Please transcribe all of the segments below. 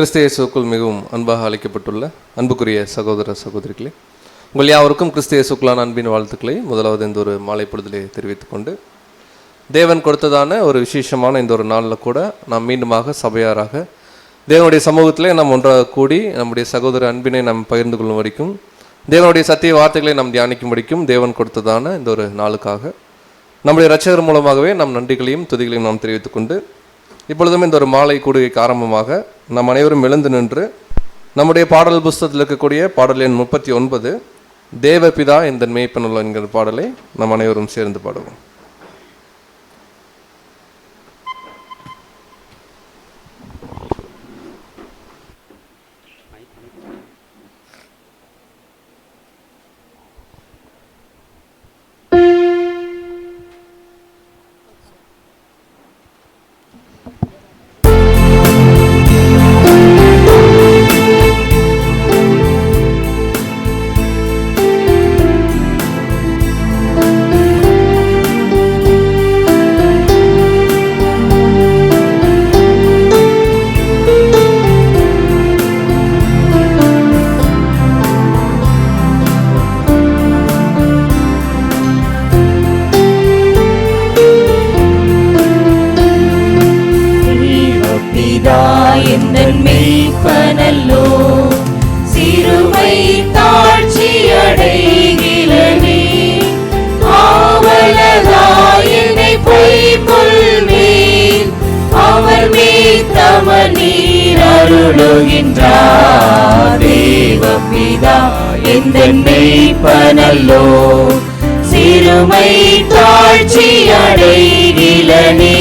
கிறிஸ்து இயேசுவுக்குள் மிகவும் அன்பாக அழைக்கப்பட்டுள்ள அன்புக்குரிய சகோதர சகோதரிகளே, உங்கள் யாவருக்கும் கிறிஸ்து இயேசுக்குள்ளான அன்பின் வாழ்த்துக்களை முதலாவது இந்த ஒரு மாலை பொழுதிலே தெரிவித்துக் கொண்டு, தேவன் கொடுத்ததான ஒரு விசேஷமான இந்த ஒரு நாளில் கூட நாம் மீண்டுமாக சபையாராக தேவனுடைய சமூகத்திலே நாம் ஒன்றாக கூடி நம்முடைய சகோதர அன்பினை நாம் பகிர்ந்து கொள்ளும் வரைக்கும், தேவனுடைய சத்திய வார்த்தைகளை நாம் தியானிக்கும் வரைக்கும் தேவன் கொடுத்ததான இந்த ஒரு நாளுக்காக நம்முடைய இரட்சகர் மூலமாகவே நம் நன்றிகளையும் துதிகளையும் நாம் தெரிவித்துக் கொண்டு, இப்பொழுதும் இந்த ஒரு மாலை கூடுகைக்கு ஆரம்பமாக நாம் அனைவரும் எழுந்து நின்று நம்முடைய பாடல் புஸ்தகத்தில் இருக்கக்கூடிய பாடல் எண் 39 தேவபிதா எந்தன் மேய்ப்பனுள்ள என்கிற பாடலை நாம் அனைவரும் சேர்ந்து பாடுவோம். தேவபிதா எந்தன் மேய்ப்பனல்லோ, சிறுமை தாழ்ச்சி அடைகிலனே.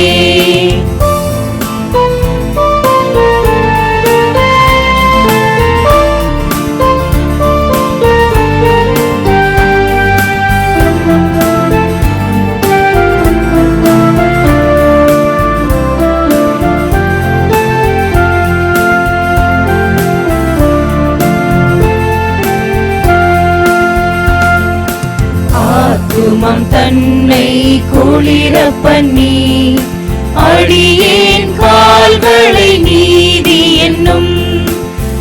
தன்னை குளிர பண்ணி அடியேன் கால்களை நீதி என்னும்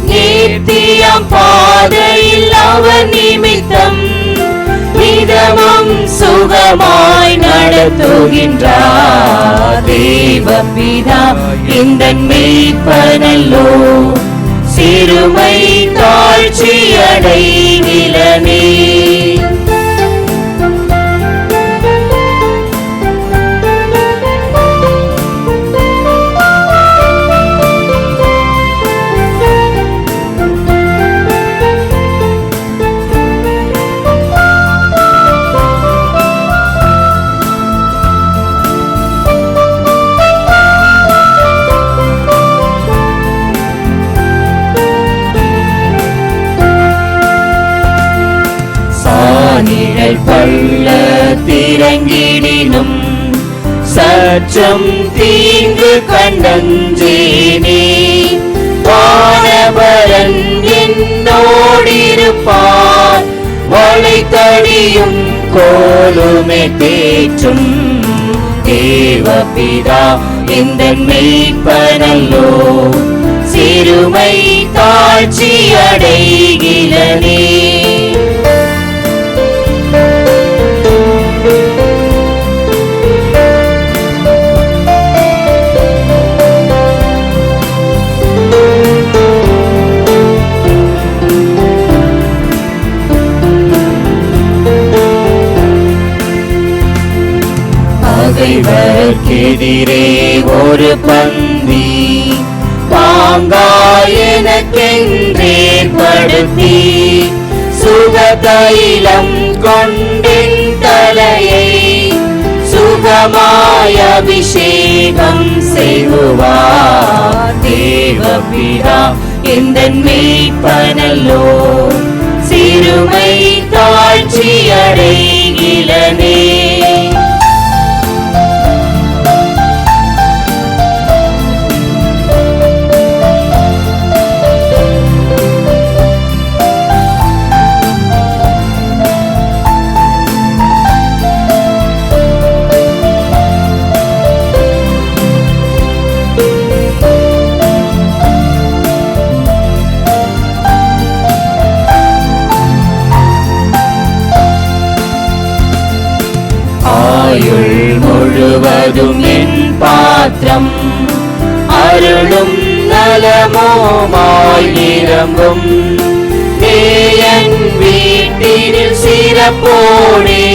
நேர்த்தியாம் பாதையில் அவர் நிமித்தம் மிதமும் சுகமாய் நடத்துகின்றார். தேவபிதா எந்தன் மேய்ப்பனல்லோ, சிறுமை தாழ்ச்சி அடைகிலனே. பள்ள திரங்கிடினும் சற்றும் தீங்கு கண்டஞ்சேனே. வானவரன் என்னோடிருப்பார், வளைத்தடியும் கோலுமே தேற்றும். தேவபிதா எந்தன் மேய்ப்பனல்லோ, சிறுமை தாழ்ச்சி அடைகிலனே. பகைவர்க்கெதிரே ஒரு பந்தி பாங்காய் எனக்கென்றேற்படுத்தி, சுகதைலம் கொண்டென் தலையை சுகமாய் அபிஷேகம் செய்வார். தேவபிதா எந்தன் மேய்ப்பனல்லோ, சிறுமை தாழ்ச்சி அடைகிலனே. இல்லம் அருளும் நலமுமாய் நிரம்பும். என் வீட்டினில் சிறப்போடே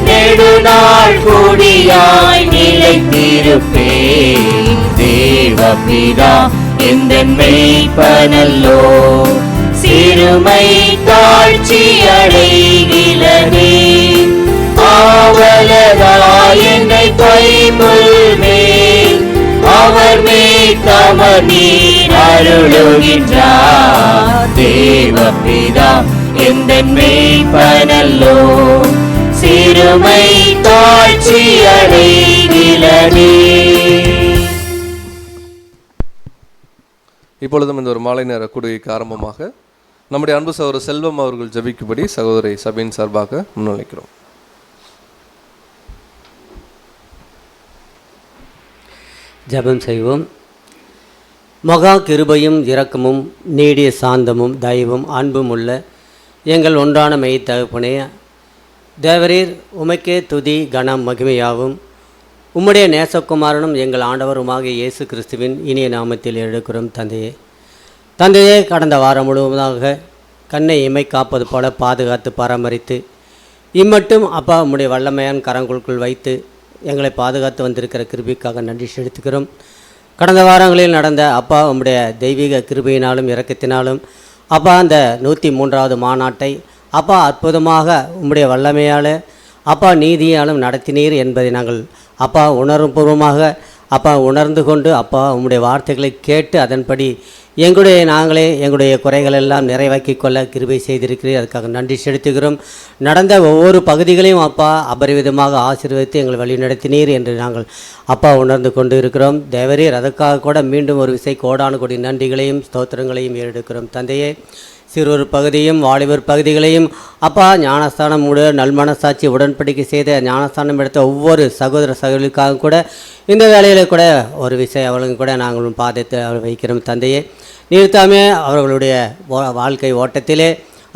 நெடுநாள் கொடியாய் நிலைத்திருப்பேன். தேவபிதா எந்தன் மெய்ப்பனல்லோ, சிறுமை தாழ்ச்சி அடைகிலனே. ஆவலதாய் என்னை கைமுள் மேல் அவர் மேல் தமர் நீர் அருளுகின்றார். தேவபிதா எந்தன் மெய்ப்பனல்லோ, சிறுமை தாழ்ச்சி அடைகிலனே. இப்பொழுதும் இந்த ஒரு மாலை நேர கூடுகைக்கு ஆரம்பமாக நம்முடைய அன்பு சகோதரர் செல்வம் அவர்கள் ஜெபிக்கும்படி சகோதரி சபையின் சார்பாக முன்வைக்கிறோம். ஜெபம் செய்வோம். மகா கிருபையும் இரக்கமும் நீடிய சாந்தமும் தயவும் அன்பும் உள்ள எங்கள் ஒன்றான மெய் தகப்பனே, தேவரீர் உமக்கே துதி கனம் மகிமையாவும். உம்முடைய நேசகுமாரனும் எங்கள் ஆண்டவருமாகிய இயேசு கிறிஸ்துவின் இனிய நாமத்தில் எடுக்கிறோம். தந்தையே, கடந்த வாரம் முழுவதாக கண்ணை இமை காப்பது போல பாதுகாத்து பராமரித்து இம்மட்டும் அப்பா உம்முடைய வல்லமையான கரங்களுக்குள் வைத்து எங்களை பாதுகாத்து வந்திருக்கிற கிருபைக்காக நன்றி செலுத்துகிறோம். கடந்த வாரங்களில் நடந்த அப்பா உம்முடைய தெய்வீக கிருபையினாலும் இரக்கத்தினாலும் அப்பா அந்த 103வது மாநாட்டை அப்பா அற்புதமாக உம்முடைய வல்லமையால் அப்பா நீதியாலும் நடத்தினீர் என்பதை நாங்கள் அப்பா உணர்வுபூர்வமாக அப்பா உணர்ந்து கொண்டு அப்பா உம்முடைய வார்த்தைகளை கேட்டு அதன்படி எங்களுடைய குறைகளெல்லாம் நிறைவாக்கி கொள்ள கிருபை செய்திருக்கிறீர். அதுக்காக நன்றி செலுத்துகிறோம். நடந்த ஒவ்வொரு பகுதிகளையும் அப்பா அபரிவிதமாக ஆசீர்வதித்து எங்களை வழி நடத்தினீர் என்று நாங்கள் அப்பா உணர்ந்து கொண்டு இருக்கிறோம். தேவரீர் அதற்காக கூட மீண்டும் ஒரு விசை கோடானு கோடி நன்றிகளையும் ஸ்தோத்திரங்களையும் ஏறெடுக்கிறோம். தந்தையே, சிறுவர் பகுதியும் வாலிபர் பகுதிகளையும் அப்பா ஞானஸ்தானம் நல்மனசாட்சி உடன்படிக்கை செய்த ஞானஸ்தானம் எடுத்த ஒவ்வொரு சகோதர சகோதரிக்காக கூட இந்த வேலையில் கூட ஒரு விஷயம் அவர்களுக்கு கூட நாங்களும் பாதத்தை வைக்கிறோம். தந்தையே, நீர்த்தாமே அவர்களுடைய வாழ்க்கை ஓட்டத்திலே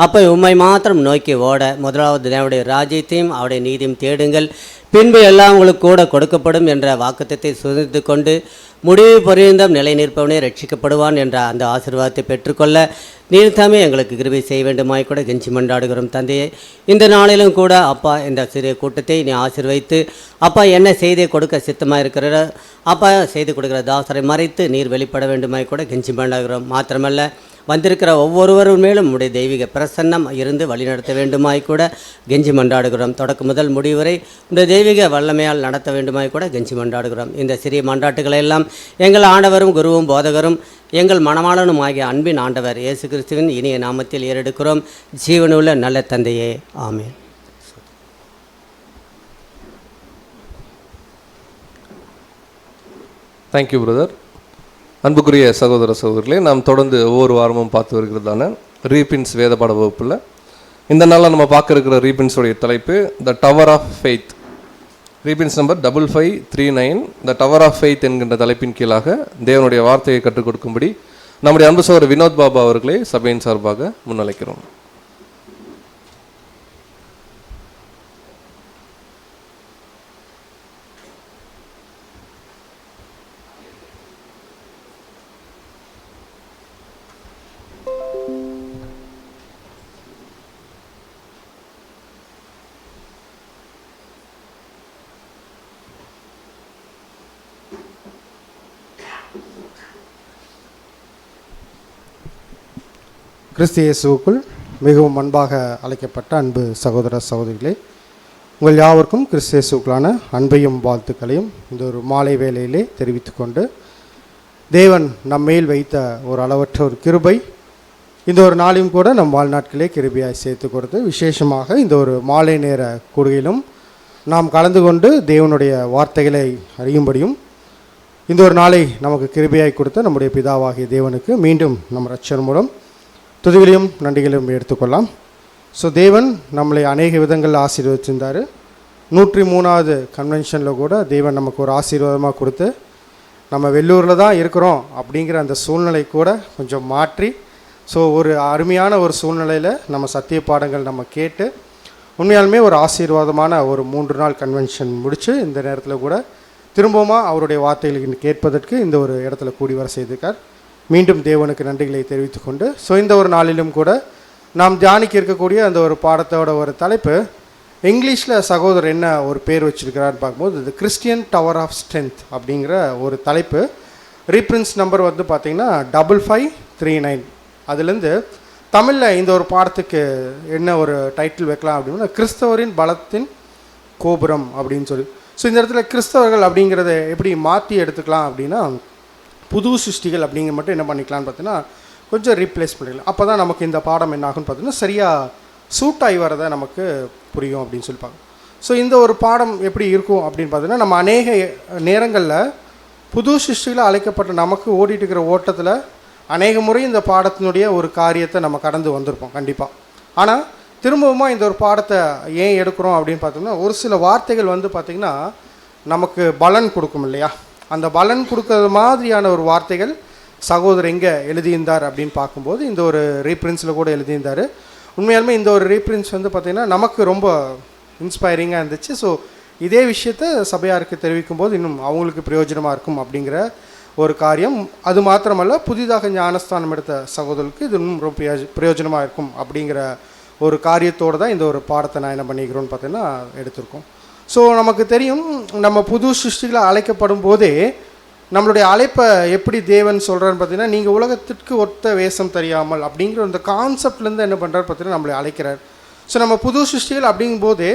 அப்போ உம்மை மாத்திரம் நோக்கி ஓட முதலாவது தேவனுடைய ராஜ்யத்தையும் அவருடைய நீதியும் தேடுங்கள், பின்பு எல்லாம் உங்களுக்கு கூட கொடுக்கப்படும் என்ற வாக்குத்தத்தை சுதந்தித்து கொண்டு முடிவு பரியந்தம் நிலை நிற்பவனே ரட்சிக்கப்படுவான் என்ற அந்த ஆசீர்வாதத்தை பெற்றுக்கொள்ள நீர்த்தாமே எங்களுக்கு கிருபை செய்ய வேண்டுமாய் கூட கெஞ்சி மன்றாடுகிறோம். தந்தையை, இந்த நாளிலும் கூட அப்பா இந்த சிறிய கூட்டத்தை நீ ஆசீர்வைத்து அப்பா என்ன செய்தியை கொடுக்க சித்தமாக இருக்கிற அப்பா செய்து கொடுக்குற தாசரை மறைத்து நீர் வெளிப்பட வேண்டுமாய் கூட கெஞ்சி மன்றாடுகிறோம். மாத்திரமல்ல, வந்திருக்கிற ஒவ்வொருவரும் மேலும் உடைய தெய்வீக பிரசன்னம் இருந்து வழிநடத்த வேண்டுமாய் கூட கெஞ்சி மன்றாடுகிறோம். தொடக்க முதல் முடிவரை இந்த தெய்வீக வல்லமையால் நடத்த வேண்டுமாய் கூட கெஞ்சி மன்றாடுகிறோம். இந்த சிறிய மன்றாட்டுகளை எல்லாம் எங்கள் ஆண்டவரும் குருவும் போதகரும் எங்கள் மணமாளனும் ஆகிய அன்பின் ஆண்டவர் இயேசு கிறிஸ்துவின் இனிய நாமத்தில் ஏறெடுக்கிறோம். ஜீவனுள்ள நல்ல தந்தையே, ஆமென். Thank you brother. அன்புக்குரிய சகோதர சகோதரிகளே, நாம் தொடர்ந்து ஒவ்வொரு வாரமும் பார்த்து வருகிறதான ரீபின்ஸ் வேத பாட வகுப்பில் இந்த நாளில் நம்ம பார்க்க இருக்கிற ரீபின்ஸோடைய தலைப்பு த டவர் ஆஃப் ஃபெய்த். ரீபின்ஸ் number 5539 the tower of faith என்கின்ற தலைப்பின் கீழாக தேவனுடைய வார்த்தையை கற்றுக் கொடுக்கும்படி நம்முடைய அன்பு சகோதரர் வினோத் பாபா அவர்களை சபையின் சார்பாக முன்னிலைக்கிறோம். கிறிஸ்து இயேசுவுக்குள் மிகவும் அன்பாக அழைக்கப்பட்ட அன்பு சகோதர சகோதரிகளே, உங்கள் யாவருக்கும் கிறிஸ்து இயேசுவுக்குள்ளான அன்பையும் வாழ்த்துக்களையும் இந்த ஒரு மாலை வேளையிலே தெரிவித்து கொண்டு, தேவன் நம்மேல் வைத்த ஒரு அளவற்ற ஒரு கிருபை இந்த ஒரு நாளையும் கூட நம் வாழ்நாட்களே கிருபையாய் சேர்த்து கொடுத்து, விசேஷமாக இந்த ஒரு மாலை நேர கூடுகையிலும் நாம் கலந்து கொண்டு தேவனுடைய வார்த்தைகளை அறியும்படியும் இந்த ஒரு நாளை நமக்கு கிருபையாய் கொடுத்த நம்முடைய பிதாவாகிய தேவனுக்கு மீண்டும் நம் இரட்சகர் மூலம் துதிகளையும் நன்றிகளையும் எடுத்துக்கொள்ளலாம். ஸோ தேவன் நம்மளை அநேக விதங்களில் ஆசீர்வதிச்சிருந்தார். 103வது கன்வென்ஷனில் கூட தேவன் நமக்கு ஒரு ஆசீர்வாதமாக கொடுத்து, நம்ம வெள்ளூரில் தான் இருக்கிறோம் அப்படிங்கிற அந்த சூழ்நிலை கூட கொஞ்சம் மாற்றி, ஸோ ஒரு அருமையான ஒரு சூழ்நிலையில் நம்ம சத்திய பாடங்கள் நம்ம கேட்டு உண்மையாலுமே ஒரு ஆசீர்வாதமான ஒரு 3 நாள் கன்வென்ஷன் முடித்து இந்த நேரத்தில் கூட திரும்பவும் அவருடைய வார்த்தைகளை கேட்பதற்கு இந்த ஒரு இடத்துல கூடி வர செய்திருக்கார். மீண்டும் தேவனுக்கு நன்றிகளை தெரிவித்துக்கொண்டு, ஸோ இந்த ஒரு நாளிலும் கூட நாம் தியானிக்க இருக்கக்கூடிய அந்த ஒரு பாடத்தோட ஒரு தலைப்பு, இங்கிலீஷில் சகோதரர் என்ன ஒரு பேர் வச்சுருக்கிறான்னு பார்க்கும்போது இது கிறிஸ்டியன் டவர் ஆஃப் ஸ்ட்ரென்த் அப்படிங்கிற ஒரு தலைப்பு. ரீப்ரின்ஸ் நம்பர் வந்து பார்த்திங்கன்னா 5539. அதுலேருந்து தமிழில் இந்த ஒரு பாடத்துக்கு என்ன ஒரு டைட்டில் வைக்கலாம் அப்படின்னா, கிறிஸ்தவரின் பலத்தின் கோபுரம் அப்படின்னு சொல்லி. ஸோ இந்த இடத்துல கிறிஸ்தவர்கள் அப்படிங்கிறத எப்படி மாற்றி எடுத்துக்கலாம் அப்படின்னா, புது சிருஷ்டிகள் அப்படிங்கிற மட்டும் என்ன பண்ணிக்கலான்னு பார்த்தீங்கன்னா கொஞ்சம் ரீப்ளேஸ் பண்ணிக்கலாம். அப்போ தான் நமக்கு இந்த பாடம் என்ன ஆகுன்னு பார்த்தீங்கன்னா சரியாக சூட் ஆகி வரதை நமக்கு புரியும் அப்படின்னு சொல்லிப்பாங்க. ஸோ இந்த ஒரு பாடம் எப்படி இருக்கும் அப்படின்னு பார்த்தீங்கன்னா, நம்ம அநேக நேரங்களில் புது சிருஷ்டிகளை அழைக்கப்பட்ட நமக்கு ஓடிட்டு இருக்கிற ஓட்டத்தில் அநேக முறை இந்த பாடத்தினுடைய ஒரு காரியத்தை நம்ம கடந்து வந்திருப்போம் கண்டிப்பாக. ஆனால் திரும்பவுமா இந்த ஒரு பாடத்தை ஏன் எடுக்கிறோம் அப்படின்னு பார்த்தோம்னா, ஒரு சில வார்த்தைகள் வந்து பார்த்திங்கன்னா நமக்கு பலன் கொடுக்கும் இல்லையா? அந்த பலன் கொடுக்கறது மாதிரியான ஒரு வார்த்தைகள் சகோதரர் எங்கே எழுதியிருந்தார் அப்படின்னு பார்க்கும்போது இந்த ஒரு ரீப்ரின்ஸில் கூட எழுதியிருந்தார். உண்மையாலுமே இந்த ஒரு ரீப்ரின்ஸ் வந்து பார்த்திங்கன்னா நமக்கு ரொம்ப இன்ஸ்பைரிங்காக இருந்துச்சு. ஸோ இதே விஷயத்தை சபையாருக்கு தெரிவிக்கும் போது இன்னும் அவங்களுக்கு பிரயோஜனமாக இருக்கும் அப்படிங்கிற ஒரு காரியம். அது மாத்திரமல்ல, புதிதாக ஞானஸ்தானம் எடுத்த சகோதரருக்கு இது இன்னும் ரொம்ப பிரயோஜனமாக இருக்கும் அப்படிங்கிற ஒரு காரியத்தோடு தான் இந்த ஒரு பாடத்தை நான் என்ன பண்ணிக்கிறோன்னு பார்த்தீங்கன்னா எடுத்திருக்கோம். ஸோ நமக்கு தெரியும், நம்ம புது சிருஷ்டிகளை அழைக்கப்படும் போதே நம்மளுடைய அழைப்பை எப்படி தேவன் சொல்கிறான்னு பார்த்தீங்கன்னா, நீங்கள் உலகத்திற்கு ஒத்த வேஷம் தெரியாமல் அப்படிங்கிற அந்த கான்செப்ட்லேருந்து என்ன பண்ணுறாரு பார்த்தீங்கன்னா நம்மளை அழைக்கிறார். ஸோ நம்ம புது சிருஷ்டிகள் அப்படிங்கும்போதே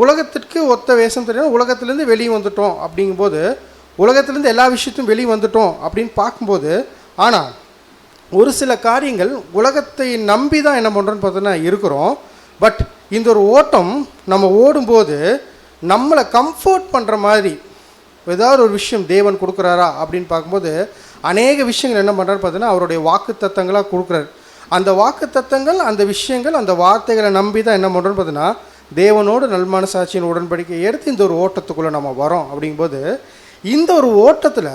உலகத்திற்கு ஒத்த வேஷம் தெரியாமல் உலகத்துலேருந்து வெளியே வந்துட்டோம் அப்படிங்கும்போது, உலகத்துலேருந்து எல்லா விஷயத்தையும் வெளியே வந்துட்டோம் அப்படின்னு பார்க்கும்போது, ஆனால் ஒரு சில காரியங்கள் உலகத்தை நம்பி தான் என்ன பண்ணுறோன்னு பார்த்தோன்னா இருக்கிறோம். பட் இந்த ஒரு ஓட்டம் நம்ம ஓடும்போது நம்மளை கம்ஃபர்ட் பண்ணுற மாதிரி ஏதாவது ஒரு விஷயம் தேவன் கொடுக்குறாரா அப்படின்னு பார்க்கும்போது அநேக விஷயங்கள் என்ன பண்ணுறாரு பார்த்தீங்கன்னா அவருடைய வாக்கு தத்தங்களாக கொடுக்குறாரு. அந்த வாக்கு தத்தங்கள், அந்த விஷயங்கள், அந்த வார்த்தைகளை நம்பி தான் என்ன பண்ணுறோன்னு பார்த்தீங்கன்னா தேவனோடு நல்மனசாட்சியின் உடன்படிக்கை எடுத்து இந்த ஒரு ஓட்டத்துக்குள்ளே நம்ம வரோம். அப்படிங்கும்போது இந்த ஒரு ஓட்டத்தில்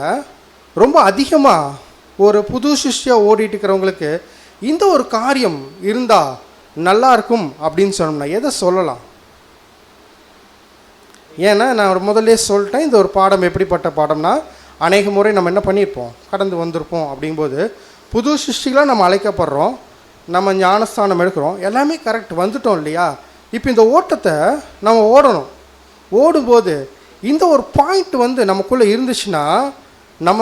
ரொம்ப அதிகமாக ஒரு புது சிருஷ்டியாக ஓடிட்டு இருக்கிறவங்களுக்கு இந்த ஒரு காரியம் இருந்தால் நல்லா இருக்கும் அப்படின்னு சொன்னோம்னா எதை சொல்லலாம்? ஏன்னா நான் முதல்ல சொல்லிட்டேன், இந்த ஒரு பாடம் எப்படிப்பட்ட பாடம்னா, அநேக முறை நம்ம என்ன பண்ணியிருப்போம், கடந்து வந்திருப்போம். அப்படிங்கும்போது புது சிருஷ்டிகளாக நம்ம அழைக்கப்படுறோம், நம்ம ஞானஸ்தானம் எடுக்கிறோம், எல்லாமே கரெக்ட் வந்துட்டோம் இல்லையா? இப்போ இந்த ஓட்டத்தை நம்ம ஓடணும். ஓடும்போது இந்த ஒரு பாயிண்ட் வந்து நமக்குள்ளே இருந்துச்சுன்னா நம்ம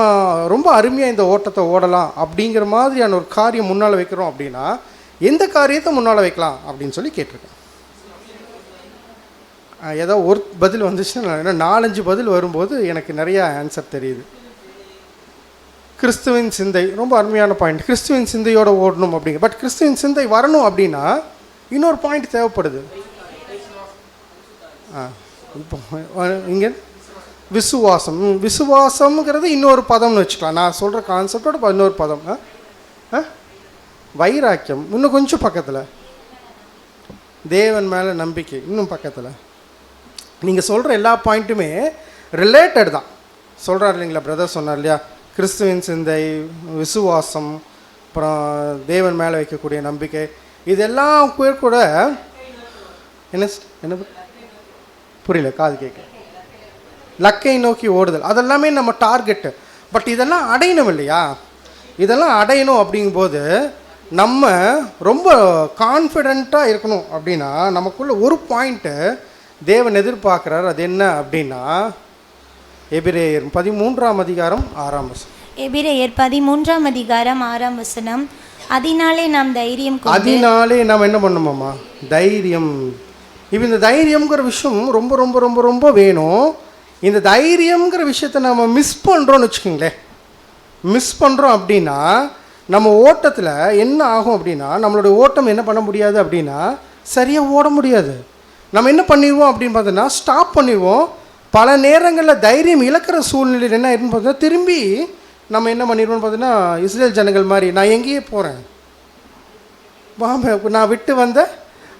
ரொம்ப அருமையாக இந்த ஓட்டத்தை ஓடலாம் அப்படிங்கிற மாதிரியான ஒரு காரியம் முன்னால் வைக்கிறோம். அப்படின்னா எந்த காரியத்தை முன்னால் வைக்கலாம் அப்படின்னு சொல்லி கேட்டிருக்கேன். ஏதோ ஒரு பதில் வந்துச்சுன்னா, ஏன்னா 4-5 பதில் வரும்போது எனக்கு நிறையா ஆன்சர் தெரியுது. கிறிஸ்துவின் சிந்தை ரொம்ப அருமையான பாயிண்ட். கிறிஸ்துவின் சிந்தையோடு ஓடணும் அப்படிங்க. பட் கிறிஸ்துவின் சிந்தை வரணும் அப்படின்னா இன்னொரு பாயிண்ட் தேவைப்படுது. இப்போ இங்கே விசுவாசம், விசுவாசம்ங்கிறது இன்னொரு பதம்னு வச்சுக்கலாம். நான் சொல்கிற கான்செப்டோட இன்னொரு பதம் வைராக்கியம், இன்னும் கொஞ்சம் பக்கத்தில் தேவன் மேலே நம்பிக்கை, இன்னும் பக்கத்தில். நீங்கள் சொல்கிற எல்லா பாயிண்ட்டுமே ரிலேட்டட் தான். சொல்கிறார் இல்லைங்களா, பிரதர் சொன்னார் இல்லையா, கிறிஸ்துவின் சிந்தை, விசுவாசம், அப்புறம் தேவன் மேலே வைக்கக்கூடிய நம்பிக்கை, இதெல்லாம் பேர் கூட என்ன புரியல, காது கேட்க, லக்கை நோக்கி ஓடுதல், அதெல்லாமே நம்ம டார்கெட்டு. பட் இதெல்லாம் அடையணும் இல்லையா? இதெல்லாம் அடையணும் அப்படிங்கும்போது நம்ம ரொம்ப கான்ஃபிடெண்ட்டாக இருக்கணும். அப்படின்னா நமக்குள்ள ஒரு பாயிண்ட்டு தேவன் எதிர்பார்க்குறார். அது என்ன அப்படின்னா, எபிரேயர் 13ஆம் அதிகாரம் 6ஆம் வசனம். எபிரேயர் 13ஆம் அதிகாரம் 6ஆம் வசனம். அதனாலே நாம் தைரியம் கொண்டு, அதனாலே நாம் என்ன பண்ணணுமாம்மா, தைரியம். இப்போ இந்த தைரியம்ங்கிற விஷயம் ரொம்ப ரொம்ப ரொம்ப ரொம்ப வேணும். இந்த தைரியம்ங்கிற விஷயத்தை நம்ம மிஸ் பண்ணுறோன்னு வச்சுக்கோங்களேன். மிஸ் பண்ணுறோம் அப்படின்னா நம்ம ஓட்டத்தில் என்ன ஆகும் அப்படின்னா, நம்மளுடைய ஓட்டம் என்ன பண்ண முடியாது அப்படின்னா சரியாக ஓட முடியாது. நம்ம என்ன பண்ணிடுவோம் அப்படின்னு பார்த்தோன்னா ஸ்டாப் பண்ணிடுவோம். பல நேரங்களில் தைரியம் இழக்கிற சூழ்நிலையில் என்ன ஆயிருன்னு பார்த்தோன்னா திரும்பி நம்ம என்ன பண்ணிடுவோம்னு பார்த்தோன்னா இஸ்ரேல் ஜனங்கள் மாதிரி நான் எங்கேயே போகிறேன், நான் விட்டு வந்த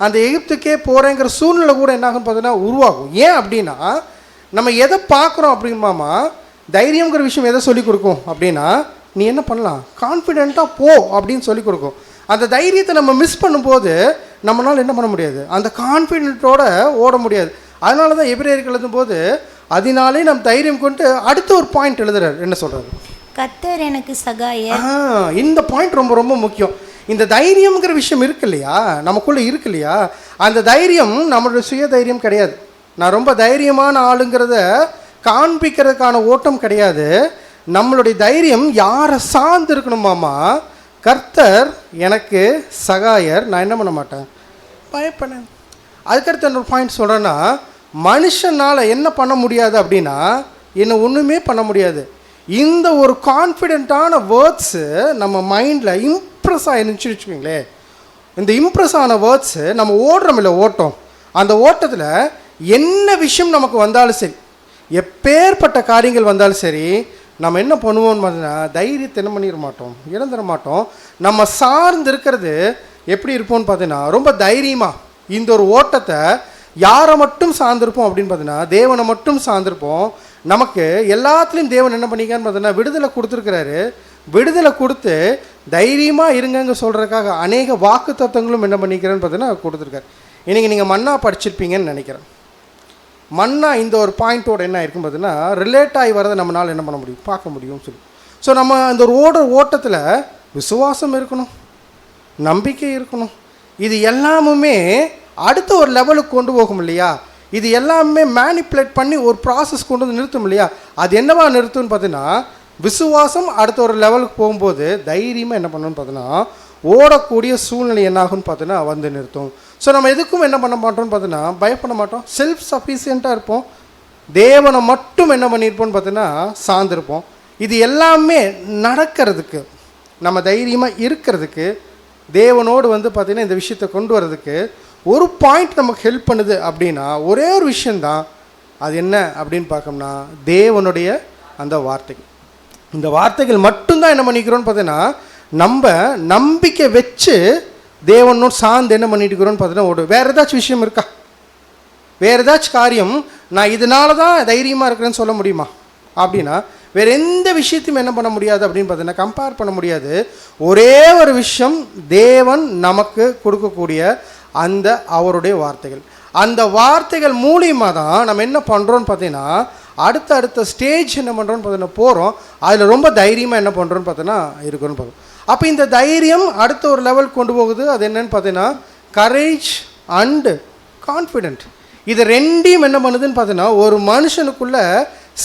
அந்த எகிப்துக்கே போகிறேங்கிற சூழ்நிலை கூட என்ன ஆகுன்னு பார்த்தோன்னா உருவாகும். ஏன் அப்படின்னா நம்ம எதை பார்க்குறோம் அப்படின்மாமா, தைரியங்கிற விஷயம் எதை சொல்லிக் கொடுக்கும் அப்படின்னா, நீ என்ன பண்ணலாம், கான்ஃபிடெண்ட்டாக போ அப்படின்னு சொல்லிக் கொடுக்கும். அந்த தைரியத்தை நம்ம மிஸ் பண்ணும்போது நம்மளால் என்ன பண்ண முடியாது, அந்த கான்ஃபிடென்ட்டோடு ஓட முடியாது. அதனால தான் எபிரேயர்கள் எழுதும்போது அதனாலே நம் தைரியம் கொண்டு அடுத்த ஒரு பாயிண்ட் எழுதுறாரு. என்ன சொல்றாரு? கர்த்தர் எனக்கு சகாயர். இந்த பாயிண்ட் ரொம்ப ரொம்ப முக்கியம். இந்த தைரியம்ங்கிற விஷயம் இருக்கு இல்லையா, நமக்குள்ளே இருக்கு இல்லையா, அந்த தைரியம் நம்மளுடைய சுய தைரியம் கிடையாது. நான் ரொம்ப தைரியமான ஆளுங்கிறத காண்பிக்கிறதுக்கான ஓட்டம் கிடையாது. நம்மளுடைய தைரியம் யாரை சார்ந்து இருக்கணுமாமா? கர்த்தர் எனக்கு சகாயர், நான் என்ன பண்ண மாட்டேன், பயப்படேன். அதுக்கடுத்து என்ன பாயிண்ட் சொல்கிறேன்னா, மனுஷனால் என்ன பண்ண முடியாது அப்படின்னா என்ன ஒன்றுமே பண்ண முடியாது. இந்த ஒரு கான்ஃபிடென்ட்டான வேர்ட்ஸு நம்ம மைண்டில் இம்ப்ரெஸ் ஆகிருந்துச்சு வச்சுக்கோங்களேன். இந்த இம்ப்ரெஸ் ஆன வேர்ட்ஸு நம்ம ஓடுறோம் இல்லை ஓட்டம், அந்த ஓட்டத்தில் என்ன விஷயம் நமக்கு வந்தாலும் சரி, எப்பேற்பட்ட காரியங்கள் வந்தாலும் சரி, நம்ம என்ன பண்ணுவோம்னு பார்த்தீங்கன்னா தைரியத்தை என்ன பண்ணிட மாட்டோம், இழந்துட மாட்டோம். நம்ம சார்ந்து இருக்கிறது எப்படி இருப்போம்னு பார்த்தீங்கன்னா ரொம்ப தைரியமாக இந்த ஒரு ஓட்டத்தை யாரை மட்டும் சார்ந்திருப்போம் அப்படின்னு பார்த்தீங்கன்னா தேவனை மட்டும் சார்ந்திருப்போம். நமக்கு எல்லாத்துலேயும் தேவன் என்ன பண்ணிக்கான்னு பார்த்தீங்கன்னா விடுதலை கொடுத்துருக்கிறாரு. விடுதலை கொடுத்து தைரியமாக இருங்கங்க சொல்கிறதுக்காக அநேக வாக்கு தத்துவங்களும் என்ன பண்ணிக்கிறேன்னு பார்த்தீங்கன்னா கொடுத்துருக்காரு. இன்றைக்கி நீங்கள் மன்னா படிச்சிருப்பீங்கன்னு நினைக்கிறேன். மன்னா இந்த ஒரு பாயிண்ட்டோட என்ன இருக்குன்னு பார்த்தீங்கன்னா ரிலேட் ஆகி வரதை நம்மளால் என்ன பண்ண முடியும், பார்க்க முடியும்னு சொல்லி. ஸோ நம்ம அந்த ஒரு ஓட்டத்தில் விசுவாசம் இருக்கணும், நம்பிக்கை இருக்கணும். இது எல்லாமுமே அடுத்த ஒரு லெவலுக்கு கொண்டு போகும் இல்லையா. இது எல்லாமே மேனிப்புலேட் பண்ணி ஒரு ப்ராசஸ் கொண்டு வந்து நிறுத்தும் இல்லையா. அது என்னவா நிறுத்தும்னு பார்த்தீங்கன்னா விசுவாசம் அடுத்த ஒரு லெவலுக்கு போகும்போது தைரியமாக என்ன பண்ணணும்னு பார்த்தீங்கன்னா ஓடக்கூடிய சூழ்நிலை என்னாகும்னு பார்த்தீங்கன்னா வந்து நிறுத்தும். ஸோ நம்ம எதுக்கும் என்ன பண்ண மாட்டோம்னு பார்த்தீங்கன்னா பயப்பட மாட்டோம், செல்ஃப் சஃபிஷியண்ட்டாக இருப்போம், தேவனை மட்டும் என்ன பண்ணியிருப்போம்னு பார்த்தீங்கன்னா சார்ந்திருப்போம். இது எல்லாமே நடக்கிறதுக்கு, நம்ம தைரியமாக இருக்கிறதுக்கு, தேவனோடு வந்து பார்த்திங்கன்னா இந்த விஷயத்தை கொண்டு வர்றதுக்கு ஒரு பாயிண்ட் நமக்கு ஹெல்ப் பண்ணுது அப்படின்னா ஒரே ஒரு விஷயந்தான். அது என்ன அப்படின்னு பார்த்தோம்னா தேவனுடைய அந்த வார்த்தைகள். இந்த வார்த்தைகள் மட்டும்தான் என்ன பண்ணிக்கிறோன்னு பார்த்தீங்கன்னா நம்ம நம்பிக்கை வச்சு தேவனோடு சார்ந்து என்ன பண்ணிட்டு இருக்கிறோன்னு பார்த்தீங்கன்னா வேறு ஏதாச்சும் விஷயம் இருக்கா, வேறு ஏதாச்சும் காரியம் நான் இதனால தான் தைரியமாக இருக்கிறேன்னு சொல்ல முடியுமா அப்படின்னா வேறு எந்த விஷயத்தையும் என்ன பண்ண முடியாது அப்படின்னு பார்த்தீங்கன்னா கம்பேர் பண்ண முடியாது. ஒரே ஒரு விஷயம், தேவன் நமக்கு கொடுக்கக்கூடிய அந்த அவருடைய வார்த்தைகள். அந்த வார்த்தைகள் மூலியமாக தான் நம்ம என்ன பண்ணுறோன்னு பார்த்தீங்கன்னா அடுத்த ஸ்டேஜ் என்ன பண்ணுறோன்னு பார்த்தீங்கன்னா போகிறோம். அதில் ரொம்ப தைரியமாக என்ன பண்ணுறோன்னு பார்த்தீங்கன்னா இருக்குன்னு பார்க்கணும். அப்போ இந்த தைரியம் அடுத்த ஒரு லெவல் கொண்டு போகுது. அது என்னன்னு பார்த்தீங்கன்னா கரேஜ் அண்டு கான்ஃபிடென்ட். இது ரெண்டையும் என்ன பண்ணுதுன்னு பார்த்தீங்கன்னா ஒரு மனுஷனுக்குள்ளே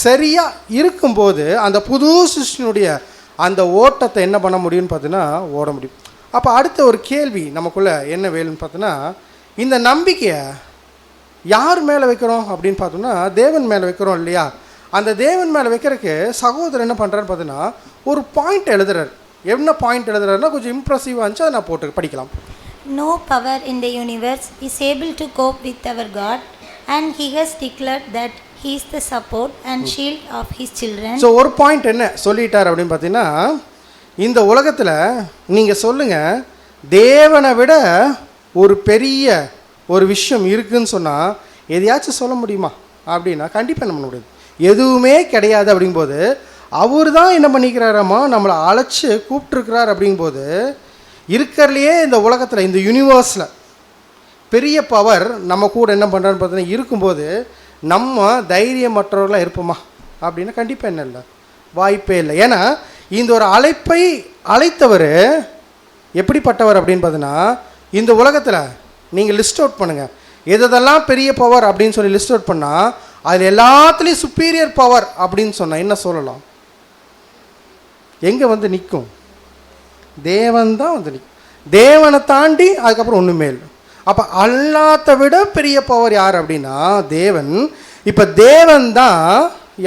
சரியாக இருக்கும்போது அந்த புது சிருஷ்டினுடைய அந்த ஓட்டத்தை என்ன பண்ண முடியும்னு பார்த்தீங்கன்னா ஓட முடியும். அப்போ அடுத்த ஒரு கேள்வி நமக்குள்ளே என்ன வேணும்னு பார்த்தோன்னா இந்த நம்பிக்கையை யார் மேலே வைக்கிறோம் அப்படின்னு பார்த்தோம்னா தேவன் மேலே வைக்கிறோம் இல்லையா. அந்த தேவன் மேலே வைக்கிறதுக்கு சகோதரர் என்ன பண்ணுறாருன்னு பார்த்தீங்கன்னா ஒரு பாயிண்ட் எழுதுறாரு. என்ன பாயிண்ட் எழுதுறாருன்னா கொஞ்சம் இம்ப்ரெசிவாக இருந்துச்சு, அதை நான் போட்டு படிக்கலாம். No power in the universe is able to cope with our God, and he has declared that he is the support and shield of his children. So ஒரு பாயிண்ட் என்ன சொல்லிட்டார் அப்படின்னு பார்த்தீங்கன்னா இந்த உலகத்தில் நீங்கள் சொல்லுங்கள் தேவனை விட ஒரு பெரிய ஒரு விஷயம் இருக்குதுன்னு சொன்னால் எதையாச்சும் சொல்ல முடியுமா அப்படின்னா கண்டிப்பாக நம்ம முடியாது, எதுவுமே கிடையாது. அப்படிங்கும்போது அவர் தான் என்ன பண்ணிக்கிறாராம்மா நம்மளை அழைச்சி கூப்பிட்டுருக்கிறார். அப்படிங்கும்போது இருக்கிறதுலையே இந்த உலகத்தில் இந்த யூனிவர்ஸில் பெரிய பவர் நம்ம கூட என்ன பண்ணுறான்னு பார்த்தீங்கன்னா இருக்கும்போது நம்ம தைரியமற்றவர்களாக இருப்போமா அப்படின்னா கண்டிப்பாக என்ன இல்லை, வாய்ப்பே இல்லை. ஏன்னா இந்த ஒரு அழைப்பை அழைத்தவர் எப்படிப்பட்டவர் அப்படின்னு பார்த்தீங்கன்னா இந்த உலகத்தில் நீங்கள் லிஸ்ட் அவுட் பண்ணுங்கள் எதெல்லாம் பெரிய பவர் அப்படின்னு சொல்லி லிஸ்ட் அவுட் பண்ணால் அதில் எல்லாத்துலேயும் சுப்பீரியர் பவர் அப்படின்னு சொன்னால் என்ன சொல்லலாம், எங்கே வந்து நிற்கும், தேவன் தான் வந்து நிற்கும். தேவனை தாண்டி அதுக்கப்புறம் ஒன்றுமே இல்லை. அப்போ அல்லாத விட பெரிய பவர் யார் அப்படின்னா தேவன். இப்போ தேவன் தான்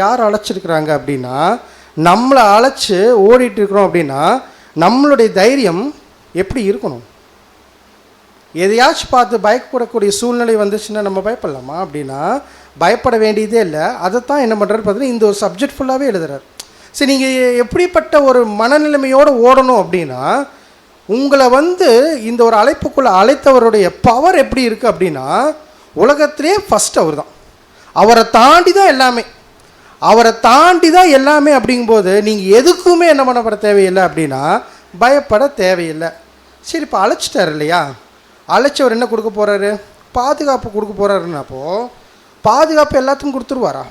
யார் அழைச்சிருக்கிறாங்க அப்படின்னா நம்மளை அழைச்சி ஓடிட்டு இருக்கிறோம். அப்படின்னா நம்மளுடைய தைரியம் எப்படி இருக்கணும், எதையாச்சும் பார்த்து பயப்படக்கூடிய சூழ்நிலை வந்துச்சுன்னா நம்ம பயப்படலாமா அப்படின்னா பயப்பட வேண்டியதே இல்லை. அதைத்தான் என்ன பண்ணுறாரு பார்த்தீங்கன்னா இந்த ஒரு சப்ஜெக்ட் ஃபுல்லாகவே எழுதுறாரு. சரி, நீங்கள் எப்படிப்பட்ட ஒரு மனநிலைமையோடு ஓடணும் அப்படின்னா உங்களை வந்து இந்த ஒரு அழைப்புக்குள்ளே அழைத்தவருடைய பவர் எப்படி இருக்குது அப்படின்னா உலகத்திலே ஃபஸ்ட் அவர் தான், அவரை தாண்டி தான் எல்லாமே, அவரை தாண்டி தான் எல்லாமே. அப்படிங்கும்போது நீங்கள் எதுக்குமே என்ன பண்ணப்பட தேவையில்லை அப்படின்னா பயப்பட தேவையில்லை. சரி, இப்போ அழைச்சிட்டார் இல்லையா, அழைச்சவர் என்ன கொடுக்க போகிறாரு, பாதுகாப்பு கொடுக்க போகிறாருன்னா அப்போது பாதுகாப்பு எல்லாத்துக்கும் கொடுத்துருவாரா,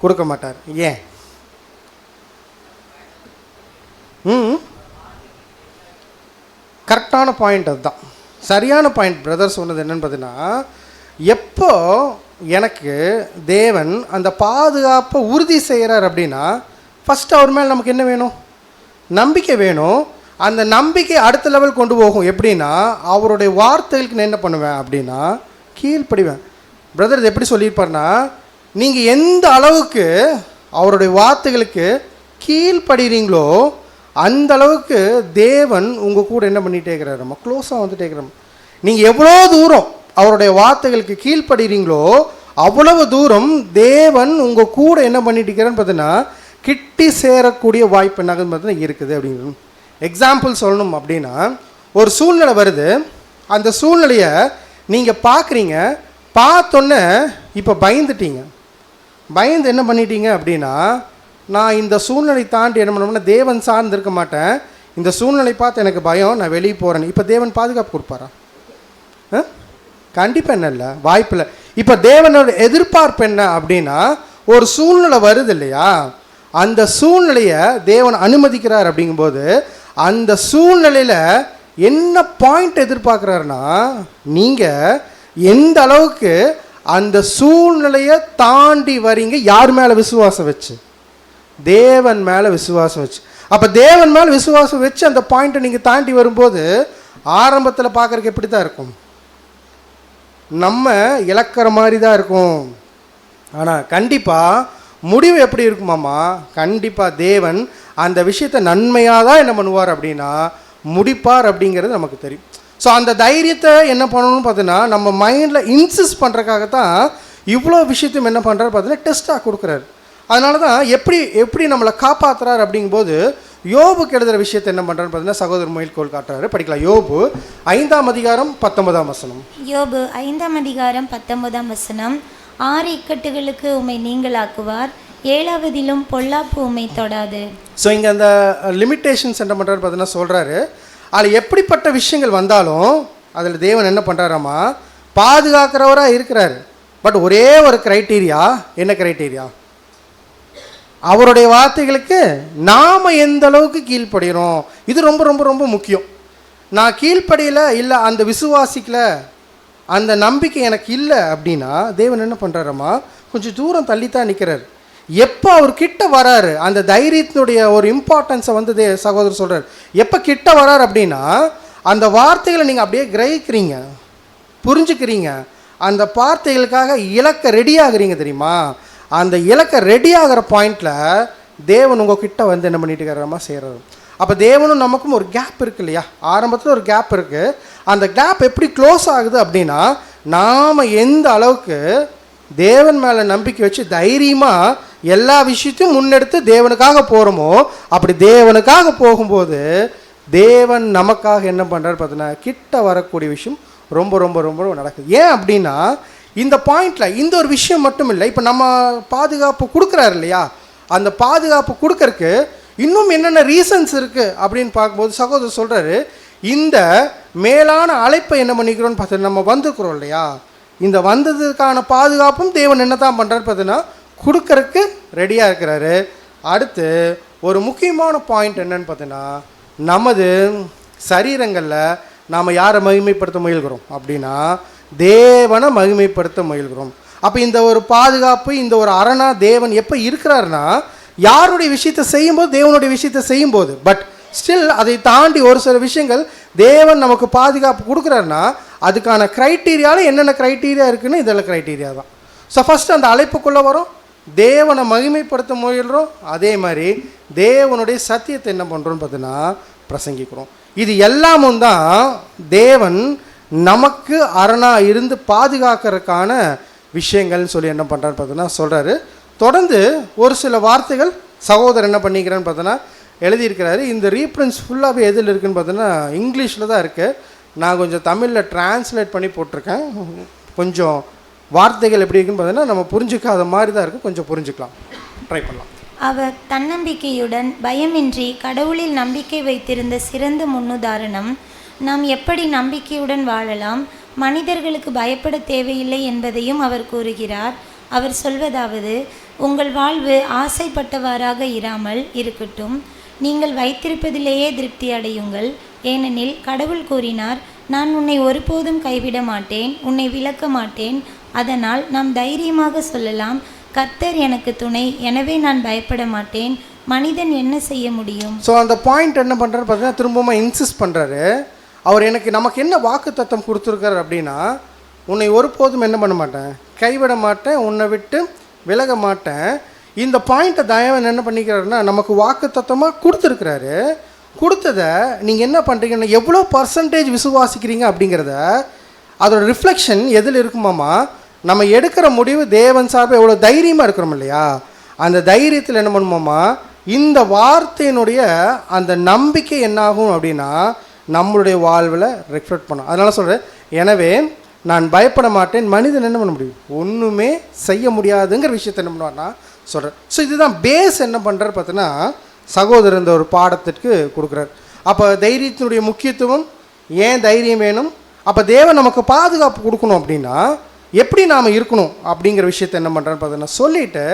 கொடுக்க மாட்டார். ஏன்? கரெக்டான பாயிண்ட். அதுதான் சரியான பாயிண்ட். பிரதர் சொன்னது என்னன்னு பார்த்தீங்கன்னா, எப்போ எனக்கு தேவன் அந்த பாதுகாப்பை உறுதி செய்கிறார் அப்படின்னா, ஃபஸ்ட்டு அவர் மேலே நமக்கு என்ன வேணும்? நம்பிக்கை வேணும். அந்த நம்பிக்கை அடுத்த லெவல் கொண்டு போகும். எப்படின்னா, அவருடைய வார்த்தைகளுக்கு நான் என்ன பண்ணுவேன் அப்படின்னா கீழ்ப்படிவேன். பிரதர் இது எப்படி சொல்லியிருப்பார்னா, நீங்கள் எந்த அளவுக்கு அவருடைய வார்த்தைகளுக்கு கீழ்ப்படுறீங்களோ அந்த அளவுக்கு தேவன் உங்கள் கூட என்ன பண்ணிகிட்டே இருக்கிறார், நம்ம க்ளோஸாக வந்துட்டே இருக்கிறோம். நீங்கள் எவ்வளோ தூரம் அவருடைய வார்த்தைகளுக்கு கீழ்ப்படுறீங்களோ அவ்வளவு தூரம் தேவன் உங்கள் கூட என்ன பண்ணிட்டு இருக்கிறான்னு பார்த்தீங்கன்னா கிட்டி சேரக்கூடிய வாய்ப்பு என்ன பார்த்தீங்கன்னா இருக்குது அப்படிங்கிறது. எக்ஸாம்பிள் சொல்லணும் அப்படின்னா, ஒரு சூழ்நிலை வருது. அந்த சூழ்நிலையை நீங்கள் பார்க்குறீங்க. பார்த்தோன்னே இப்போ பயந்துட்டீங்க. பயந்து என்ன பண்ணிட்டீங்க அப்படின்னா, நான் இந்த சூழ்நிலை தாண்டி என்ன பண்ணோம்னா தேவன் சார்ந்து இருக்க மாட்டேன், இந்த சூழ்நிலை பார்த்து எனக்கு பயம், நான் வெளியே போகிறேன். இப்போ தேவன் பாதுகாப்பு கொடுப்பாரா? கண்டிப்பாக என்ன இல்லை, வாய்ப்பில்லை. இப்போ தேவனோட எதிர்பார்ப்பு என்ன அப்படின்னா, ஒரு சூழ்நிலை வருது இல்லையா, அந்த சூழ்நிலையை தேவன் அனுமதிக்கிறார். அப்படிங்கும்போது அந்த சூழ்நிலையில் என்ன பாயிண்ட் எதிர்பார்க்குறாருன்னா, நீங்கள் எந்த அளவுக்கு அந்த சூழ்நிலையை தாண்டி வரீங்க. யார் மேலே விசுவாசம் வச்சு? தேவன் மேலே விசுவாசம் வச்சு. அப்போ தேவன் மேலே விசுவாசம் வச்சு அந்த பாயிண்ட்டை நீங்கள் தாண்டி வரும்போது ஆரம்பத்தில் பார்க்குறக்கு எப்படி தான் இருக்கும்? நம்ம இழக்கிற மாதிரி தான் இருக்கும். ஆனால் கண்டிப்பாக முடிவு எப்படி இருக்குமாம்மா? கண்டிப்பாக தேவன் அந்த விஷயத்தை நன்மையாக தான் என்ன பண்ணுவார் அப்படின்னா முடிப்பார் அப்படிங்கிறது நமக்கு தெரியும். ஸோ அந்த தைரியத்தை என்ன பண்ணணும்னு பார்த்தீங்கன்னா, நம்ம மைண்டில் இன்சிஸ்ட் பண்ணுறதுக்காகத்தான் இவ்வளோ விஷயத்தையும் என்ன பண்ணுறாரு பார்த்தீங்கன்னா டெஸ்ட்டாக கொடுக்குறாரு. அதனால தான் எப்படி நம்மளை காப்பாற்றுறாரு அப்படிங்கும்போது யோபுக்கு எழுதுகிற விஷயத்தை என்ன பண்ணுறாரு பார்த்தீங்கன்னா சகோதரர் மேற்கோள் காட்டுறாரு. படிக்கலாம். யோபு 5ஆம் அதிகாரம் 19ஆம் வசனம். யோபு 5ஆம் அதிகாரம் 19ஆம் வசனம். 6 இக்கட்டுகளுக்கு உம்மை நீங்களாக்குவார், 7ஆவதிலும் பொல்லாப்பு உம்மை தொடாது. ஸோ இங்கே அந்த லிமிட்டேஷன்ஸ் என்ன பண்ணுறாரு பார்த்தீங்கன்னா சொல்கிறாரு. அதில் எப்படிப்பட்ட விஷயங்கள் வந்தாலும் அதில் தேவன் என்ன பண்ணுறாராமா பாதுகாக்கிறவராக இருக்கிறார். பட் ஒரே ஒரு க்ரைட்டீரியா. என்ன க்ரைட்டீரியா? அவருடைய வார்த்தைகளுக்கு நாம் எந்த அளவுக்கு கீழ்ப்படுகிறோம். இது ரொம்ப ரொம்ப ரொம்ப முக்கியம். நான் கீழ்ப்படியில் இல்லை, அந்த விசுவாசிக்கல, அந்த நம்பிக்கை எனக்கு இல்லை அப்படின்னா தேவன் என்ன பண்ணுறாரம்மா கொஞ்சம் தூரம் தள்ளித்தான் நிற்கிறார். எப்போ அவர் கிட்ட வராரு, அந்த தைரியத்தினுடைய ஒரு இம்பார்ட்டன்ஸை வந்து சகோதரர் சொல்கிறார். எப்போ கிட்ட வராரு அப்படின்னா அந்த வார்த்தைகளை நீங்கள் அப்படியே கிரகிக்கிறீங்க, புரிஞ்சுக்கிறீங்க, அந்த வார்த்தைகளுக்காக இலக்க ரெடி ஆகுறீங்க தெரியுமா? அந்த இலக்க ரெடி ஆகிற பாயிண்டில் தேவன் உங்கள் கிட்ட வந்து என்ன பண்ணிட்டு இருக்கிறமா செய்கிறாரு. அப்போ தேவனும் நமக்கும் ஒரு கேப் இருக்குது இல்லையா? ஆரம்பத்தில் ஒரு கேப் இருக்குது. அந்த கேப் எப்படி க்ளோஸ் ஆகுது அப்படின்னா, நாம் எந்த அளவுக்கு தேவன் மேலே நம்பிக்கை வச்சு தைரியமாக எல்லா விஷயத்தையும் முன்னெடுத்து தேவனுக்காக போகிறோமோ, அப்படி தேவனுக்காக போகும்போது தேவன் நமக்காக என்ன பண்ணுறாரு பார்த்தீங்கன்னா கிட்ட வரக்கூடிய விஷயம் ரொம்ப ரொம்ப ரொம்ப நடக்குது. ஏன் அப்படின்னா இந்த பாயிண்டில் இந்த ஒரு விஷயம் மட்டும் இல்லை. இப்போ நம்ம பாதுகாப்பு கொடுக்குறாரு இல்லையா, அந்த பாதுகாப்பு கொடுக்கறக்கு இன்னும் என்னென்ன ரீசன்ஸ் இருக்குது அப்படின்னு பார்க்கும்போது சகோதரர் சொல்கிறாரு, இந்த மேலான அழைப்பை என்ன பண்ணிக்கிறோன்னு பார்த்தீங்கன்னா நம்ம வந்துக்கிறோம் இல்லையா, இந்த வந்ததுக்கான பாதுகாப்பும் தேவன் என்ன தான் பண்ணுறாரு பார்த்தீங்கன்னா கொடுக்கறக்கு ரெடியாக இருக்கிறாரு. அடுத்து ஒரு முக்கியமான பாயிண்ட் என்னன்னு பார்த்தீங்கன்னா, நமது சரீரங்களில் நாம் யாரை மகிமைப்படுத்த முயல்கிறோம் அப்படின்னா தேவனை மகிமைப்படுத்த முயல்கிறோம். அப்போ இந்த ஒரு பாதுகாப்பு, இந்த ஒரு அரணா தேவன் எப்போ இருக்கிறாருன்னா யாருடைய விஷயத்தை செய்யும்போது, தேவனுடைய விஷயத்தை செய்யும்போது. பட் ஸ்டில் அதை தாண்டி ஒரு சில விஷயங்கள் தேவன் நமக்கு பாதுகாப்பு கொடுக்குறாருன்னா அதுக்கான க்ரைட்டீரியாவில் என்னென்ன க்ரைட்டீரியா இருக்குன்னு இதெல்லாம் க்ரைட்டீரியா தான். ஸோ ஃபஸ்ட்டு அந்த அழைப்புக்குள்ளே வரும், தேவனை மகிமைப்படுத்த முயல்கிறோம், அதே மாதிரி தேவனுடைய சத்தியத்தை என்ன பண்ணுறோன்னு பார்த்தீங்கன்னா பிரசங்கிக்கிறோம். இது எல்லாமும் தான் தேவன் நமக்கு அரணாக இருந்து பாதுகாக்கிறதுக்கான விஷயங்கள்னு சொல்லி என்ன பண்ணுறான்னு பார்த்தோன்னா சொல்கிறாரு. தொடர்ந்து ஒரு சில வார்த்தைகள் சகோதரர் என்ன பண்ணிக்கிறேன்னு பார்த்தோன்னா எழுதியிருக்கிறாரு. இந்த ரீப்ரின்ஸ் ஃபுல்லாகவே எதில் இருக்குதுன்னு பார்த்தோன்னா இங்கிலீஷில் தான் இருக்குது. நான் கொஞ்சம் தமிழில் டிரான்ஸ்லேட் பண்ணி போட்டிருக்கேன். கொஞ்சம் வார்த்தைகள் எப்படி இருக்குன்னு பார்த்தோன்னா நம்ம புரிஞ்சுக்காத மாதிரி தான் இருக்குது, கொஞ்சம் புரிஞ்சுக்கலாம், ட்ரை பண்ணலாம். அவர் தன்னம்பிக்கையுடன் பயமின்றி கடவுளில் நம்பிக்கை வைத்திருந்த சிறந்த முன்னுதாரணம். நாம் எப்படி நம்பிக்கையுடன் வாழலாம், மனிதர்களுக்கு பயப்பட தேவையில்லை என்பதையும் அவர் கூறுகிறார். அவர் சொல்வதாவது, உங்கள் வாழ்வு ஆசைப்பட்டவாறாக இராமல் இருக்கட்டும், நீங்கள் வைத்திருப்பதிலேயே திருப்தி அடையுங்கள். ஏனெனில் கடவுள் கூறினார், நான் உன்னை ஒருபோதும் கைவிட மாட்டேன், உன்னை விலக்க மாட்டேன். அதனால் நாம் தைரியமாக சொல்லலாம், கர்த்தர் எனக்கு துணை, எனவே நான் பயப்பட மாட்டேன். மனிதன் என்ன செய்ய முடியும்? ஸோ அந்த பாயிண்ட் என்ன பண்ணுறாரு பார்த்தீங்கன்னா, திரும்பவும் இன்சிஸ்ட் பண்ணுறாரு. அவர் நமக்கு என்ன வாக்கு தத்தம் கொடுத்துருக்காரு அப்படின்னா, உன்னை ஒருபோதும் என்ன பண்ண மாட்டேன், கைவிட மாட்டேன், உன்னை விட்டு விலக மாட்டேன். இந்த பாயிண்ட்டை தயவன் என்ன பண்ணிக்கிறாருன்னா, நமக்கு வாக்கு தத்தமாக கொடுத்துருக்கிறாரு. கொடுத்ததை நீங்கள் என்ன பண்ணுறீங்கன்னா, எவ்வளோ பர்சன்டேஜ் விசுவாசிக்கிறீங்க அப்படிங்கிறத அதோட ரிஃப்ளெக்ஷன் எதில் இருக்குமாமா, நம்ம எடுக்கிற முடிவு தேவன் சார்பாக எவ்வளோ தைரியமாக இருக்கிறோம் இல்லையா, அந்த தைரியத்தில் என்ன பண்ணுவோமா, இந்த வார்த்தையினுடைய அந்த நம்பிக்கை என்னாகும் அப்படின்னா நம்மளுடைய வாழ்வில் ரிஃப்ளெக்ட் பண்ணும். அதனால் சொல்கிறேன், எனவே நான் பயப்பட மாட்டேன். மனிதன் என்ன பண்ண முடியும், ஒன்றுமே செய்ய முடியாதுங்கிற விஷயத்தை என்ன பண்ணுவார்னா சொல்கிறேன். ஸோ இதுதான் பேஸ். என்ன பண்ணுறாரு பார்த்தீங்கன்னா, சகோதரர் இந்த ஒரு பாடத்திற்கு கொடுக்குறாரு. அப்போ தைரியத்தினுடைய முக்கியத்துவம், ஏன் தைரியம் வேணும், அப்போ தேவன் நமக்கு பாதுகாப்பு கொடுக்கணும் அப்படின்னா எப்படி நாம் இருக்கணும் அப்படிங்கிற விஷயத்தை என்ன பண்ணுறாரு பார்த்தீங்கன்னா சொல்லிவிட்டு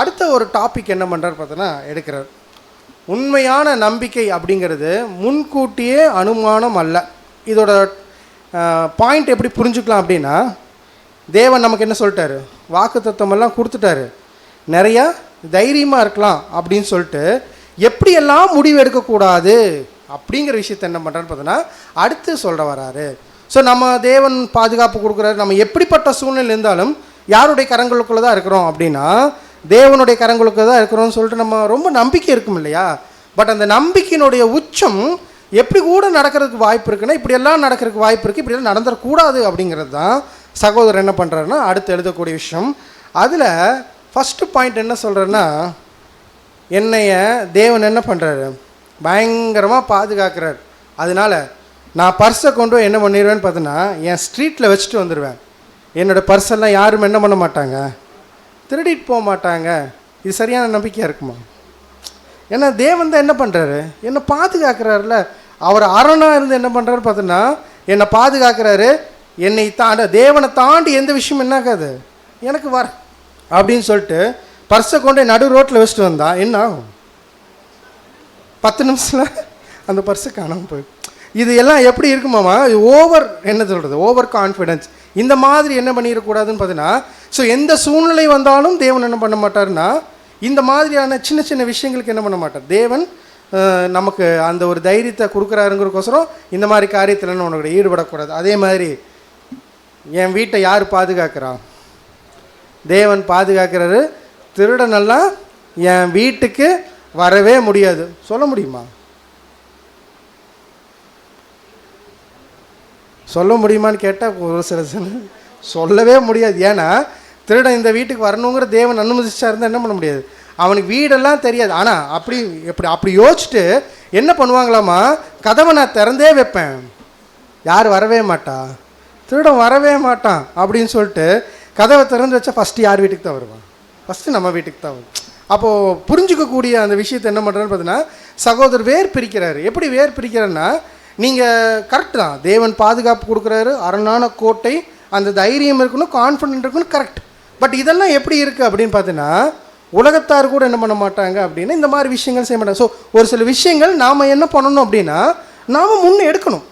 அடுத்த ஒரு டாபிக் என்ன பண்ணுறாரு பார்த்தீங்கன்னா எடுக்கிறார். உண்மையான நம்பிக்கை அப்படிங்கிறது முன்கூட்டியே அனுமானம் அல்ல. இதோட பாயிண்ட் எப்படி புரிஞ்சுக்கலாம் அப்படின்னா, தேவன் நமக்கு என்ன சொல்லிட்டாரு, வாக்குத்தத்தமெல்லாம் கொடுத்துட்டாரு, நிறையா தைரியமாக இருக்கலாம் அப்படின்னு சொல்லிட்டு எப்படியெல்லாம் முடிவு எடுக்கக்கூடாது அப்படிங்கிற விஷயத்தை என்ன பண்ணுறான்னு பார்த்தோன்னா அடுத்து சொல்கிற வராரு. ஸோ நம்ம தேவன் பாதுகாப்பு கொடுக்குறாரு. நம்ம எப்படிப்பட்ட சூழ்நிலை இருந்தாலும் யாருடைய கரங்களுக்குள்ளே தான் இருக்கிறோம் அப்படின்னா தேவனுடைய கரங்களுக்கு தான் இருக்கிறோம்னு சொல்லிட்டு நம்ம ரொம்ப நம்பிக்கை இருக்கும் இல்லையா. பட் அந்த நம்பிக்கையினுடைய உச்சம் எப்படி கூட நடக்கிறதுக்கு வாய்ப்பு இருக்குன்னா, இப்படியெல்லாம் நடக்கிறதுக்கு வாய்ப்பு இருக்குது, இப்படியெல்லாம் நடந்துடக்கூடாது அப்படிங்கிறது தான் சகோதரர் என்ன பண்ணுறாருன்னா அடுத்து எழுதக்கூடிய விஷயம். அதில் ஃபஸ்ட்டு பாயிண்ட் என்ன சொல்கிறேன்னா, என்னைய தேவன் என்ன பண்ணுறாரு, பயங்கரமாக பாதுகாக்கிறார். அதனால் நான் பர்ஸை கொண்டு போய் என்ன பண்ணிடுவேன்னு பார்த்தோன்னா என் ஸ்ட்ரீட்டில் வச்சுட்டு வந்துடுவேன். என்னோடய பர்ஸெல்லாம் யாரும் என்ன பண்ண மாட்டாங்க, திருடிட்டு போக மாட்டாங்க. இது சரியான நம்பிக்கையாக இருக்குமா? ஏன்னா தேவன் தான் என்ன பண்ணுறாரு, என்னை பாதுகாக்கிறாருல. அவர் அரணாக இருந்து என்ன பண்ணுறாரு பார்த்தோன்னா என்னை பாதுகாக்கிறாரு. என்னை தேவனை தாண்டி எந்த விஷயம் என்னாகாது எனக்கு வர அப்படின்னு சொல்லிட்டு பர்ஸை கொண்டு நடு ரோட்டில் வச்சுட்டு வந்தால் என்ன ஆகும், 10 நிமிஷத்தில் அந்த பர்ஸு காணாமல் போய். இது எல்லாம் எப்படி இருக்குமாமா, ஓவர் என்ன சொல்கிறது, ஓவர் கான்ஃபிடென்ஸ். இந்த மாதிரி என்ன பண்ணிடக்கூடாதுன்னு பார்த்தீங்கன்னா, ஸோ எந்த சூழ்நிலை வந்தாலும் தேவன் என்ன பண்ண மாட்டார்னா இந்த மாதிரியான சின்ன சின்ன விஷயங்களுக்கு என்ன பண்ண மாட்டார். தேவன் நமக்கு அந்த ஒரு தைரியத்தை கொடுக்குறாருங்கிறக்கோசரம் இந்த மாதிரி காரியத்தில் என்ன உனக்கு ஈடுபடக்கூடாது. அதே மாதிரி என் வீட்டை யார் பாதுகாக்கிறான், தேவன் பாதுகாக்கிறாரு. திருடனெல்லாம் என் வீட்டுக்கு வரவே முடியாது. சொல்ல முடியுமா, சொல்ல முடியுமான்னு கேட்டால் ஒரு சில சொல்லவே முடியாது. ஏன்னா திருடன் இந்த வீட்டுக்கு வரணுங்கிற தேவன் அனுமதிச்சா இருந்தால் என்ன பண்ண முடியாது, அவனுக்கு வீடெல்லாம் தெரியாது. ஆனால் அப்படி யோசிச்சுட்டு என்ன பண்ணுவாங்களாமா, கதவை நான் திறந்தே வைப்பேன், யார் வரவே மாட்டா, திருடன் வரவே மாட்டான் அப்படின்னு சொல்லிட்டு கதவை திறந்து வச்சா ஃபஸ்ட்டு யார் வீட்டுக்கு தான் வருவான், ஃபஸ்ட்டு நம்ம வீட்டுக்கு தான் வரும். அப்போது புரிஞ்சிக்கக்கூடிய அந்த விஷயத்தை என்ன பண்ணுறேன்னு பார்த்தீங்கன்னா சகோதரர் வேர் பிரிக்கிறாரு. எப்படி வேர் பிரிக்கிறேன்னா, நீங்கள் கரெக்டு தான், தேவன் பாதுகாப்பு கொடுக்குறாரு, அரணான கோட்டை, அந்த தைரியம் இருக்கணும், கான்ஃபிடென்ட் இருக்கணும், கரெக்ட். பட் இதெல்லாம் எப்படி இருக்குது அப்படின்னு பார்த்தீங்கன்னா உலகத்தார் கூட என்ன பண்ண மாட்டாங்க அப்படின்னா இந்த மாதிரி விஷயங்கள் செய்ய மாட்டாங்க. ஸோ ஒரு சில விஷயங்கள் நாம் என்ன பண்ணணும் அப்படின்னா நாம் முன்னே எடுக்கணும்,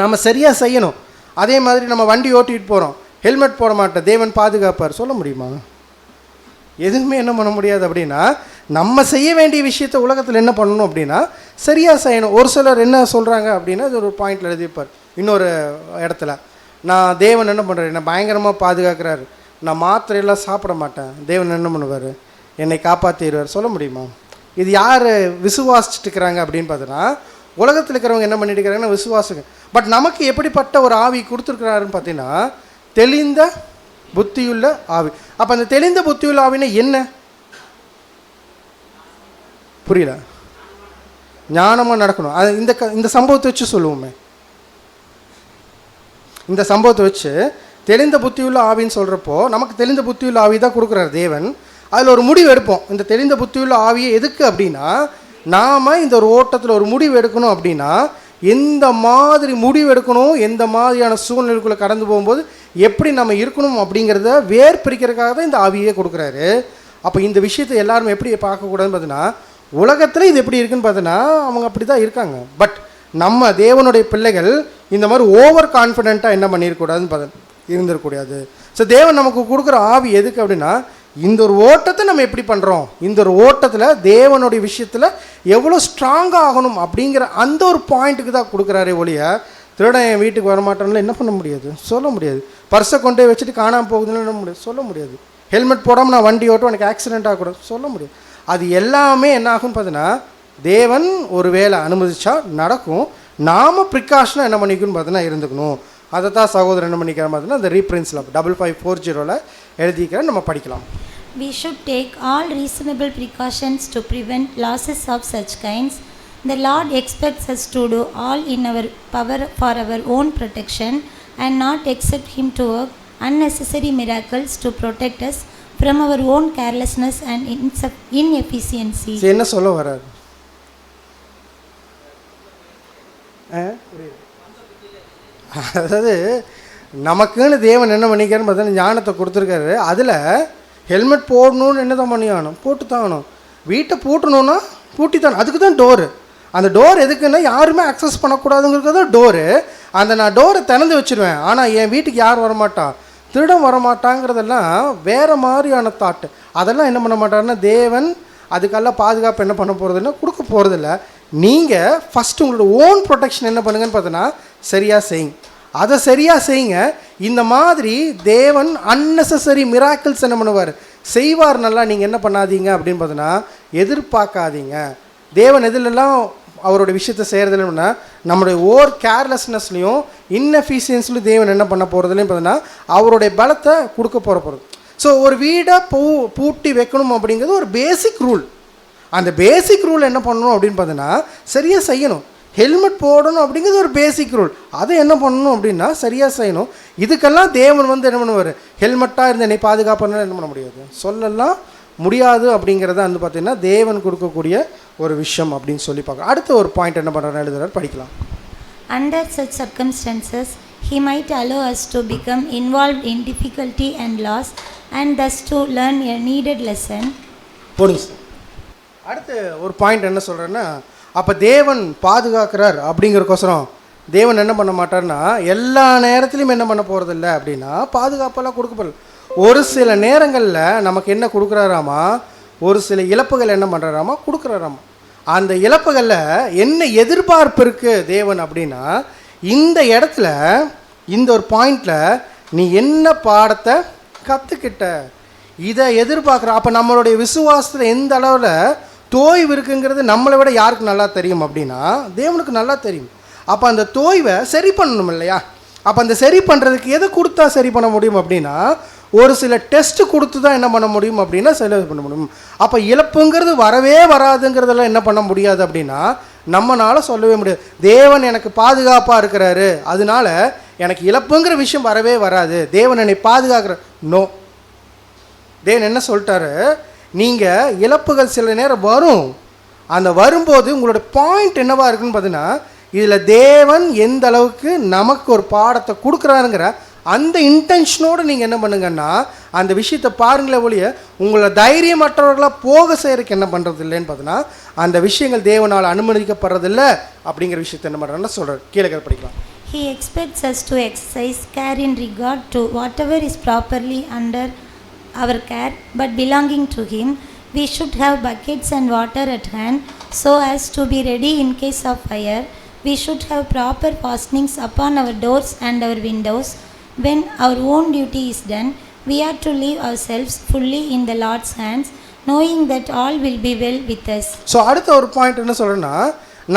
நாம் சரியாக செய்யணும். அதே மாதிரி நம்ம வண்டி ஓட்டிகிட்டு போகிறோம், ஹெல்மெட் போட மாட்டேன், தேவன் பாதுகாப்பார், சொல்ல முடியுமா? எதுவுமே என்ன பண்ண முடியாது. அப்படின்னா நம்ம செய்ய வேண்டிய விஷயத்தை உலகத்தில் என்ன பண்ணணும் அப்படின்னா சரியாக செய்யணும். ஒரு சிலர் என்ன சொல்கிறாங்க அப்படின்னா அது ஒரு பாயிண்டில் எழுதிப்பார் இன்னொரு இடத்துல, நான் தேவன் என்ன பண்ணுறாரு, என்னை பயங்கரமாக பாதுகாக்கிறாரு, நான் மாத்திரையெல்லாம் சாப்பிட மாட்டேன், தேவன் என்ன பண்ணுவார், என்னை காப்பாற்றிடுவார். சொல்ல முடியுமா? இது யார் விசுவாசிச்சுட்டு இருக்கிறாங்க அப்படின்னு பார்த்தோன்னா உலகத்தில் இருக்கிறவங்க என்ன பண்ணிட்டு இருக்கிறாங்கன்னா விசுவாசுங்க. பட் நமக்கு எப்படிப்பட்ட ஒரு ஆவி கொடுத்துருக்கிறாருன்னு பார்த்தீங்கன்னா தெளிந்த புத்தியுள்ள ஆவி. அப்போ அந்த தெளிந்த புத்தியுள்ள ஆவினா என்ன புரியல, ஞானமாக நடக்கணும். அது இந்த சம்பவத்தை வச்சு சொல்லுவோமே, இந்த சம்பவத்தை வச்சு தெளிந்த புத்தியுள்ள ஆவின்னு சொல்கிறப்போ நமக்கு தெளிந்த புத்தியுள்ள ஆவி தான் கொடுக்குறாரு தேவன். அதில் ஒரு முடிவு எடுப்போம். இந்த தெளிந்த புத்தியுள்ள ஆவியை எதுக்கு அப்படின்னா நாம் இந்த ஒரு ஓட்டத்தில் ஒரு முடிவு எடுக்கணும் அப்படின்னா எந்த மாதிரி முடிவு எடுக்கணும், எந்த மாதிரியான சூழ்நிலைக்குள்ளே கடந்து போகும்போது எப்படி நம்ம இருக்கணும் அப்படிங்கிறத வேர் பிரிக்கிறதுக்காக தான் இந்த ஆவியே கொடுக்குறாரு. அப்போ இந்த விஷயத்தை எல்லாரும் எப்படி பார்க்கக்கூடாதுன்னு பார்த்தீங்கன்னா, உலகத்தில் இது எப்படி இருக்குன்னு பார்த்தீங்கன்னா அவங்க அப்படி தான் இருக்காங்க. பட் நம்ம தேவனுடைய பிள்ளைகள் இந்த மாதிரி ஓவர் கான்ஃபிடென்ட்டாக என்ன பண்ணிடக்கூடாதுன்னு இருந்துடக்கூடாது. ஸோ தேவன் நமக்கு கொடுக்குற ஆவி எதுக்கு அப்படின்னா, இந்த ஒரு ஓட்டத்தை நம்ம எப்படி பண்ணுறோம், இந்த ஒரு ஓட்டத்தில் தேவனுடைய விஷயத்தில் எவ்வளோ ஸ்ட்ராங்காக ஆகணும் அப்படிங்கிற அந்த ஒரு பாயிண்ட்டுக்கு தான் கொடுக்குறாரே ஒழிய, திருடன் என் வீட்டுக்கு வரமாட்டேன்னு என்ன பண்ண முடியாது, சொல்ல முடியாது. பர்ஸை கொண்டு போய் வச்சுட்டு காணாமல் போகுதுன்னு என்ன முடியாது, சொல்ல முடியாது. ஹெல்மெட் போடாமல் நான் வண்டி ஓட்டும் எனக்கு ஆக்சிடென்ட் ஆகக்கூடாது, சொல்ல முடியாது. அது எல்லாமே என்ன ஆகும்னு பார்த்தீங்கன்னா, தேவன் ஒரு வேலை அனுமதிச்சா நடக்கும். நாம் ப்ரிகாஷனாக என்ன பண்ணிக்கணும்னு பார்த்தீங்கன்னா இருந்துக்கணும். அதை தான் சகோதரன் என்ன பண்ணிக்கிற பார்த்தீங்கன்னா அந்த ரீப்ரின்ஸில் 5540 எழுதிக்கிற நம்ம படிக்கலாம். We should take all reasonable precautions to prevent losses of such kinds. The Lord expects us to do all in our power for our own protection and not accept Him to work unnecessary miracles to protect us from our own carelessness and inefficiency. என்ன சொல்ல வர்றாரு? அதாவது நமக்குன்னு தேவன் என்ன பண்ணிக்கிறான்னு பார்த்தா ஞானத்தை கொடுத்துருக்காரு. அதில் ஹெல்மெட் போடணும்னு என்ன தான் பண்ணி ஆகணும், போட்டு தான் ஆகணும். வீட்டை பூட்டணுன்னா பூட்டி தான், அதுக்கு தான் டோரு. அந்த டோர் எதுக்குன்னா யாருமே அக்சஸ் பண்ணக்கூடாதுங்கிறது தான் டோரு. அந்த நான் டோரை திறந்து வச்சுருவேன், ஆனால் என் வீட்டுக்கு யார் வரமாட்டா, திருடம் வரமாட்டாங்கிறதெல்லாம் வேறு மாதிரியான தாட்டு. அதெல்லாம் என்ன பண்ண மாட்டாருன்னா தேவன் அதுக்கெல்லாம் பாதுகாப்பு என்ன பண்ண போகிறதுன்னா கொடுக்க போகிறதில்ல. நீங்கள் ஃபஸ்ட்டு உங்களோட ஓன் ப்ரொடெக்ஷன் என்ன பண்ணுங்கன்னு பார்த்தோன்னா சரியாக செய்யுங்க. அதை சரியாக செய்யுங்க. இந்த மாதிரி தேவன் அன்னெசரி மிராக்கிள்ஸ் என்ன பண்ணுவார், செய்வார். நல்லா நீங்கள் என்ன பண்ணாதீங்க அப்படின்னு பார்த்தோன்னா எதிர்பார்க்காதீங்க. தேவன் எதுலெல்லாம் அவரோட விஷயத்தை செய்கிறதுலன்னா நம்மளுடைய ஓர் கேர்லெஸ்னஸ்லையும் இன்எஃபிஷியன்ஸ்லையும் தேவன் என்ன பண்ண போகிறதுலையும் பார்த்தோன்னா அவருடைய பலத்தை கொடுக்க போகிறது. ஸோ ஒரு வீடை பூட்டி வைக்கணும் அப்படிங்கிறது ஒரு பேசிக் ரூல். அந்த பேசிக் ரூல் என்ன பண்ணணும் அப்படின்னு பார்த்தோன்னா சரியாக செய்யணும். ஹெல்மெட் போடணும் அப்படிங்கிறது ஒரு பேசிக் ரூல், அதை என்ன பண்ணணும் அப்படின்னா சரியாக செய்யணும். இதுக்கெல்லாம் தேவன் என்ன பண்ணுவார், ஹெல்மெட்டாக இருந்து என்னை பாதுகாப்புன்னு என்ன பண்ண முடியாது, சொல்லலாம் முடியாது. அப்படிங்கிறத பார்த்தீங்கன்னா தேவன் கொடுக்கக்கூடிய ஒரு விஷயம் அப்படின்னு சொல்லி பார்க்கலாம். அடுத்த ஒரு பாயிண்ட் என்ன பண்ணுறாரு எழுதுறாரு, படிக்கலாம். Under such circumstances, He might allow us to become involved in difficulty and loss and thus to learn a needed lesson. போடுங்க. அடுத்து ஒரு பாயிண்ட் என்ன சொல்கிறேன்னா, அப்போ தேவன் பாதுகாக்கிறார் அப்படிங்கிறக்கோசரம் தேவன் என்ன பண்ண மாட்டார்னா எல்லா நேரத்துலையும் என்ன பண்ண போகிறதில்ல அப்படின்னா பாதுகாப்பெல்லாம் கொடுக்கப்படல. ஒரு சில நேரங்களில் நமக்கு என்ன கொடுக்குறாராமா, ஒரு சில இழப்புகள் என்ன பண்ணுறாராமா கொடுக்குறாராமா. அந்த இழப்புகளில் என்ன எதிர்பார்ப்பு இருக்குது தேவன் அப்படின்னா, இந்த இடத்துல இந்த ஒரு பாயிண்டில் நீ என்ன பாடத்தை கற்றுக்கிட்ட இதை எதிர்பார்க்குற. அப்போ நம்மளுடைய விசுவாசத்தில் எந்த அளவில் தோய்வு இருக்குங்கிறது நம்மளை விட யாருக்கு நல்லா தெரியும் அப்படின்னா தேவனுக்கு நல்லா தெரியும். அப்போ அந்த தோய்வை சரி பண்ணணும் இல்லையா. அப்போ அந்த சரி பண்ணுறதுக்கு எதை கொடுத்தா சரி பண்ண முடியும் அப்படின்னா ஒரு சில டெஸ்ட்டு கொடுத்து தான் என்ன பண்ண முடியும் அப்படின்னா சரி பண்ண முடியும். அப்போ இழப்புங்கிறது வரவே வராதுங்கிறதெல்லாம் என்ன பண்ண முடியாது அப்படின்னா நம்மளால் சொல்லவே முடியாது. தேவன் எனக்கு பாதுகாப்பாக இருக்கிறாரு, அதனால எனக்கு இழப்புங்கிற விஷயம் வரவே வராது, தேவன் என்னை பாதுகாக்கிற. நோ, தேவன் என்ன சொல்லிட்டாரு, நீங்கள் இழப்புகள் சில நேரம் வரும். அந்த வரும்போது உங்களோட பாயிண்ட் என்னவா இருக்குன்னு பார்த்தீங்கன்னா இதில் தேவன் எந்த அளவுக்கு நமக்கு ஒரு பாடத்தை கொடுக்குறாருங்கிற அந்த இன்டென்ஷனோடு நீங்கள் என்ன பண்ணுங்கன்னா அந்த விஷயத்தை பாருங்களே ஒழிய உங்களை தைரியமற்றவர்களாக போக செய்கிறதுக்கு என்ன பண்ணுறது இல்லைன்னு பார்த்தீங்கன்னா அந்த விஷயங்கள் தேவனால் அனுமதிக்கப்படுறதில்லை அப்படிங்கிற விஷயத்தை என்ன பண்ணுறேன்னா சொல்கிறார். கீழே படிக்கலாம். He expects us to exercise care in regard to whatever is properly under our care but belonging to Him. We should have buckets and water at hand so as to be ready in case of fire. We should have proper fastenings upon our doors and our windows. When our own duty is done, we are to leave ourselves fully in the Lord's hands, knowing that all will be well with us. So அடுத்த ஒரு point என்ன சொல்கிறேன்னா,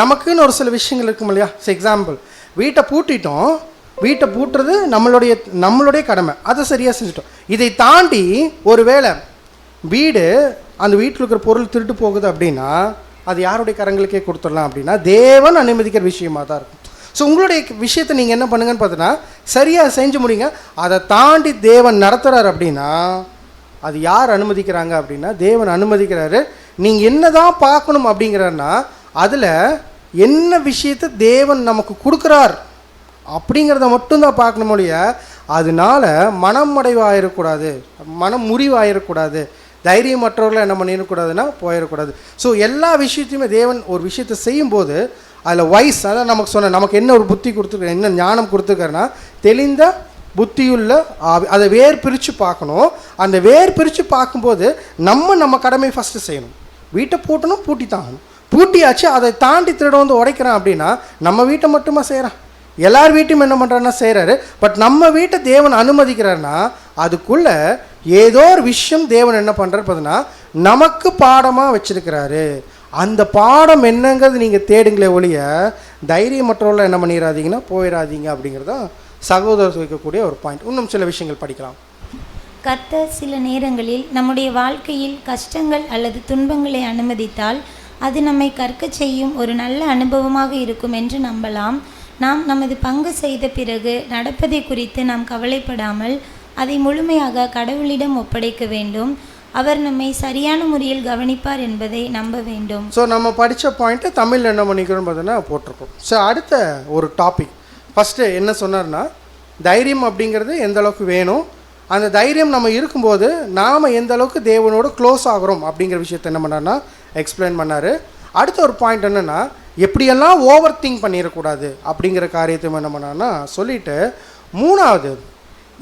நமக்குன்னு ஒரு சில விஷயங்கள் இருக்கும் இல்லையா. ஃபார் எக்ஸாம்பிள், வீட்டை பூட்டிட்டோம், வீட்டை பூட்டுறது நம்மளுடைய கடமை, அதை சரியாக செஞ்சுட்டோம். இதை தாண்டி ஒரு வேளை வீடு அந்த வீட்டில் இருக்கிற பொருள் திருட்டு போகுது அப்படின்னா அது யாருடைய கரங்களுக்கே கொடுத்துடலாம் அப்படின்னா தேவன் அனுமதிக்கிற விஷயமாக தான் இருக்கும். ஸோ உங்களுடைய விஷயத்தை நீங்கள் என்ன பண்ணுங்கன்னு பார்த்தீங்கன்னா சரியாக செஞ்சு முடியுங்க. அதை தாண்டி தேவன் நடத்துகிறார் அப்படின்னா அது யார் அனுமதிக்கிறாங்க அப்படின்னா தேவன் அனுமதிக்கிறாரு. நீங்கள் என்ன தான் பார்க்கணும் அப்படிங்கிறாருன்னா அதில் என்ன விஷயத்தை தேவன் நமக்கு கொடுக்குறார் அப்படிங்கிறத மட்டும்தான் பார்க்கணும் மொழிய, அதனால மனம் அடைவாயிடக்கூடாது, மனம் முறிவாயிடக்கூடாது, தைரியமற்றவர்களை என்ன பண்ணிடக்கூடாதுன்னா போயிடக்கூடாது. ஸோ எல்லா விஷயத்தையுமே தேவன் ஒரு விஷயத்தை செய்யும்போது அதில் வைஸ், அதான் நமக்கு சொன்ன, நமக்கு என்ன ஒரு புத்தி கொடுத்துருக்காரு, என்ன ஞானம் கொடுத்துருக்காருன்னா தெளிந்த புத்தியுள்ள அதை வேர் பிரித்து பார்க்கணும். அந்த வேர் பிரித்து பார்க்கும்போது நம்ம கடமை ஃபஸ்ட்டு செய்யணும். வீட்டை பூட்டணும், பூட்டி தாங்கணும். பூட்டியாச்சு, அதை தாண்டி திருட வந்து உடைக்கிறான் அப்படின்னா நம்ம வீட்டை மட்டுமா செய்கிறான்? எல்லார் வீட்டையும் என்ன பண்ணுறாருன்னா செய்கிறாரு. பட் நம்ம வீட்டை தேவன் அனுமதிக்கிறாருன்னா அதுக்குள்ளே ஏதோ ஒரு விஷயம் தேவன் என்ன பண்ணுறாரு பார்த்தீங்கன்னா நமக்கு பாடமாக வச்சுருக்கிறாரு. அந்த பாடம் என்னங்கிறது நீங்கள் தேடுங்களே ஒழிய தைரியமற்றவர்கள் என்ன பண்ணிடாதீங்கன்னா போயிடாதீங்க. அப்படிங்கிறதான் சகோதரர் வைக்கக்கூடிய ஒரு பாயிண்ட். இன்னும் சில விஷயங்கள் படிக்கலாம். கர்த்தர் சில நேரங்களில் நம்முடைய வாழ்க்கையில் கஷ்டங்கள் அல்லது துன்பங்களை அனுமதித்தால் அது நம்மை கற்கச் செய்யும் ஒரு நல்ல அனுபவமாக இருக்கும் என்று நம்பலாம். நாம் நமது பங்கு செய்த பிறகு நடப்பதை குறித்து நாம் கவலைப்படாமல் அதை முழுமையாக கடவுளிடம் ஒப்படைக்க வேண்டும். அவர் நம்மை சரியான முறையில் கவனிப்பார் என்பதை நம்ப வேண்டும். ஸோ நம்ம படித்த பாயிண்ட்டை தமிழில் என்ன பண்ணிக்கிறோம்னு பார்த்தோன்னா போட்டிருக்கோம். ஸோ அடுத்த ஒரு டாபிக் ஃபஸ்ட்டு என்ன சொன்னார்னா தைரியம் அப்படிங்கிறது எந்த அளவுக்கு வேணும், அந்த தைரியம் நம்ம இருக்கும்போது நாம் எந்த அளவுக்கு தேவனோடு க்ளோஸ் ஆகிறோம் அப்படிங்கிற விஷயத்தை என்ன பண்ணார்னா எக்ஸ்பிளைன் பண்ணார். அடுத்த ஒரு பாயிண்ட் என்னென்னா எப்படியெல்லாம் ஓவர் திங்க் பண்ணிடக்கூடாது அப்படிங்கிற காரியத்தை என்ன பண்ணார்னா சொல்லிவிட்டு, மூணாவது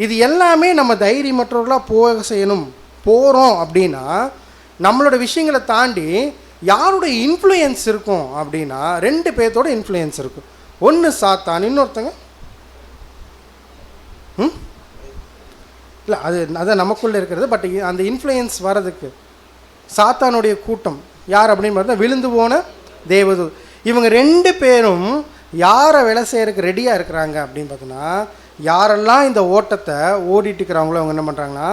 இது எல்லாமே நம்ம தைரியமற்றவர்களாக போக செய்யணும் போகிறோம் அப்படின்னா நம்மளோட விஷயங்களை தாண்டி யாரோட இன்ஃப்ளூயன்ஸ் இருக்கும் அப்படின்னா 2 பேர்த்தோட இன்ஃப்ளூயன்ஸ் இருக்கும். ஒன்று சாத்தான், இன்னொருத்தங்க இல்லை அது நமக்குள்ளே இருக்கிறது. பட் அந்த இன்ஃப்ளூயன்ஸ் வர்றதுக்கு சாத்தானுடைய கூட்டம் யார் அப்படின்னு பார்த்தா விழுந்து போன தேவதூ. இவங்க 2 பேரும் யாரை வேலை செய்யறதுக்கு ரெடியாக இருக்கிறாங்க அப்படின்னு பார்த்தோன்னா யாரெல்லாம் இந்த ஓட்டத்தை ஓடிட்டு இருக்கிறாங்களோ அவங்க என்ன பண்ணுறாங்கன்னா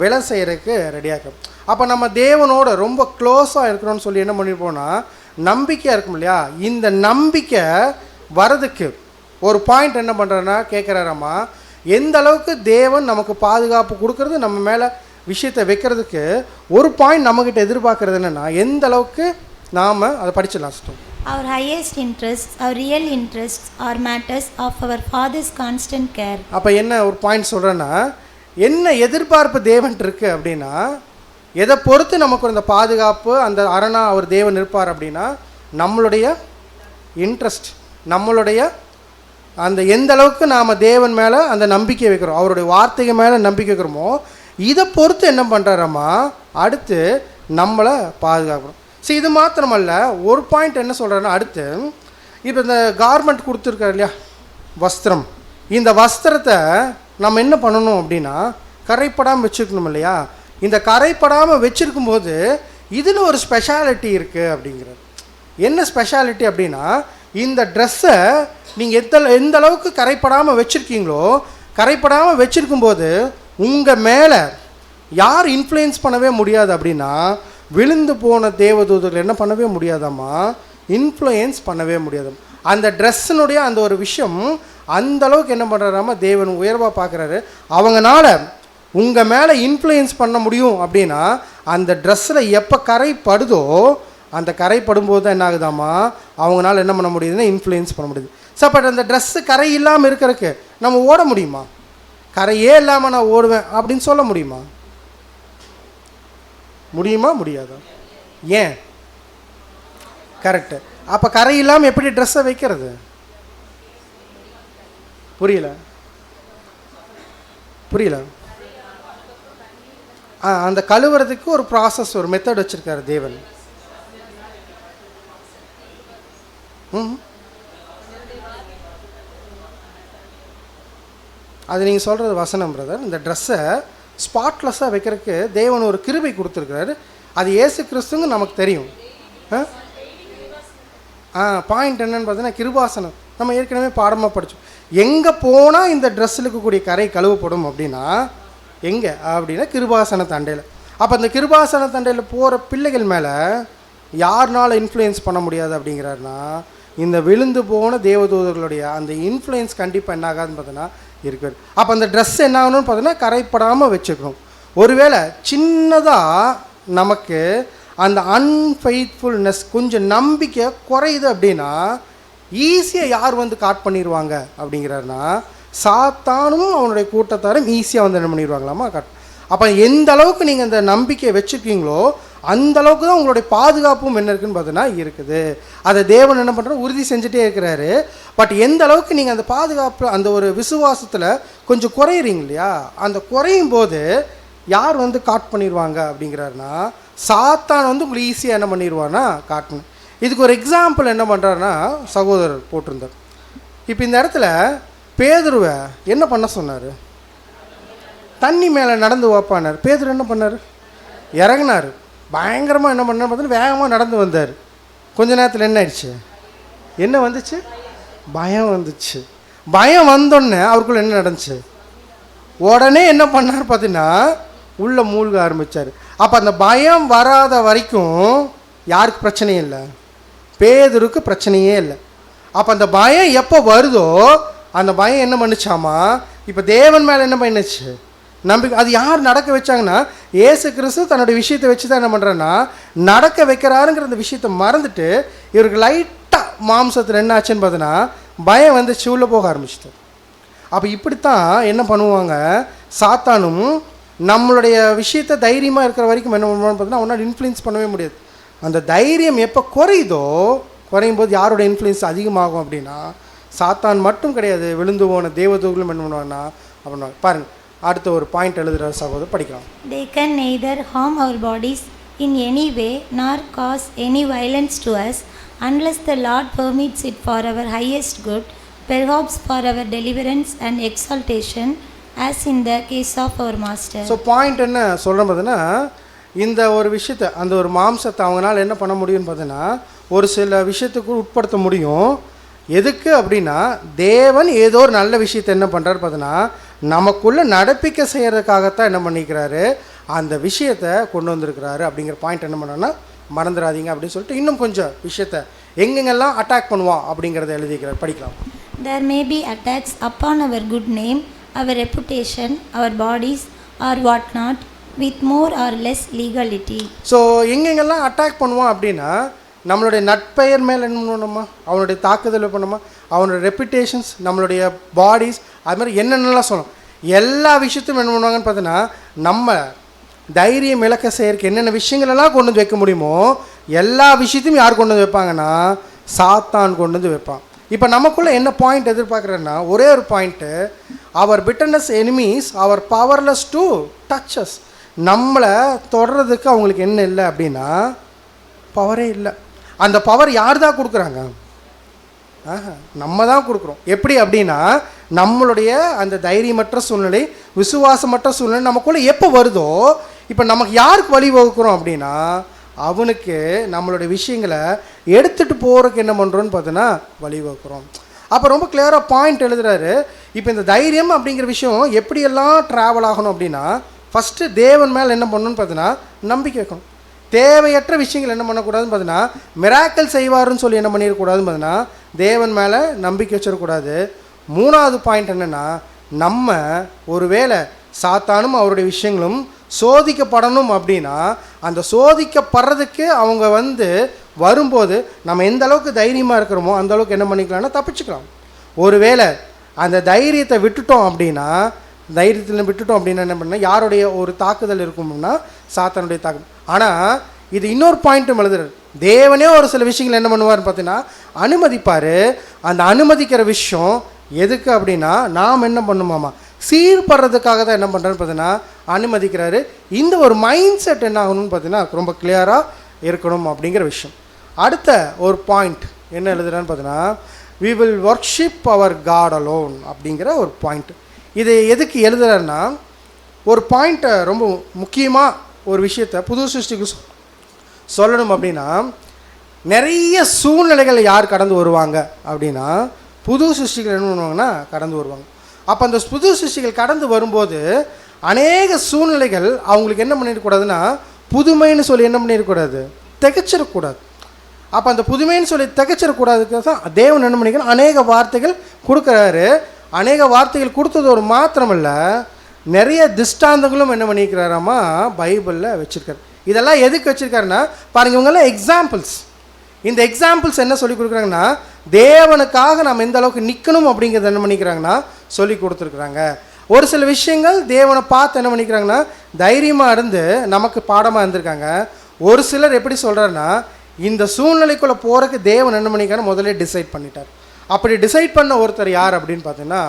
வேலை செய்கிறதுக்கு ரெடியாக இருக்கிறோம். அப்போ நம்ம தேவனோட ரொம்ப க்ளோஸாக இருக்கிறோன்னு சொல்லி என்ன பண்ணியிருப்போம்னா நம்பிக்கையாக இருக்கும் இல்லையா. இந்த நம்பிக்கை வரதுக்கு ஒரு பாயிண்ட் என்ன பண்ணுறேன்னா கேட்குறாராம்மா, எந்த அளவுக்கு தேவன் நமக்கு பாதுகாப்பு கொடுக்கறது, நம்ம மேலே விஷயத்தை வைக்கிறதுக்கு ஒரு பாயிண்ட் நம்மக்கிட்ட எதிர்பார்க்குறது என்னென்னா எந்த அளவுக்கு நாம் அதை படிச்சிடலாம். System Our highest interests, our real interests are matters of our Father's constant care. அப்போ என்ன ஒரு பாயிண்ட் சொல்கிறேன்னா என்ன எதிர்பார்ப்பு தேவன் இருக்குது அப்படின்னா எதை பொறுத்து நமக்கு அந்த பாதுகாப்பு அந்த அரணா அவர் தேவன் இருப்பார் அப்படின்னா நம்மளுடைய இன்ட்ரெஸ்ட், நம்மளுடைய அந்த எந்த அளவுக்கு நாம் தேவன் மேலே அந்த நம்பிக்கை வைக்கிறோம், அவருடைய வார்த்தைக்கு மேலே நம்பிக்கை வைக்கிறோமோ இதை பொறுத்து என்ன பண்ணுறாரம்மா அடுத்து நம்மளை பாதுகாக்கிறோம். சரி, இது மாத்திரமல்ல ஒரு பாயிண்ட் என்ன சொல்கிறேன்னா அடுத்து இப்போ இந்த கார்மெண்ட் கொடுத்துருக்காரு இல்லையா வஸ்திரம், இந்த வஸ்திரத்தை நம்ம என்ன பண்ணணும் அப்படின்னா கரைப்படாமல் வச்சுருக்கணும் இல்லையா. இந்த கரைப்படாமல் வச்சுருக்கும்போது இதில் ஒரு ஸ்பெஷாலிட்டி இருக்குது அப்படிங்கிறது. என்ன ஸ்பெஷாலிட்டி அப்படின்னா இந்த ட்ரெஸ்ஸை நீங்கள் எந்த அளவுக்கு கரைப்படாமல் வச்சுருக்கீங்களோ கரைப்படாமல் வச்சுருக்கும்போது உங்கள் மேலே யார் இன்ஃப்ளூயன்ஸ் பண்ணவே முடியாது அப்படின்னா விழுந்து போன தேவதூதர்கள் என்ன பண்ணவே முடியாதாம்மா இன்ஃப்ளூயன்ஸ் பண்ணவே முடியாது. அந்த ட்ரெஸ்ஸினுடைய அந்த ஒரு விஷயம் அந்த அளவுக்கு என்ன பண்ணுறாராமா தேவன் உயர்வாக பார்க்குறாரு. அவங்களால உங்கள் மேலே இன்ஃப்ளூயன்ஸ் பண்ண முடியும் அப்படின்னா அந்த ட்ரெஸ்ஸில் எப்போ கரைப்படுதோ அந்த கரைப்படும்போது தான் என்ன ஆகுதாம்மா அவங்களால என்ன பண்ண முடியுதுன்னா இன்ஃப்ளூயன்ஸ் பண்ண முடியுது. சார் பட் அந்த ட்ரெஸ்ஸு கரை இல்லாமல் இருக்கிறதுக்கு நம்ம ஓட முடியுமா? கரையே இல்லாமல் நான் ஓடுவேன் அப்படின்னு சொல்ல முடியுமா? முடியுமா முடியாதா? ஏன்? கரெக்டு. அப்போ கரை இல்லாமல் எப்படி ட்ரெஸ்ஸை வைக்கிறது? புரியல அந்த கழுவுறதுக்கு ஒரு ப்ராசஸ் ஒரு மெத்தட் வச்சுருக்காரு தேவன். அது நீங்கள் சொல்கிறது வசனம் பிரதர். இந்த ட்ரெஸ்ஸை ஸ்பாட்லெஸ்ஸாக வைக்கிறதுக்கு தேவன் ஒரு கிருபை கொடுத்துருக்கிறாரு. அது இயேசு கிறிஸ்துங்க நமக்கு தெரியும். பாயிண்ட் என்னன்னு பார்த்தீங்கன்னா கிருபாசனம் நம்ம ஏற்கனவே பாடமாக படித்தோம். எங்கே போனால் இந்த ட்ரெஸ்ஸில் இருக்கக்கூடிய கரை கழுவப்படும் அப்படின்னா எங்கே அப்படின்னா கிருபாசன தண்டையில். அப்போ அந்த கிருபாசன தண்டையில் போகிற பிள்ளைகள் மேலே யாருனால இன்ஃப்ளூயன்ஸ் பண்ண முடியாது அப்படிங்கிறாருன்னா இந்த விழுந்து போன தேவதூதர்களுடைய அந்த இன்ஃப்ளூயன்ஸ் கண்டிப்பாக என்ன ஆகாதுன்னு பார்த்தோன்னா இருக்குது. அப்போ அந்த ட்ரெஸ் என்ன ஆகணும்னு பார்த்தோன்னா கரைப்படாமல் வச்சுக்கணும். ஒருவேளை சின்னதாக நமக்கு அந்த அன்ஃபெய்த்ஃபுல்னஸ், கொஞ்சம் நம்பிக்கை குறையுது அப்படின்னா ஈஸியாக யார் வந்து காட் பண்ணிடுவாங்க அப்படிங்கிறாருன்னா, சாத்தானும் அவனுடைய கூட்டத்தாரும் ஈஸியாக வந்து என்ன பண்ணிடுவாங்களாமா காட். அப்போ எந்த அளவுக்கு நீங்கள் அந்த நம்பிக்கையை வச்சுருக்கீங்களோ அந்த அளவுக்கு தான் உங்களுடைய பாதுகாப்பும் என்ன இருக்குன்னு பார்த்தீங்கன்னா இருக்குது. அதை தேவன் என்ன பண்ணுற உறுதி செஞ்சுட்டே இருக்கிறாரு. பட் எந்த அளவுக்கு நீங்கள் அந்த பாதுகாப்பு, அந்த ஒரு விசுவாசத்தில் கொஞ்சம் குறையிறீங்க இல்லையா, அந்த குறையும் போது யார் வந்து காட் பண்ணிடுவாங்க அப்படிங்கிறாருன்னா, சாத்தான் வந்து உங்களுக்கு ஈஸியாக என்ன பண்ணிடுவான்னா காட்டணும். இதுக்கு ஒரு எக்ஸாம்பிள் என்ன பண்ணுறாருன்னா சகோதரர் போட்டிருந்தார். இப்போ இந்த இடத்துல பேதுருவை என்ன பண்ண சொன்னார்? தண்ணி மேலே நடந்து வைப்பானார். பேதுரு என்ன பண்ணார்? இறங்கினார். பயங்கரமாக என்ன பண்ணார் பார்த்தீங்கன்னா வேகமாக நடந்து வந்தார். கொஞ்ச நேரத்தில் என்ன ஆயிடுச்சு? என்ன வந்துச்சு? பயம் வந்துச்சு. பயம் வந்தோடனே அவருக்குள்ள என்ன நடந்துச்சு? உடனே என்ன பண்ணார் பார்த்தீங்கன்னா உள்ளே மூழ்க ஆரம்பித்தார். அப்போ அந்த பயம் வராத வரைக்கும் யாருக்கு பிரச்சனையும் இல்லை? பேதுருக்கு பிரச்சனையே இல்லை. அப்போ அந்த பயம் எப்போ வருதோ அந்த பயம் என்ன பண்ணுச்சாமா, இப்போ தேவன் மேலே என்ன பண்ணுச்சு? நம்பிக்கை. அது யார் நடக்க வச்சாங்கன்னா ஏசு கிறிஸ்து தன்னுடைய விஷயத்தை வச்சு தான் என்ன பண்ணுறேன்னா நடக்க வைக்கிறாருங்கிற அந்த விஷயத்தை மறந்துட்டு இவருக்கு லைட்டாக மாம்சத்தில் என்ன ஆச்சுன்னு பார்த்தீங்கன்னா பயம் வந்து உள்ளே போக ஆரம்பிச்சிட்டு. அப்போ இப்படித்தான் என்ன பண்ணுவாங்க சாத்தானும் நம்மளுடைய விஷயத்தை தைரியமாக இருக்கிற வரைக்கும் என்ன பண்ணுவான்னு பார்த்தீங்கன்னா ஒன்றால் இன்ஃப்ளூயன்ஸ் பண்ணவே முடியாது. அந்த தைரியம் எப்போ குறையுதோ, குறையும் போது யாரோட இன்ஃப்ளூயன்ஸ் அதிகமாகும் அப்படின்னா சாத்தான் மட்டும் கிடையாது, விழுந்து போன தேவதூர்களும் என்ன பண்ணுவாங்கன்னா அப்படின்னா. பாருங்கள், அடுத்த ஒரு பாயிண்ட் எழுதுகிற சகோதரர் படிக்கலாம். They can neither harm our bodies in any way nor cause any violence to us unless the Lord permits it for our highest good, perhaps for our deliverance and exaltation, as in the case of our Master. So point என்ன சொல்கிறேன் பார்த்தீங்கன்னா, இந்த ஒரு விஷயத்தை, அந்த ஒரு மாம்சத்தை அவங்களால என்ன பண்ண முடியும்னு பார்த்தீங்கன்னா ஒரு சில விஷயத்துக்கு உட்படுத்த முடியும். எதுக்கு அப்படின்னா தேவன் ஏதோ ஒரு நல்ல விஷயத்தை என்ன பண்ணுறாரு பார்த்தீங்கன்னா நமக்குள்ளே நடப்பிக்க செய்கிறதுக்காகத்தான் என்ன பண்ணிக்கிறாரு, அந்த விஷயத்தை கொண்டு வந்திருக்கிறாரு அப்படிங்கிற பாயிண்ட் என்ன பண்ணோன்னா மறந்துடாதீங்க அப்படின்னு சொல்லிட்டு இன்னும் கொஞ்சம் விஷயத்தை எங்கெங்கெல்லாம் அட்டாக் பண்ணுவான் அப்படிங்கிறத எழுதிக்கிறார். படிக்கலாம். There may be attacks upon our good name, our reputation, our bodies or what not, with more or less legality. So எங்கெங்கெல்லாம் அட்டாக் பண்ணுவான் அப்படின்னா நம்மளுடைய நட்பெயர் மேலே என்ன பண்ணணுமா, அவனுடைய தாக்குதல் பண்ணணுமா, அவனுடைய ரெப்புடேஷன்ஸ், நம்மளுடைய பாடிஸ், அது மாதிரி என்னென்னலாம் சொல்லணும், எல்லா விஷயத்தையும் என்ன பண்ணுவாங்கன்னு பார்த்தீங்கன்னா நம்ம தைரியம் இழக்க செய்யறதுக்கு என்னென்ன விஷயங்களெல்லாம் கொண்டு வந்து வைக்க முடியுமோ எல்லா விஷயத்தையும் யார் கொண்டு வந்து வைப்பாங்கன்னா சாத்தான் கொண்டு வந்து வைப்பான். இப்போ நமக்குள்ளே என்ன பாயிண்ட் எதிர்பார்க்குறேன்னா ஒரே ஒரு point, our bitterest enemies are powerless to touch us. நம்மளை தொடர்றதுக்கு அவங்களுக்கு என்ன இல்லை அப்படின்னா பவரே இல்லை. அந்த பவர் யார் தான் கொடுக்குறாங்க? நம்ம தான் கொடுக்குறோம். எப்படி அப்படின்னா நம்மளுடைய அந்த தைரியமற்ற சூழ்நிலை, விசுவாசமற்ற சூழ்நிலை நமக்குள்ளே எப்போ வருதோ, இப்போ நமக்கு யாருக்கு வழி வகுக்கிறோம் அப்படின்னா அவனுக்கு நம்மளுடைய விஷயங்களை எடுத்துகிட்டு போகிறதுக்கு என்ன பண்ணுறோன்னு பார்த்தோன்னா வழி வகுக்கிறோம். அப்போ ரொம்ப கிளியராக பாயிண்ட் எழுதுறாரு. இப்போ இந்த தைரியம் அப்படிங்கிற விஷயம் எப்படியெல்லாம் ட்ராவல் ஆகணும் அப்படின்னா ஃபஸ்ட்டு தேவன் மேலே என்ன பண்ணணும்னு பார்த்தோன்னா நம்பிக்கை வைக்கணும். தேவையற்ற விஷயங்கள் என்ன பண்ணக்கூடாதுன்னு பார்த்தீங்கன்னா மிராக்கல் செய்வாருன்னு சொல்லி என்ன பண்ணிடக்கூடாதுன்னு பார்த்தீங்கன்னா தேவன் மேலே நம்பிக்கை வச்சிடக்கூடாது. மூணாவது பாயிண்ட் என்னென்னா நம்ம ஒருவேளை சாத்தானும் அவருடைய விஷயங்களும் சோதிக்கப்படணும் அப்படின்னா அந்த சோதிக்கப்படுறதுக்கு அவங்க வரும்போது நம்ம எந்த அளவுக்கு தைரியமாக இருக்கிறோமோ அந்த அளவுக்கு என்ன பண்ணிக்கலாம்னா தப்பிச்சுக்கலாம். ஒருவேளை அந்த தைரியத்தை விட்டுட்டோம் அப்படின்னா என்ன பண்ணால் யாருடைய ஒரு தாக்குதல் இருக்கும்னா சாத்தானுடைய தாக்குதல். ஆனால் இது இன்னொரு பாயிண்ட்டும் எழுதுறாரு. தேவனே ஒரு சில விஷயங்கள் என்ன பண்ணுவார்னு பார்த்தீங்கன்னா அனுமதிப்பார். அந்த அனுமதிக்கிற விஷயம் எதுக்கு அப்படின்னா நாம் என்ன பண்ணுமாமா சீர்படுறதுக்காக தான் என்ன பண்ணுறாருன்னு பார்த்தீங்கன்னா அனுமதிக்கிறாரு. இந்த ஒரு மைண்ட் செட் என்ன ஆகணும்னு பார்த்தீங்கன்னா ரொம்ப கிளியராக இருக்கணும் அப்படிங்கிற விஷயம். அடுத்த ஒரு பாயிண்ட் என்ன எழுதுறான்னு பார்த்தீங்கன்னா we will worship our God alone அப்படிங்கிற ஒரு பாயிண்ட். இது எதுக்கு எழுதுறாருன்னா ஒரு பாயிண்ட்டை ரொம்ப முக்கியமாக ஒரு விஷயத்தை புது சிருஷ்டிக்கு சொல்லணும் அப்படின்னா நிறைய சூழ்நிலைகள் யார் கடந்து வருவாங்க அப்படின்னா புது சிருஷ்டிகள் என்ன பண்ணுவாங்கன்னா கடந்து வருவாங்க. அப்போ அந்த புது சிருஷ்டிகள் கடந்து வரும்போது அநேக சூழ்நிலைகள் அவங்களுக்கு என்ன பண்ணிடக்கூடாதுன்னா புதுமைன்னு சொல்லி என்ன பண்ணிடக்கூடாது, திகச்சிடக்கூடாது. அப்போ அந்த புதுமைன்னு சொல்லி திகச்சிடக்கூடாதுக்கு தான் தேவன் என்ன பண்ணிக்கணும் அநேக வார்த்தைகள் கொடுக்குறாரு. அநேக வார்த்தைகள் கொடுத்தது ஒரு மாத்திரமல்ல, நிறைய திஷ்டாந்தங்களும் என்ன பண்ணிக்கிறாராமா பைபிளில் வச்சுருக்காரு. இதெல்லாம் எதுக்கு வச்சுருக்காருன்னா பாருங்கள், இவங்கெல்லாம் எக்ஸாம்பிள்ஸ். இந்த எக்ஸாம்பிள்ஸ் என்ன சொல்லி கொடுக்குறாங்கன்னா, தேவனுக்காக நம்ம எந்த அளவுக்கு நிற்கணும் அப்படிங்கிறத என்ன பண்ணிக்கிறாங்கன்னா சொல்லி கொடுத்துருக்குறாங்க. ஒரு சில விஷயங்கள் தேவனை பார்த்து என்ன பண்ணிக்கிறாங்கன்னா தைரியமாக இருந்து நமக்கு பாடமாக இருந்திருக்காங்க. ஒரு சிலர் எப்படி சொல்கிறாருன்னா, இந்த சூழ்நிலைக்குள்ளே போகிறதுக்கு தேவன் என்ன பண்ணிக்கிறாரு முதல்ல டிசைட் பண்ணிட்டார். அப்படி டிசைட் பண்ண ஒருத்தர் யார் அப்படின்னு பார்த்தீங்கன்னா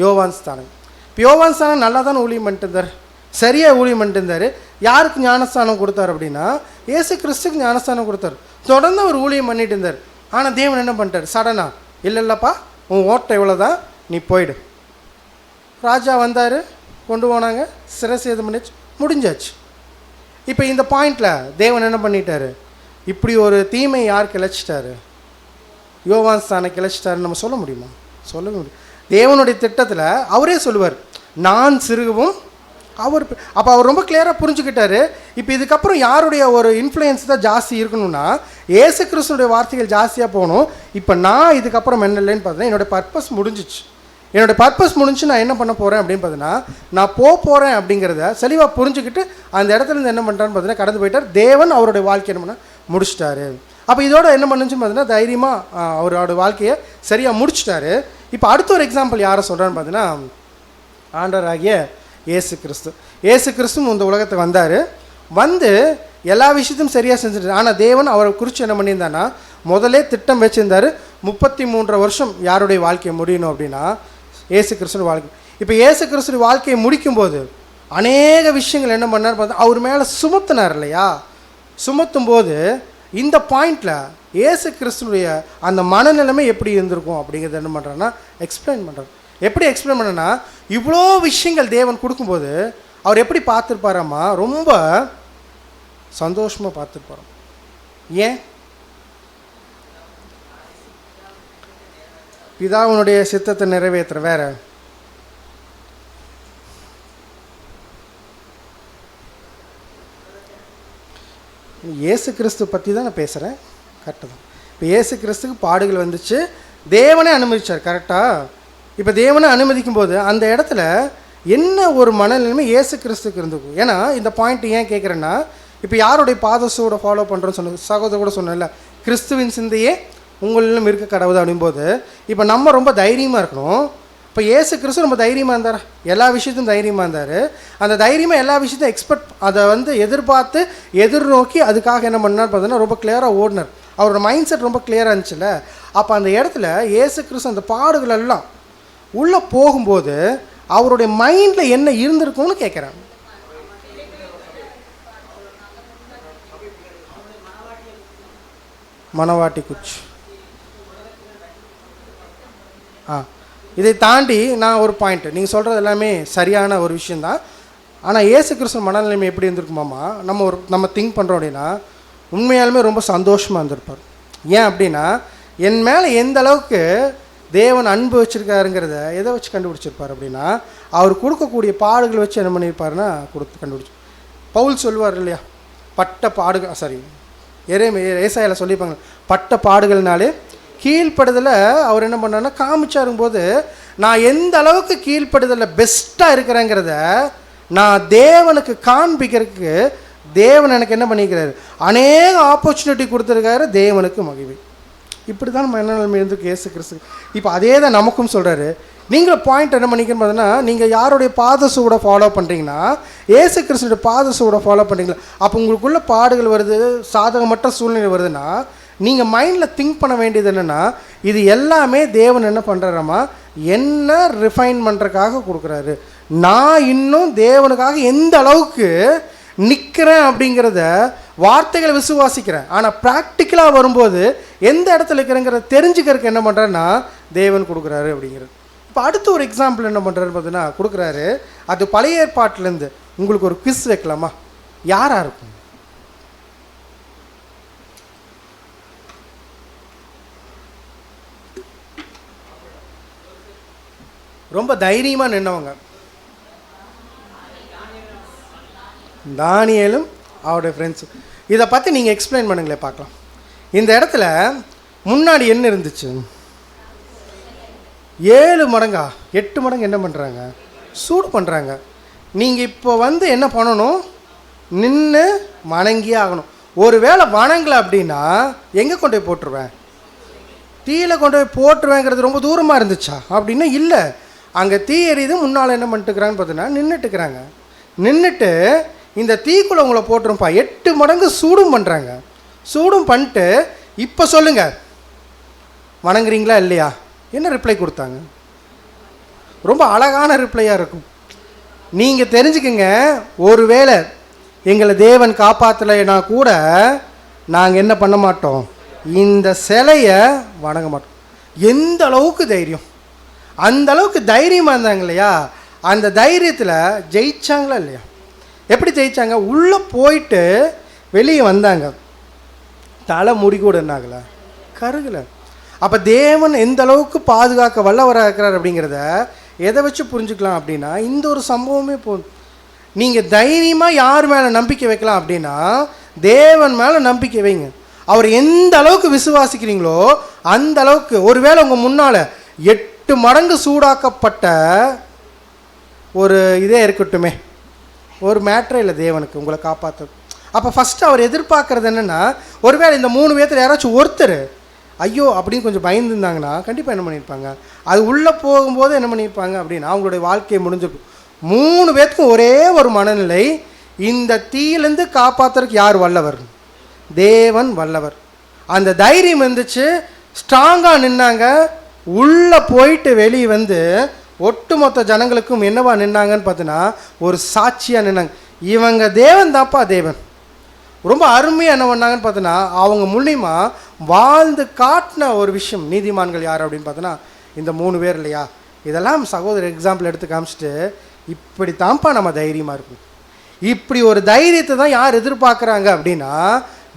யோவான் ஸ்தானம். இப்போ யோவான் ஸ்தானம் நல்லா தானே ஊழியம் பண்ணிட்டு இருந்தார், சரியாக ஊழியம் பண்ணிட்டு இருந்தார். யாருக்கு ஞானஸ்தானம் கொடுத்தார் அப்படின்னா இயேசு கிறிஸ்துக்கு ஞானஸ்தானம் கொடுத்தார். தொடர்ந்து அவர் ஊழியம் பண்ணிட்டு இருந்தார். ஆனால் தேவன் என்ன பண்ணிட்டார், சடனா இல்லைல்லப்பா உன் ஓட்டை இவ்வளோ தான், நீ போயிடு. ராஜா வந்தார், கொண்டு போனாங்க, சிரசேதம் பண்ணிச்சு, முடிஞ்சாச்சு. இப்போ இந்த பாயிண்டில் தேவன் என்ன பண்ணிட்டாரு, இப்படி ஒரு தீமை யார் கிளச்சிட்டாரு, யோவான் ஸ்தானை கிளச்சிட்டாருன்னு நம்ம சொல்ல முடியுமா? சொல்ல முடியும். தேவனுடைய திட்டத்தில் அவரே சொல்லுவார், நான் சிறுகவும் அவர். அப்போ அவர் ரொம்ப கிளியராக புரிஞ்சுக்கிட்டாரு. இப்போ இதுக்கப்புறம் யாருடைய ஒரு இன்ஃப்ளூயன்ஸ் தான் ஜாஸ்தி இருக்கணும்னா ஏசு கிறிஸ்துடைய வார்த்தைகள் ஜாஸ்தியாக போகணும். இப்போ நான் இதுக்கப்புறம் என்ன இல்லைன்னு பார்த்தீங்கன்னா என்னோடய பர்பஸ் முடிஞ்சிச்சு. என்னோடய பர்பஸ் முடிஞ்சு நான் என்ன பண்ண போகிறேன் அப்படின்னு பார்த்தீங்கன்னா நான் போகிறேன் அப்படிங்கிறத தெளிவாக புரிஞ்சுக்கிட்டு அந்த இடத்துலேருந்து என்ன பண்ணுறான்னு பார்த்தீங்கன்னா கடந்து போயிட்டார். தேவன் அவருடைய வாழ்க்கை என்ன பண்ண முடிச்சிட்டாரு. அப்போ இதோட என்ன பண்ணுச்சுன்னு பார்த்தீங்கன்னா தைரியமாக அவரோட வாழ்க்கையை சரியாக முடிச்சிட்டாரு. இப்போ அடுத்த ஒரு எக்ஸாம்பிள் யாரை சொல்கிறான்னு பார்த்தீங்கன்னா ஆண்டவராகிய இயேசு கிறிஸ்து. இயேசு கிறிஸ்துவும் இந்த உலகத்துக்கு வந்தார். வந்து எல்லா விஷயத்தையும் சரியாக செஞ்சுட்டு, ஆனால் தேவன் அவரை குறித்து என்ன பண்ணியிருந்தான்னா முதலே திட்டம் வச்சுருந்தார். 33 வருஷம் யாருடைய வாழ்க்கையை முடியணும் அப்படின்னா இயேசு கிறிஸ்துவோட வாழ்க்கை. இப்போ இயேசு கிறிஸ்துவோட வாழ்க்கையை முடிக்கும்போது அநேக விஷயங்கள் என்ன பண்ணார் பார்த்தா அவர் மேலே சுமத்தினார் இல்லையா. சுமத்தும் போது இந்த பாயிண்டில் இயேசு கிறிஸ்துடைய அந்த மனநிலைமை எப்படி இருந்திருக்கும் அப்படிங்கிறத என்ன பண்ணுறான்னா எக்ஸ்பிளைன் பண்ணுறார். எப்படி எக்ஸ்பிளைன் பண்ணனா, இவ்வளோ விஷயங்கள் தேவன் கொடுக்கும்போது அவர் எப்படி பார்த்துருப்பாராம்மா, ரொம்ப சந்தோஷமாக பார்த்துருப்பாராம். ஏன்? பிதாவினுடைய சித்தத்தை நிறைவேற்றுற வேற. இயேசு கிறிஸ்து பற்றி தான் நான் பேசுகிறேன், கரெக்டு தான். இப்போ இயேசு கிறிஸ்துக்கு பாடுகள் வந்துச்சு, தேவனே அனுமதிச்சார், கரெக்டாக. இப்போ தேவனை அனுமதிக்கும் போது அந்த இடத்துல என்ன ஒரு மனநிலைமை இயேசு கிறிஸ்துக்கு இருந்துக்கும். ஏன்னா இந்த பாயிண்ட் ஏன் கேட்குறேன்னா, இப்போ யாருடைய பாதசோட ஃபாலோ பண்ணுறோன்னு சொன்ன சகோதரர் கூட சொன்னேன்ல, கிறிஸ்துவின் சிந்தையே உங்களிலும் இருக்க கடவுது அப்படிங்கும்போது இப்போ நம்ம ரொம்ப தைரியமாக இருக்கணும். இப்போ இயேசு கிறிஸ்து ரொம்ப தைரியமாக இருந்தார், எல்லா விஷயத்தையும் தைரியமாக இருந்தார். அந்த தைரியமாக எல்லா விஷயத்தையும் எக்ஸ்பெக்ட் அதை வந்து எதிர்பார்த்து எதிர்நோக்கி அதுக்காக என்ன பண்ணார் பார்த்தீங்கன்னா ரொம்ப கிளியராக ஓடினார். அவரோட மைண்ட் செட் ரொம்ப கிளியராக இருந்துச்சுல்ல. அப்போ அந்த இடத்துல இயேசு கிறிஸ்து அந்த பாடுகள் எல்லாம் உள்ளே போகும்போது அவருடைய மைண்டில் என்ன இருந்திருக்கும்னு கேட்குறாங்க. மனவாட்டி குச்சி. இதை தாண்டி நான் ஒரு பாயிண்ட், நீங்கள் சொல்கிறது எல்லாமே சரியான ஒரு விஷயந்தான். ஆனால் இயேசு கிறிஸ்து மனநிலைமை எப்படி இருந்திருக்குமாமா, நம்ம திங்க் பண்ணுறோம் அப்படின்னா உண்மையாலுமே ரொம்ப சந்தோஷமாக இருந்திருப்பார். ஏன் அப்படின்னா என் மேலே எந்த அளவுக்கு தேவன் அன்பு வச்சுருக்காருங்கிறத எதை வச்சு கண்டுபிடிச்சிருப்பார் அப்படின்னா அவர் கொடுக்கக்கூடிய பாடுகள் வச்சு என்ன பண்ணியிருப்பாருன்னா கண்டுபிடிச்சி. பவுல் சொல்லுவார் இல்லையா, பட்ட பாடுகள், சாரி ஏசாயால சொல்லியிருப்பாங்க, பட்ட பாடுகள்னாலே கீழ்ப்படுதலை அவர் என்ன பண்ணார்னா காமிச்சாரும்போது நான் எந்த அளவுக்கு கீழ்ப்படுதலில் பெஸ்ட்டாக இருக்கிறேங்கிறத நான் தேவனுக்கு காண்பிக்கிறதுக்கு தேவன் எனக்கு என்ன பண்ணிக்கிறாரு, அநேக ஆப்பர்ச்சுனிட்டி கொடுத்துருக்காரு. தேவனுக்கு மகிமை. இப்படி தான் மனநிலைமை இருந்துருக்கு இயேசு கிறிஸ்து. இப்போ அதே தான் நமக்கும் சொல்கிறாரு. நீங்கள் பாயிண்ட் என்ன பண்ணிக்கணும் பார்த்தீங்கன்னா, நீங்கள் யாருடைய பாதசூட ஃபாலோ பண்ணுறீங்கன்னா இயேசு கிறிஸ்துடைய பாதசூட ஃபாலோ பண்ணுறீங்களா. அப்போ உங்களுக்குள்ள பாடுகள் வருது, சாதகமற்ற சூழ்நிலை வருதுன்னா நீங்கள் மைண்டில் திங்க் பண்ண வேண்டியது என்னென்னா, இது எல்லாமே தேவன் என்ன பண்ணுறாராமா என்ன ரிஃபைன் பண்ணுறதுக்காக கொடுக்குறாரு. நான் இன்னும் தேவனுக்காக எந்த அளவுக்கு நிற்கிறேன் அப்படிங்கிறத வார்த்தைகளை விசுவாசிக்கிறேன். ஆனால் ப்ராக்டிக்கலாக வரும்போது எந்த இடத்துல இருக்கிறேங்கிறத தெரிஞ்சுக்கிறதுக்கு என்ன பண்ணுறேன்னா தேவன் கொடுக்குறாரு அப்படிங்கிறது. இப்போ அடுத்த ஒரு எக்ஸாம்பிள் என்ன பண்ணுறாரு பார்த்தீங்கன்னா கொடுக்குறாரு. அது பழைய ஏற்பாட்டிலேருந்து உங்களுக்கு ஒரு குவிஸ் வைக்கலாமா, யாராக இருக்கும்? ரொம்ப தைரியமாக நின்னவங்க தானியேலும் அவருடைய ஃப்ரெண்ட்ஸும். இதை பற்றி நீங்கள் எக்ஸ்பிளைன் பண்ணுங்களேன் பார்க்கலாம். இந்த இடத்துல முன்னாடி என்ன இருந்துச்சு, 7 மடங்கா 8 மடங்கு என்ன பண்ணுறாங்க, சூடு பண்ணுறாங்க. நீங்கள் இப்போ வந்து என்ன பண்ணணும், நின்று வணங்கியே ஆகணும். ஒரு வேளை வணங்கலை அப்படின்னா எங்கே கொண்டு போய் போட்டுருவேன்? தீயில கொண்டு போய் போட்டுருவேங்கிறது ரொம்ப தூரமாக இருந்துச்சா அப்படின்னா இல்லை. அங்கே தீ எரியுது, முன்னால் என்ன பண்ணிட்டுக்கிறாங்கன்னு பார்த்தீங்கன்னா நின்றுட்டுக்கிறாங்க. நின்றுட்டு இந்த தீக்குள்ளே உங்களை போட்டுருப்பா 8 மடங்கு சூடும் பண்ணுறாங்க. சூடும் பண்ணிட்டு இப்போ சொல்லுங்கள், வணங்குறீங்களா இல்லையா? என்ன ரிப்ளை கொடுத்தாங்க? ரொம்ப அழகான ரிப்ளையாக இருக்கும். நீங்கள் தெரிஞ்சுக்கங்க, ஒருவேளை எங்களை தேவன் காப்பாற்றலைன்னா கூட நாங்கள் என்ன பண்ண மாட்டோம், இந்த சிலையை வணங்க மாட்டோம். எந்த அளவுக்கு தைரியம்! அந்த அளவுக்கு தைரியமாக இருந்தாங்க இல்லையா? அந்த தைரியத்தில் ஜெயிச்சாங்களா இல்லையா? எப்படி ஜெயிச்சாங்க? உள்ளே போயிட்டு வெளியே வந்தாங்க, தலை முடி கூட என்னாகலை, கருகலை. அப்போ தேவன் எந்த அளவுக்கு பாதுகாக்க வல்லவராக இருக்கிறார் அப்படிங்கிறத எதை வச்சு புரிஞ்சுக்கலாம் அப்படின்னா, இந்த ஒரு சம்பவமே போதும். நீங்கள் தைரியமாக யார் மேலே நம்பிக்கை வைக்கலாம் அப்படின்னா தேவன் மேலே நம்பிக்கை வைங்க. அவர் எந்த அளவுக்கு விசுவாசிக்கிறீங்களோ அந்த அளவுக்கு. ஒருவேளை உங்கள் முன்னால் 8 மடங்கு சூடாக்கப்பட்ட ஒரு இதே இருக்கட்டுமே, ஒரு மேட்ரே இல்லை தேவனுக்கு உங்களை காப்பாற்ற. அப்போ ஃபஸ்ட்டு அவர் எதிர்பார்க்குறது என்னென்னா, ஒருவேளை இந்த 3 பேர்த்தில் யாராச்சும் ஒருத்தர் ஐயோ அப்படின்னு கொஞ்சம் பயந்துருந்தாங்கன்னா கண்டிப்பாக என்ன பண்ணியிருப்பாங்க, அது உள்ளே போகும்போது என்ன பண்ணியிருப்பாங்க அப்படின்னா அவங்களுடைய வாழ்க்கையை முடிஞ்சிருக்கும். 3 பேர்த்துக்கும் ஒரே ஒரு மனநிலை, இந்த தீயிலேருந்து காப்பாற்றுறதுக்கு யார் வல்லவர்? தேவன் வல்லவர். அந்த தைரியம் இருந்துச்சு, ஸ்ட்ராங்காக நின்னாங்க. உள்ளே போயிட்டு வெளியே வந்து ஒட்டுமொத்த ஜனங்களுக்கும் என்னவா நின்னாங்கன்னு பார்த்தீங்கன்னா ஒரு சாட்சியாக நின்னாங்க. இவங்க தேவன் தான்ப்பா தேவன். ரொம்ப அருமையாக என்ன பண்ணாங்கன்னு பார்த்தோன்னா அவங்க மூலிமா வாழ்ந்து காட்டின ஒரு விஷயம். நீதிமான்கள் யார் அப்படின்னு பார்த்தோன்னா இந்த 3 பேர் இல்லையா? இதெல்லாம் சகோதரர் எக்ஸாம்பிள் எடுத்து காமிச்சிட்டு இப்படி தான்ப்பா நம்ம தைரியமாக இருக்கும். இப்படி ஒரு தைரியத்தை தான் யார் எதிர்பார்க்குறாங்க அப்படின்னா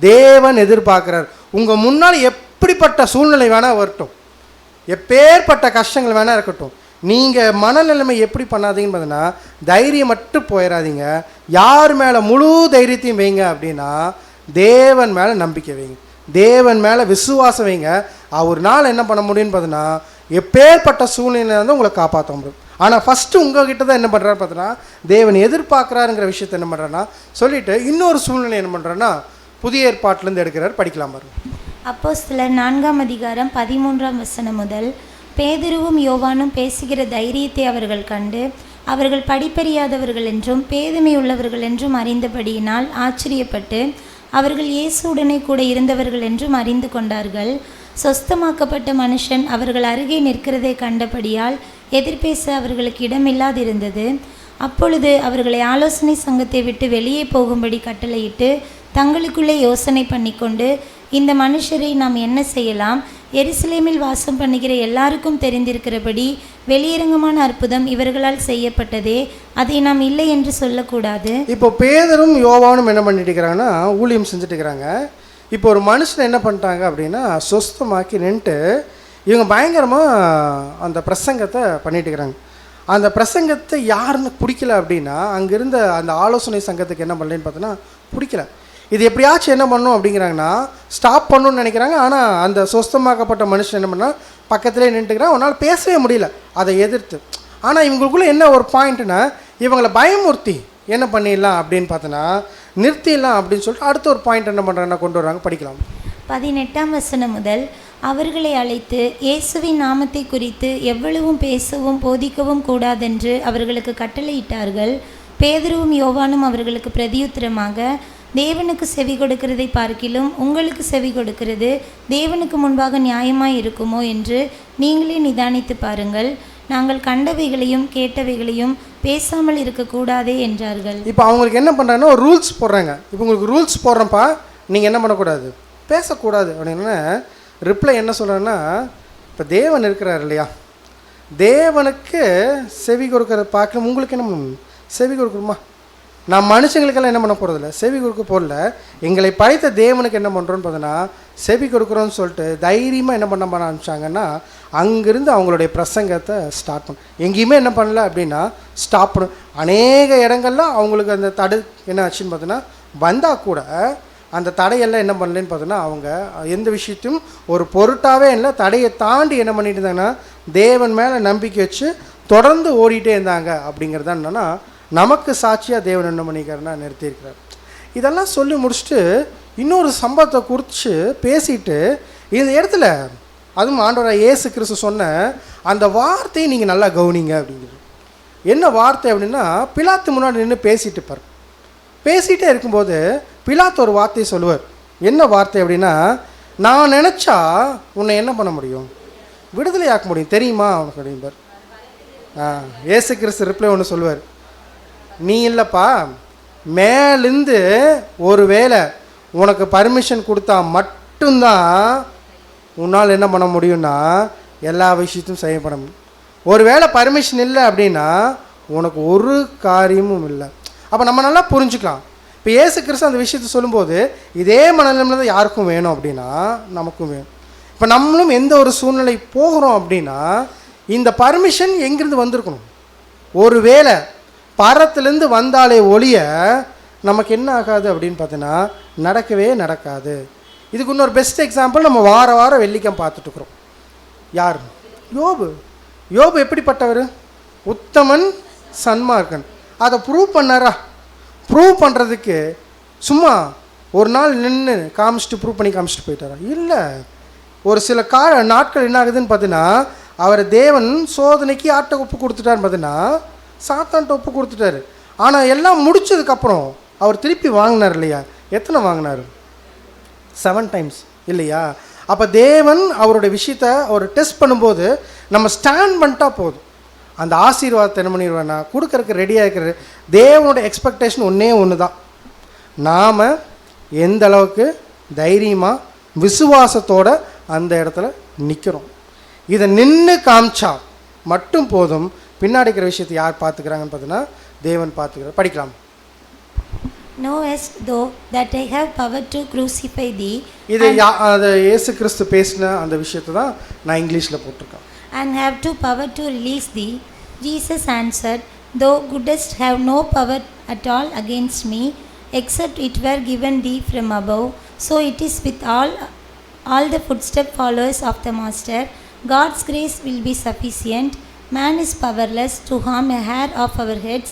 தேவன் எதிர்பார்க்குறார். உங்கள் முன்னால் எப்படிப்பட்ட சூழ்நிலை வேணால் வரட்டும், எப்பேற்பட்ட கஷ்டங்கள் வேணால் இருக்கட்டும், நீங்கள் மனநிலைமை எப்படி பண்ணாதீங்கன்னு பார்த்தீங்கன்னா தைரியம் மட்டும் போயிடாதீங்க. யார் மேலே முழு தைரியத்தையும் வைங்க அப்படின்னா தேவன் மேலே நம்பிக்கை வைங்க, தேவன் மேலே விசுவாசம் வைங்க. அவர் நாள் என்ன பண்ண முடியும்னு பார்த்தீங்கன்னா எப்பேற்பட்ட சூழ்நிலை வந்து உங்களை காப்பாற்ற முடியும். ஆனால் ஃபஸ்ட்டு உங்ககிட்ட தான் என்ன பண்ணுறாரு பார்த்தீங்கன்னா தேவன் எதிர்பார்க்குறாருங்கிற விஷயத்தை என்ன பண்ணுறாருன்னா சொல்லிவிட்டு இன்னொரு சூழ்நிலை என்ன பண்ணுறாருன்னா புதிய ஏற்பாட்டிலேருந்து எடுக்கிறார். படிக்கலாம் பாருங்க. அப்போஸ்தலர் 4ஆம் அதிகாரம் 13ஆம் வசனம் முதல். பேதுருவும் யோவானும் பேசுகிற தைரியத்தை அவர்கள் கண்டு அவர்கள் படிப்பறியாதவர்கள் என்றும் பேதுமை உள்ளவர்கள் என்றும் அறிந்தபடியினால் ஆச்சரியப்பட்டு அவர்கள் இயேசுவுடனே கூட இருந்தவர்கள் என்றும் அறிந்து கொண்டார்கள். சொஸ்தமாக்கப்பட்ட மனுஷன் அவர்கள் அருகே நிற்கிறதை கண்டபடியால் எதிர்பேச அவர்களுக்கு இடமில்லாதிருந்தது. அப்பொழுது அவர்களை ஆலோசனை சங்கத்தை விட்டு வெளியே போகும்படி கட்டளையிட்டு தங்களுக்குள்ளே யோசனை பண்ணிக்கொண்டு, இந்த மனுஷரை நாம் என்ன செய்யலாம்? எருசலேமில் வாசம் பண்ணுகிற எல்லாருக்கும் தெரிந்திருக்கிறபடி வெளியரங்கமான அற்புதம் இவர்களால் செய்யப்பட்டதே, அதை நாம் இல்லை என்று சொல்லக்கூடாது. இப்போ பேதரும் யோவானும் என்ன பண்ணிட்டு இருக்கிறாங்கன்னா ஊழியம் செஞ்சுட்டு இருக்கிறாங்க. இப்போ ஒரு மனுஷன் என்ன பண்ணிட்டாங்க அப்படின்னா சொஸ்தமாக்கி நின்றுட்டு இவங்க பயங்கரமாக அந்த பிரசங்கத்தை பண்ணிட்டு இருக்கிறாங்க. அந்த பிரசங்கத்தை யாருன்னு பிடிக்கல அப்படின்னா அங்கே இருந்த அந்த ஆலோசனை சங்கத்துக்கு என்ன பண்ணலன்னு பார்த்தோன்னா பிடிக்கல. இது எப்படியாச்சும் என்ன பண்ணணும் அப்படிங்கிறாங்கன்னா ஸ்டாப் பண்ணணும்னு நினைக்கிறாங்க. ஆனால் அந்த சொஸ்தமாக்கப்பட்ட மனுஷன் என்ன பண்ணால் பக்கத்துலேயே நின்றுக்கிறான், அவனால் பேசவே முடியல அதை எதிர்த்து. ஆனால் இவங்களுக்குள்ளே என்ன ஒரு பாயிண்ட்டுனா இவங்களை பயமுறுத்தி என்ன பண்ணிடலாம் அப்படின்னு பார்த்தோன்னா நிறுத்திடலாம் அப்படின்னு சொல்லிட்டு அடுத்த ஒரு பாயிண்ட் என்ன பண்ணுறாங்கன்னா கொண்டு வராங்க. படிக்கலாம். 18ஆம் வசனம் முதல். அவர்களை அழைத்து இயேசுவின் நாமத்தை குறித்து எவ்வளவும் பேசவும் போதிக்கவும் கூடாதென்று அவர்களுக்கு கட்டளையிட்டார்கள். பேதுருவும் யோவானும் அவர்களுக்கு பிரதியுத்தரமாக, தேவனுக்கு செவி கொடுக்கிறதை பார்க்கிலும் உங்களுக்கு செவி கொடுக்கிறது தேவனுக்கு முன்பாக நியாயமாய் இருக்குமோ என்று நீங்களே நிதானித்து பாருங்கள். நாங்கள் கண்டவைகளையும் கேட்டவைகளையும் பேசாமல் இருக்கக்கூடாதே என்றார்கள். இப்போ அவங்களுக்கு என்ன பண்ணுறாங்கன்னா ஒரு ரூல்ஸ் போடுறாங்க. இப்போ உங்களுக்கு ரூல்ஸ் போடுறப்பா நீங்கள் என்ன பண்ணக்கூடாது, பேசக்கூடாது அப்படின்னா ரிப்ளை என்ன சொல்கிறேன்னா, இப்போ தேவன் இருக்கிறார் இல்லையா, தேவனுக்கு செவி கொடுக்குற பார்க்கல உங்களுக்கு என்ன பண்ணணும், செவி கொடுக்கணுமா? நான் மனுஷங்களுக்கெல்லாம் என்ன பண்ண போகிறதில்ல, செவி கொடுக்க போடல. எங்களை படைத்த தேவனுக்கு என்ன பண்ணுறோன்னு பார்த்தோன்னா செவி கொடுக்குறோன்னு சொல்லிட்டு தைரியமாக என்ன பண்ண ஆரம்பிச்சாங்கன்னா அங்கேருந்து அவங்களுடைய பிரசங்கத்தை ஸ்டார்ட் பண்ண. எங்கேயுமே என்ன பண்ணல அப்படின்னா ஸ்டாப் பண்ணும். அநேக இடங்கள்லாம் அவங்களுக்கு அந்த தடை என்ன ஆச்சுன்னு பார்த்தோன்னா வந்தால் கூட அந்த தடையெல்லாம் என்ன பண்ணலன்னு பார்த்தோன்னா அவங்க எந்த விஷயத்தையும் ஒரு பொருட்டாகவே இல்லை, தடையை தாண்டி என்ன பண்ணிட்டு இருந்தாங்கன்னா தேவன் மேலே நம்பிக்கை வச்சு தொடர்ந்து ஓடிட்டே இருந்தாங்க. அப்படிங்கிறது என்னென்னா நமக்கு சாட்சியாக தேவன் என்ன பண்ணிக்கிறாருன்னா நிறுத்தியிருக்கிறார். இதெல்லாம் சொல்லி முடிச்சுட்டு இன்னொரு சம்பவத்தை குறித்து பேசிட்டு இந்த இடத்துல அதுவும் ஆண்டவராக இயேசு கிறிஸ்து சொன்ன அந்த வார்த்தையை நீங்கள் நல்லா கவனிங்க அப்படிங்கிறது. என்ன வார்த்தை அப்படின்னா, பிலாத்து முன்னாடி நின்று பேசிட்டு இருப்பார். பேசிகிட்டே இருக்கும்போது பிலாத்து ஒரு வார்த்தையை சொல்லுவார். என்ன வார்த்தை அப்படின்னா, நான் நினச்சா உன்னை என்ன பண்ண முடியும், விடுதலை ஆக்க முடியும் தெரியுமா அவனுக்கு அப்படின்பார். இயேசு கிறிஸ்து ரிப்ளை ஒன்று சொல்லுவார், நீ இல்லைப்பா, மேலேருந்து ஒரு வேளை உனக்கு பர்மிஷன் கொடுத்தா மட்டும்தான் உன்னால் என்ன பண்ண முடியும்னா எல்லா விஷயத்தையும் செய்யப்பட முடியும். ஒரு வேளை பர்மிஷன் இல்லை அப்படின்னா உனக்கு ஒரு காரியமும் இல்லை. அப்போ நம்ம நல்லா புரிஞ்சுக்கலாம். இப்போ இயேசு கிறிஸ்து அந்த விஷயத்தை சொல்லும்போது இதே மனநிலைமையில் தான் யாருக்கும் வேணும் அப்படின்னா நமக்கும் வேணும். இப்போ நம்மளும் எந்த ஒரு சூழ்நிலை போகிறோம் அப்படின்னா இந்த பர்மிஷன் எங்கேருந்து வந்திருக்கணும். ஒரு வேளை பரத்துலேருந்து வந்தாலே ஒழிய நமக்கு என்ன ஆகாது அப்படின்னு பார்த்தீங்கன்னா நடக்கவே நடக்காது. இதுக்கு இன்னொரு பெஸ்ட் எக்ஸாம்பிள் நம்ம வாரம் வெள்ளிக்கம் பார்த்துட்ருக்குறோம். யார்? யோபு எப்படிப்பட்டவர்? உத்தமன், சன்மார்க்கன். அதை ப்ரூவ் பண்ணாரா? ப்ரூவ் பண்ணுறதுக்கு சும்மா ஒரு நாள் நின்று காமிச்சிட்டு ப்ரூவ் பண்ணி காமிச்சிட்டு போயிட்டாரா? இல்லை. ஒரு சில நாட்கள் என்ன ஆகுதுன்னு பார்த்தீங்கன்னா அவரை தேவன் சோதனைக்கு ஆட்டை ஒப்பு கொடுத்துட்டாருன்னு பார்த்தீங்கன்னா சாத்தான்ட்ட ஒப்பு கொடுத்துட்டாரு. ஆனால் எல்லாம் முடிச்சதுக்கப்புறம் அவர் திருப்பி வாங்கினார் இல்லையா? எத்தனை வாங்கினார்? 7 times இல்லையா? அப்போ தேவன் அவருடைய விஷயத்தை அவர் டெஸ்ட் பண்ணும்போது நம்ம ஸ்டாண்ட் பண்ணிட்டா போதும். அந்த ஆசீர்வாதத்தை என்ன பண்ணிடுவேன்னா கொடுக்கறதுக்கு ரெடியாக இருக்கிற தேவனோட எக்ஸ்பெக்டேஷன் ஒன்று தான், நாம் எந்த அளவுக்கு தைரியமாக விசுவாசத்தோட அந்த இடத்துல நிற்கிறோம். இதை நின்று காமிச்சா மட்டும் போதும். பின்னாடி இருக்கிற விஷயத்தை யார் பார்த்துக்கிறாங்கன்னு பார்த்தீங்கன்னா தேவன் பார்த்துக்கிறார். படிக்கலாம். Knowest thou that I have power to crucify thee? இது அது இயேசு கிறிஸ்து பேசின அந்த விஷயத்தை தான் நான் இங்கிலீஷில் போட்டிருக்கேன். And have to power to release thee. Jesus answered, thou couldst have no power at all against me, except it were given thee from above. So it is with all the footstep followers of the Master. God's grace will be sufficient. Man is powerless to harm a hair of our heads,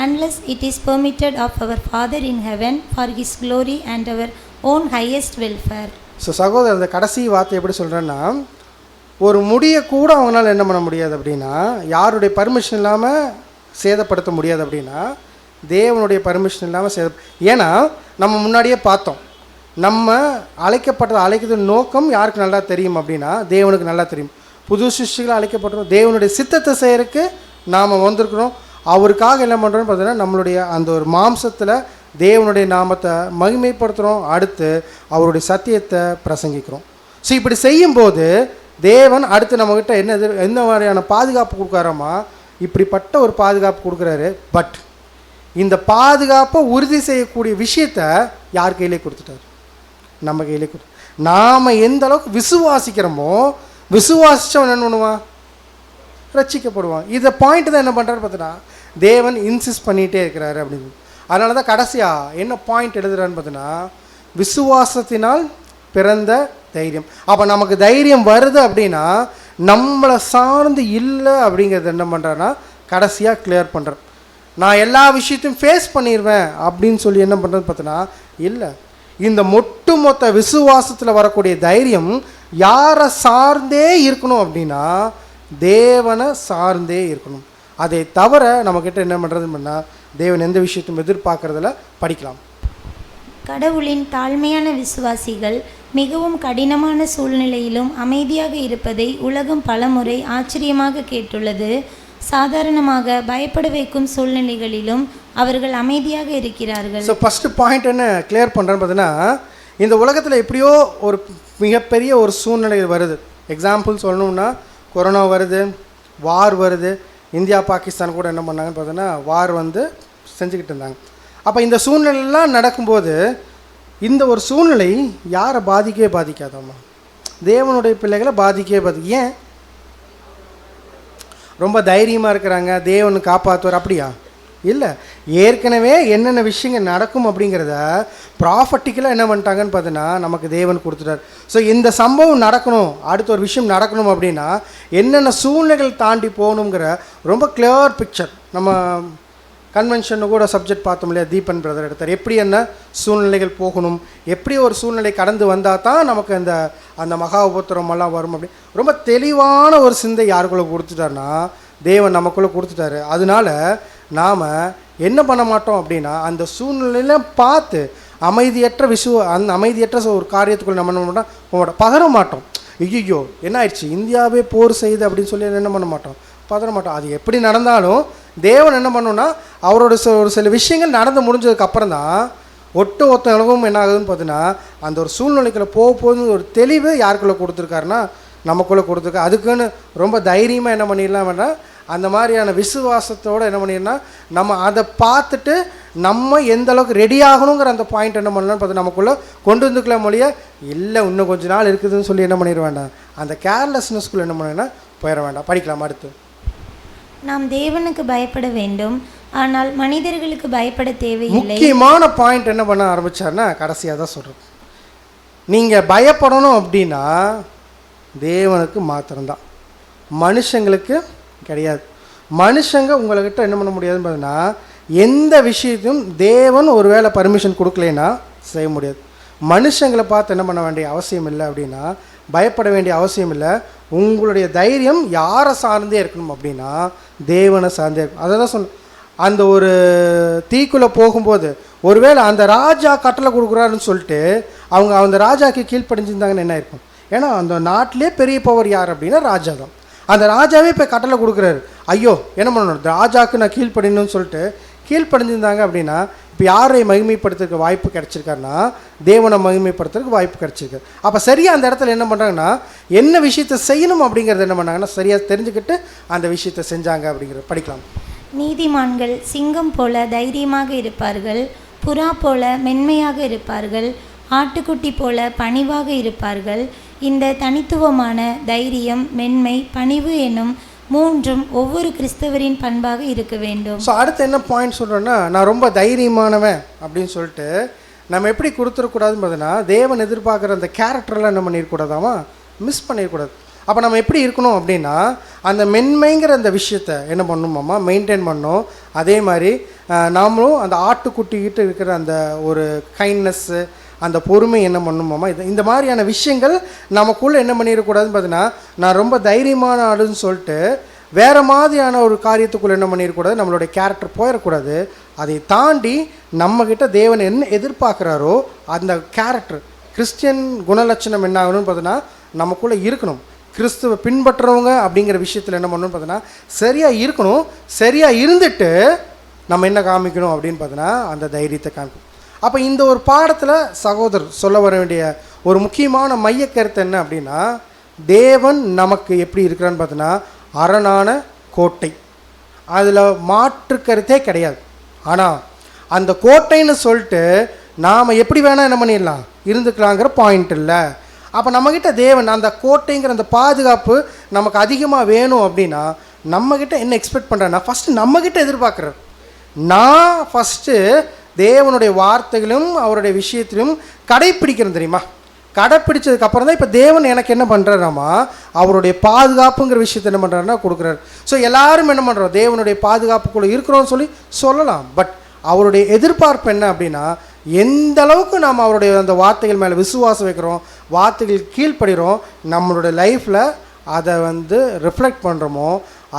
unless it is permitted of our Father in heaven for His glory and our own highest welfare. So சகோதரர், அந்த கடைசி வார்த்தை எப்படி சொல்கிறேன்னா, ஒரு முடியை கூட அவங்களால என்ன பண்ண முடியாது அப்படின்னா, யாருடைய பர்மிஷன் இல்லாமல் சேதப்படுத்த முடியாது அப்படின்னா தேவனுடைய பர்மிஷன் இல்லாமல் ஏன்னா நம்ம முன்னாடியே பார்த்தோம், நம்ம அழைக்கிறது நோக்கம் யாருக்கு நல்லா தெரியும் அப்படின்னா தேவனுக்கு நல்லா தெரியும். புது சிருஷ்டிகளை அழைக்கப்பட்டுறோம், தேவனுடைய சித்தத்தை செய்யறதுக்கு நாம் வந்திருக்கிறோம். அவருக்காக என்ன பண்ணுறோன்னு பார்த்தீங்கன்னா நம்மளுடைய அந்த ஒரு மாம்சத்தில் தேவனுடைய நாமத்தை மகிமைப்படுத்துகிறோம். அடுத்து அவருடைய சத்தியத்தை பிரசங்கிக்கிறோம். ஸோ இப்படி செய்யும்போது தேவன் அடுத்து நம்மக்கிட்ட என்ன மாதிரியான பாதுகாப்பு கொடுக்குறாமா, இப்படிப்பட்ட ஒரு பாதுகாப்பு கொடுக்குறாரு. பட் இந்த பாதுகாப்பை உறுதி செய்யக்கூடிய விஷயத்தை யார் கையிலே கொடுத்துட்டார்? நம்ம கையிலே கொடுத்து நாம் எந்த அளவுக்கு விசுவாசிக்கிறோமோ, விசுவாசித்தவன் என்ன பண்ணுவான்? ரட்சிக்கப்படுவான். இதை பாயிண்ட் தான் என்ன பண்ணுறாரு பார்த்தீங்கன்னா தேவன் இன்சிஸ்ட் பண்ணிகிட்டே இருக்கிறாரு அப்படின்னு. அதனால தான் கடைசியாக என்ன பாயிண்ட் எழுதுறான்னு பார்த்தீங்கன்னா, விசுவாசத்தினால் பிறந்த தைரியம். அப்போ நமக்கு தைரியம் வருது அப்படின்னா நம்மளை சார்ந்து இல்லை அப்படிங்கிறது என்ன பண்ணுறாருன்னா கடைசியாக கிளியர் பண்ணுறேன். நான் எல்லா விஷயத்தையும் ஃபேஸ் பண்ணிடுவேன் அப்படின்னு சொல்லி என்ன பண்ணுறது பார்த்தீங்கன்னா இல்லை. இந்த மொத்த விசுவாசத்தில் வரக்கூடிய தைரியம் யாரை சார்ந்தே இருக்கணும் அப்படின்னா தேவனை சார்ந்தே இருக்கணும். அதை தவிர நம்மக்கிட்ட என்ன பண்ணுறதுன்னா தேவன் எந்த விஷயத்தையும் எதிர்பார்க்குறதில்ல. படிக்கலாம். கடவுளின் தாழ்மையான விசுவாசிகள் மிகவும் கடினமான சூழ்நிலையிலும் அமைதியாக இருப்பதை உலகம் பலமுறை ஆச்சரியமாக கேட்டுள்ளது. சாதாரணமாக பயப்பட வைக்கும் சூழ்நிலைகளிலும் அவர்கள் அமைதியாக இருக்கிறார்கள். ஸோ ஃபஸ்ட்டு பாயிண்ட் என்ன கிளியர் பண்ணுறேன்னு பார்த்தீங்கன்னா, இந்த உலகத்தில் எப்படியோ ஒரு மிகப்பெரிய ஒரு சூழ்நிலை வருது. எக்ஸாம்பிள் சொல்லணும்னா கொரோனா வருது, வார் வருது. இந்தியா பாகிஸ்தான் கூட என்ன பண்ணாங்கன்னு பார்த்தீங்கன்னா வார் செஞ்சுக்கிட்டு இருந்தாங்க. அப்போ இந்த சூழ்நிலைலாம் நடக்கும்போது இந்த ஒரு சூழ்நிலை யாரை பாதிக்கவே பாதிக்காதம்மா? தேவனுடைய பிள்ளைகளை பாதிக்கவே ஏன்? ரொம்ப தைரியமாக இருக்கிறாங்க, தேவன் காப்பாற்றுவார் அப்படியா? இல்லை. ஏற்கனவே என்னென்ன விஷயங்கள் நடக்கும் அப்படிங்கிறத ப்ராஃபட்டிக்கலாக என்ன பண்ணிட்டாங்கன்னு பார்த்தீங்கன்னா நமக்கு தேவன் கொடுத்துட்டார். ஸோ இந்த சம்பவம் நடக்கணும், அடுத்த ஒரு விஷயம் நடக்கணும் அப்படின்னா என்னென்ன சூழ்நிலைகள் தாண்டி போகணுங்கிற ரொம்ப கிளியர் பிக்சர் நம்ம கன்வென்ஷனு கூட சப்ஜெக்ட் பார்த்தோம் இல்லையா, தீபன் பிரதர் எடுத்தார். எப்படி என்ன சூழ்நிலைகள் போகணும், எப்படி ஒரு சூழ்நிலை கடந்து வந்தால் தான் நமக்கு அந்த மகா உபத்திரம் எல்லாம் வரும் அப்படி ரொம்ப தெளிவான ஒரு சிந்தை யாருக்குள்ளே கொடுத்துட்டாருன்னா தேவன் நமக்குள்ளே கொடுத்துட்டாரு. அதனால நாம் என்ன பண்ண மாட்டோம் அப்படின்னா அந்த சூழ்நிலையில பார்த்து அந்த அமைதியற்ற ஒரு காரியத்துக்குள்ள நம்ம என்ன பண்ண பதற மாட்டோம். ஐயோ என்ன ஆயிடுச்சு, இந்தியாவே போர் செய்யுது அப்படின்னு சொல்லி என்ன பண்ண மாட்டோம், பதற மாட்டோம். அது எப்படி நடந்தாலும் தேவன் என்ன பண்ணோன்னா அவரோட ஒரு சில விஷயங்கள் நடந்து முடிஞ்சதுக்கப்புறம் தான் ஒத்த உலகமும் என்ன ஆகுதுன்னு பார்த்தீங்கன்னா அந்த ஒரு சூழ்நிலைக்குள்ளே போகும்போது ஒரு தெளிவு யாருக்குள்ளே கொடுத்துருக்காருன்னா நமக்குள்ளே கொடுத்துருக்காரு. அதுக்குன்னு ரொம்ப தைரியமாக என்ன பண்ணிடலாம்னா அந்த மாதிரியான விசுவாசத்தோடு என்ன பண்ணிடலாம், நம்ம அதை பார்த்துட்டு நம்ம எந்த அளவுக்கு ரெடி ஆகணுங்கிற அந்த பாயிண்ட் என்ன பண்ணலாம்னு பார்த்து நமக்குள்ளே கொண்டு வந்துக்கலாம் மொழிய இல்லை இன்னும் கொஞ்சம் நாள் இருக்குதுன்னு சொல்லி என்ன பண்ணிட வேண்டாம், அந்த கேர்லெஸ்னஸ்குள்ளே என்ன பண்ணா போயிட வேண்டாம். படிக்கலாம் அடுத்து. நாம் தேவனுக்கு பயப்பட வேண்டும், ஆனால் மனிதர்களுக்கு பயப்பட தேவையில்லை. முக்கியமான பாயிண்ட் என்ன பண்ண ஆரம்பிச்சார்னா கடைசியாக தான் சொல்கிறேன். நீங்கள் பயப்படணும் அப்படின்னா தேவனுக்கு மாத்திரம்தான், மனுஷங்களுக்கு கிடையாது. மனுஷங்க உங்கள்கிட்ட என்ன பண்ண முடியாதுன்னு பார்த்தீங்கன்னா எந்த விஷயத்தையும் தேவன் ஒரு வேளை பர்மிஷன் கொடுக்கலைன்னா செய்ய முடியாது. மனுஷங்களை பார்த்து என்ன பண்ண வேண்டிய அவசியம் இல்லை அப்படின்னா பயப்பட வேண்டிய அவசியம் இல்லை. உங்களுடைய தைரியம் யாரை சார்ந்தே இருக்கணும் அப்படின்னா தேவனை சார்ந்தே இருக்கும். அதை தான் சொன்ன அந்த ஒரு தீக்குள்ளே போகும்போது ஒருவேளை அந்த ராஜா கட்டளை கொடுக்குறாருன்னு சொல்லிட்டு அவங்க அந்த ராஜாக்கு கீழ்ப்படிஞ்சிருந்தாங்கன்னு என்ன இருக்கும், ஏன்னா அந்த நாட்டிலே பெரிய பவர் யார் அப்படின்னா ராஜா தான். அந்த ராஜாவே இப்போ கட்டளை கொடுக்குறாரு, ஐயோ என்ன பண்ணணும் ராஜாவுக்கு நான் கீழ்ப்படினு சொல்லிட்டு கீழ்ப்படிஞ்சிருந்தாங்க அப்படின்னா இப்போ யாரை மகிமைப்படுத்துறதுக்கு வாய்ப்பு கிடச்சிருக்காருன்னா தேவனை மகிமைப்படுத்துறதுக்கு வாய்ப்பு கிடச்சிருக்கு. அப்போ சரியாக அந்த இடத்துல என்ன பண்ணுறாங்கன்னா என்ன விஷயத்தை செய்யணும் அப்படிங்கிறது என்ன பண்ணாங்கன்னா சரியாக தெரிஞ்சுக்கிட்டு அந்த விஷயத்தை செஞ்சாங்க அப்படிங்கிறது. படிக்கலாம். நீதிமான்கள் சிங்கம் போல தைரியமாக இருப்பார்கள், புறா போல மென்மையாக இருப்பார்கள், ஆட்டுக்குட்டி போல பணிவாக இருப்பார்கள். இந்த தனித்துவமான தைரியம், மென்மை, பணிவு என்னும் மூன்றும் ஒவ்வொரு கிறிஸ்தவரின் பண்பாக இருக்க வேண்டும். ஸோ அடுத்து என்ன பாயிண்ட் சொல்கிறேன்னா நான் ரொம்ப தைரியமானவன் அப்படின்னு சொல்லிட்டு நம்ம எப்படி கொடுத்துடக்கூடாதுன்னு பார்த்தீங்கன்னா தேவன் எதிர்பார்க்குற அந்த கேரக்டர்லாம் என்ன பண்ணிடக்கூடாதாமா மிஸ் பண்ணிடக்கூடாது. அப்போ நம்ம எப்படி இருக்கணும் அப்படின்னா அந்த மென்மைங்கிற அந்த விஷயத்தை என்ன பண்ணணுமாம்மா மெயின்டைன் பண்ணணும். அதே மாதிரி நாமளும் அந்த ஆட்டுக்குட்டிக்கிட்ட இருக்கிற அந்த ஒரு கைண்ட்னஸ்ஸு அந்த பொறுமை என்ன பண்ணணுமாம்மா இந்த மாதிரியான விஷயங்கள் நமக்குள்ளே என்ன பண்ணிடக்கூடாதுன்னு பார்த்தீங்கன்னா நான் ரொம்ப தைரியமான ஆளுன்னு சொல்லிட்டு வேறு மாதிரியான ஒரு காரியத்துக்குள்ளே என்ன பண்ணிடக்கூடாது, நம்மளுடைய கேரக்டர் போயிடக்கூடாது. அதை தாண்டி நம்மக்கிட்ட தேவன் என்ன எதிர்பார்க்குறாரோ அந்த கேரக்டர் கிறிஸ்டியன் குணலட்சணம் என்ன ஆகணும்னு பார்த்தீங்கன்னா நமக்குள்ளே இருக்கணும். கிறிஸ்துவை பின்பற்றுறவங்க அப்படிங்கிற விஷயத்தில் என்ன பண்ணணும்னு பார்த்தீங்கன்னா சரியாக இருக்கணும். சரியாக இருந்துட்டு நம்ம என்ன காமிக்கணும் அப்படின்னு பார்த்தீங்கன்னா அந்த தைரியத்தை காமிக்கணும். அப்போ இந்த ஒரு பாடத்தில் சகோதரர் சொல்ல வர வேண்டிய ஒரு முக்கியமான மைய கருத்து என்ன அப்படின்னா தேவன் நமக்கு எப்படி இருக்கிறான்னு பார்த்தீங்கன்னா அரணான கோட்டை, அதில் மாற்று கருத்தே கிடையாது. ஆனால் அந்த கோட்டைன்னு சொல்லிட்டு நாம் எப்படி வேணால் என்ன பண்ணிடலாம் இருந்துக்கலாங்கிற பாயிண்ட் இல்லை. அப்போ நம்மக்கிட்ட தேவன் அந்த கோட்டைங்கிற அந்த பாதுகாப்பு நமக்கு அதிகமாக வேணும் அப்படின்னா நம்மக்கிட்ட என்ன எக்ஸ்பெக்ட் பண்ணுறேன்னா ஃபஸ்ட்டு நம்மக்கிட்ட எதிர்பார்க்குறார். நான் ஃபஸ்ட்டு தேவனுடைய வார்த்தைகளும் அவருடைய விஷயத்திலும் கடைப்பிடிக்கிறேன் தெரியுமா. கடைப்பிடிச்சதுக்கப்புறம் தான் இப்போ தேவன் எனக்கு என்ன பண்ணுறாராமா அவருடைய பாதுகாப்புங்கிற விஷயத்தை என்ன பண்ணுறாருன்னா கொடுக்குறாரு. ஸோ எல்லாரும் என்ன பண்ணுறோம் தேவனுடைய பாதுகாப்புக்குள்ளே இருக்கிறோன்னு சொல்லலாம். பட் அவருடைய எதிர்பார்ப்பு என்ன அப்படின்னா எந்த அளவுக்கு நாம் அவருடைய அந்த வார்த்தைகள் மேலே விசுவாசம் வைக்கிறோம், வார்த்தைகள் கீழ்ப்படுகிறோம், நம்மளுடைய லைஃப்பில் அதை ரிஃப்ளெக்ட் பண்ணுறோமோ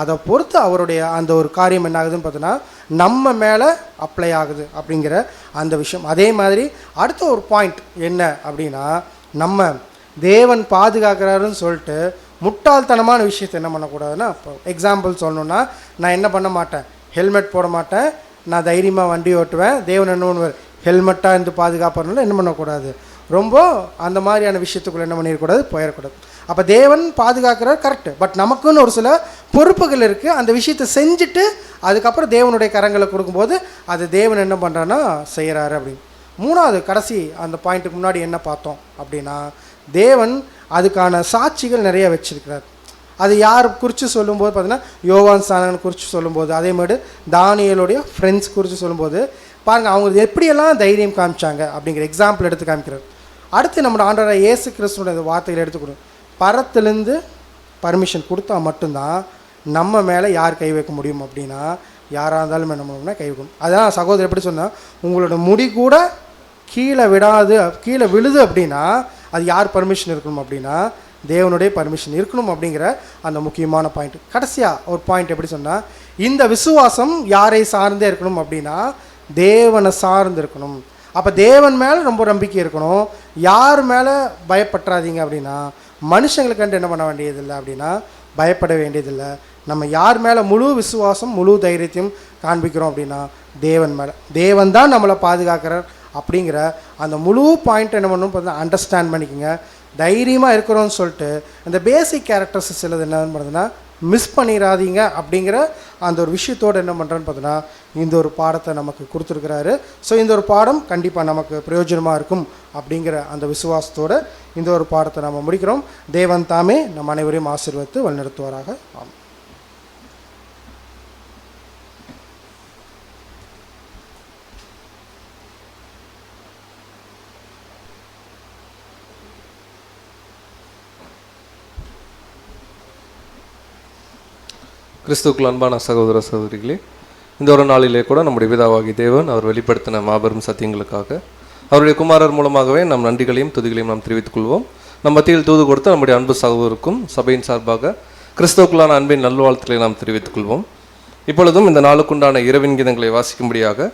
அதை பொறுத்து அவருடைய அந்த ஒரு காரியம் என்ன ஆகுதுன்னு பார்த்தோன்னா நம்ம மேலே அப்ளை ஆகுது அப்படிங்கிற அந்த விஷயம். அதே மாதிரி அடுத்த ஒரு பாயிண்ட் என்ன அப்படின்னா நம்ம தேவன் பாதுகாக்கிறாருன்னு சொல்லிட்டு முட்டாள்தனமான விஷயத்தை என்ன பண்ணக்கூடாதுன்னா இப்போ எக்ஸாம்பிள் சொல்லணுன்னா நான் என்ன பண்ண மாட்டேன், ஹெல்மெட் போட மாட்டேன், நான் தைரியமாக வண்டி ஓட்டுவேன், தேவன் என்ன பண்ணுவார் ஹெல்மெட்டாக இருந்து பாதுகாப்புறதுனால என்ன பண்ணக்கூடாது ரொம்ப அந்த மாதிரியான விஷயத்துக்குள்ளே என்ன பண்ணிடக்கூடாது போயிடக்கூடாது. அப்போ தேவன் பாதுகாக்கிறார் கரெக்டு, பட் நமக்குன்னு ஒரு சில பொறுப்புகள் இருக்குது. அந்த விஷயத்தை செஞ்சுட்டு அதுக்கப்புறம் தேவனுடைய கரங்களை கொடுக்கும்போது அது தேவன் என்ன பண்ணுறான்னா செய்கிறாரு அப்படின்னு. மூணாவது கடைசி அந்த பாயிண்ட்டுக்கு முன்னாடி என்ன பார்த்தோம் அப்படின்னா தேவன் அதுக்கான சாட்சிகள் நிறைய வச்சிருக்கிறார். அது யார் குறித்து சொல்லும்போது பார்த்தீங்கன்னா யோவான் ஸ்நானகன் குறித்து சொல்லும்போது, அதே மாதிரி தானியேலுடைய ஃப்ரெண்ட்ஸ் குறித்து சொல்லும்போது பாருங்கள் அவங்க எப்படியெல்லாம் தைரியம் காமிச்சாங்க அப்படிங்கிற எக்ஸாம்பிள் எடுத்து காமிக்கிறார். அடுத்து நம்மளோட ஆண்டவராகிய இயேசு கிறிஸ்துவோட வார்த்தைகளை எடுத்துக்கணும். பரத்துலேருந்து பர்மிஷன் கொடுத்தா மட்டும்தான் நம்ம மேலே யார் கை வைக்க முடியும் அப்படின்னா யாராக இருந்தாலும் என்ன பண்ணணும்னா கை வைக்கணும். அதான் சகோதரர் எப்படி சொன்னால், உங்களோட முடி கூட கீழே விழுது அப்படின்னா அது யார் பர்மிஷன் இருக்கணும் அப்படின்னா தேவனுடைய பர்மிஷன் இருக்கணும் அப்படிங்கிற அந்த முக்கியமான பாயிண்ட். கடைசியாக ஒரு பாயிண்ட் எப்படி சொன்னால், இந்த விசுவாசம் யாரை சார்ந்தே இருக்கணும் அப்படின்னா தேவனை சார்ந்து இருக்கணும். அப்போ தேவன் மேலே ரொம்ப நம்பிக்கை இருக்கணும். யார் மேலே பயப்பட்டுறாதீங்க அப்படின்னா மனுஷங்களுக்கு கண்டு என்ன பண்ண வேண்டியதில்லை அப்படின்னா பயப்பட வேண்டியதில்லை. நம்ம யார் மேலே முழு விசுவாசம் முழு தைரியத்தையும் காண்பிக்கிறோம் அப்படின்னா தேவன் மேலே. தேவன் தான் நம்மளை பாதுகாக்கிறார் அப்படிங்கிற அந்த முழு பாயிண்ட் என்ன பண்ணணும் பார்த்தீங்கன்னா அண்டர்ஸ்டாண்ட் பண்ணிக்கோங்க. தைரியமாக இருக்கிறோன்னு சொல்லிட்டு இந்த பேசிக் கேரக்டர்ஸ் சிலது என்ன பண்ணுறதுன்னா மிஸ் பண்ணிடாதீங்க அப்படிங்கிற அந்த ஒரு விஷயத்தோடு என்ன பண்ணுறேன்னு பார்த்தோன்னா இந்த ஒரு பாடத்தை நமக்கு கொடுத்துருக்கிறாரு. ஸோ இந்த ஒரு பாடம் கண்டிப்பாக நமக்கு பிரயோஜனமாக இருக்கும் அப்படிங்கிற அந்த விசுவாசத்தோடு இந்த ஒரு பாடத்தை நம்ம முடிக்கிறோம். தேவன் தாமே நம் அனைவரையும் ஆசீர்வதித்து வழிநடத்துவாராக. ஆமாம். கிறிஸ்துவுக்குள் அன்பான சகோதர சகோதரிகளே, இந்த ஒரு நாளிலே கூட நம்முடைய பிதாவாகி தேவன் அவர் வெளிப்படுத்தின மாபெரும் சத்தியங்களுக்காக அவருடைய குமாரர் மூலமாகவே நம் நன்றிகளையும் துதிகளையும் நாம் தெரிவித்துக் கொள்வோம். நம் மத்தியில் தூது கொடுத்த நம்முடைய அன்பு சகோதரருக்கும் சபையின் சார்பாக கிறிஸ்துவுக்குள்ளான அன்பின் நல்வாழ்த்துக்களை நாம் தெரிவித்துக் கொள்வோம். இப்பொழுதும் இந்த நாளுக்குண்டான இரவின் கீதங்களை வாசிக்கும்படியாக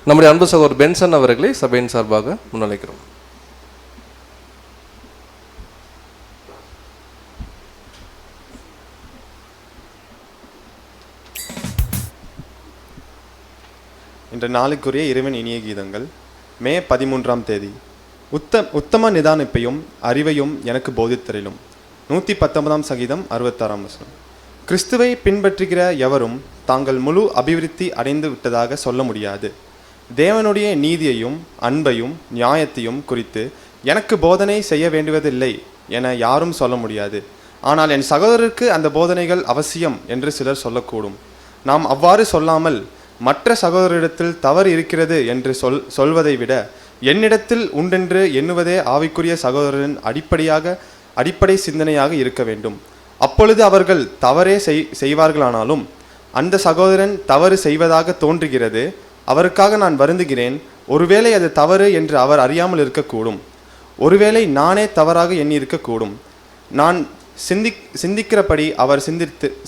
நம்முடைய அன்பு சகோதரர் பென்சன் அவர்களை சபையின் சார்பாக முன்னிலைக்கிறோம். இன்ற நாளுக்குரிய இறைவன் இனிய கீதங்கள். மே 13ஆம் தேதி. உத்தம நிதானிப்பையும் அறிவையும் எனக்கு போதித்தரிலும். 119ஆம் சங்கீதம் 66ஆம் வசனம். கிறிஸ்துவை பின்பற்றுகிற எவரும் தாங்கள் முழு அபிவிருத்தி அடைந்து விட்டதாக சொல்ல முடியாது. தேவனுடைய நீதியையும் அன்பையும் நியாயத்தையும் குறித்து எனக்கு போதனை செய்ய வேண்டுவதில்லை என யாரும் சொல்ல முடியாது. ஆனால் என் சகோதரருக்கு அந்த போதனைகள் அவசியம் என்று சிலர் சொல்லக்கூடும். நாம் அவ்வாறு சொல்லாமல் மற்ற சகோதரிடத்தில் தவறு இருக்கிறது என்று சொல்வதை விட என்னிடத்தில் உண்டென்று எண்ணுவதே ஆவிக்குரிய சகோதரரின் அடிப்படை சிந்தனையாக இருக்க வேண்டும். அப்பொழுது அவர்கள் தவறே செய்வார்களானாலும் அந்த சகோதரன் தவறு செய்வதாக தோன்றுகிறது, அவருக்காக நான் வருந்துகிறேன். ஒருவேளை அது தவறு என்று அவர் அறியாமல் இருக்கக்கூடும். ஒருவேளை நானே தவறாக எண்ணி இருக்கக்கூடும். நான் சிந்திக்கிறபடி அவர்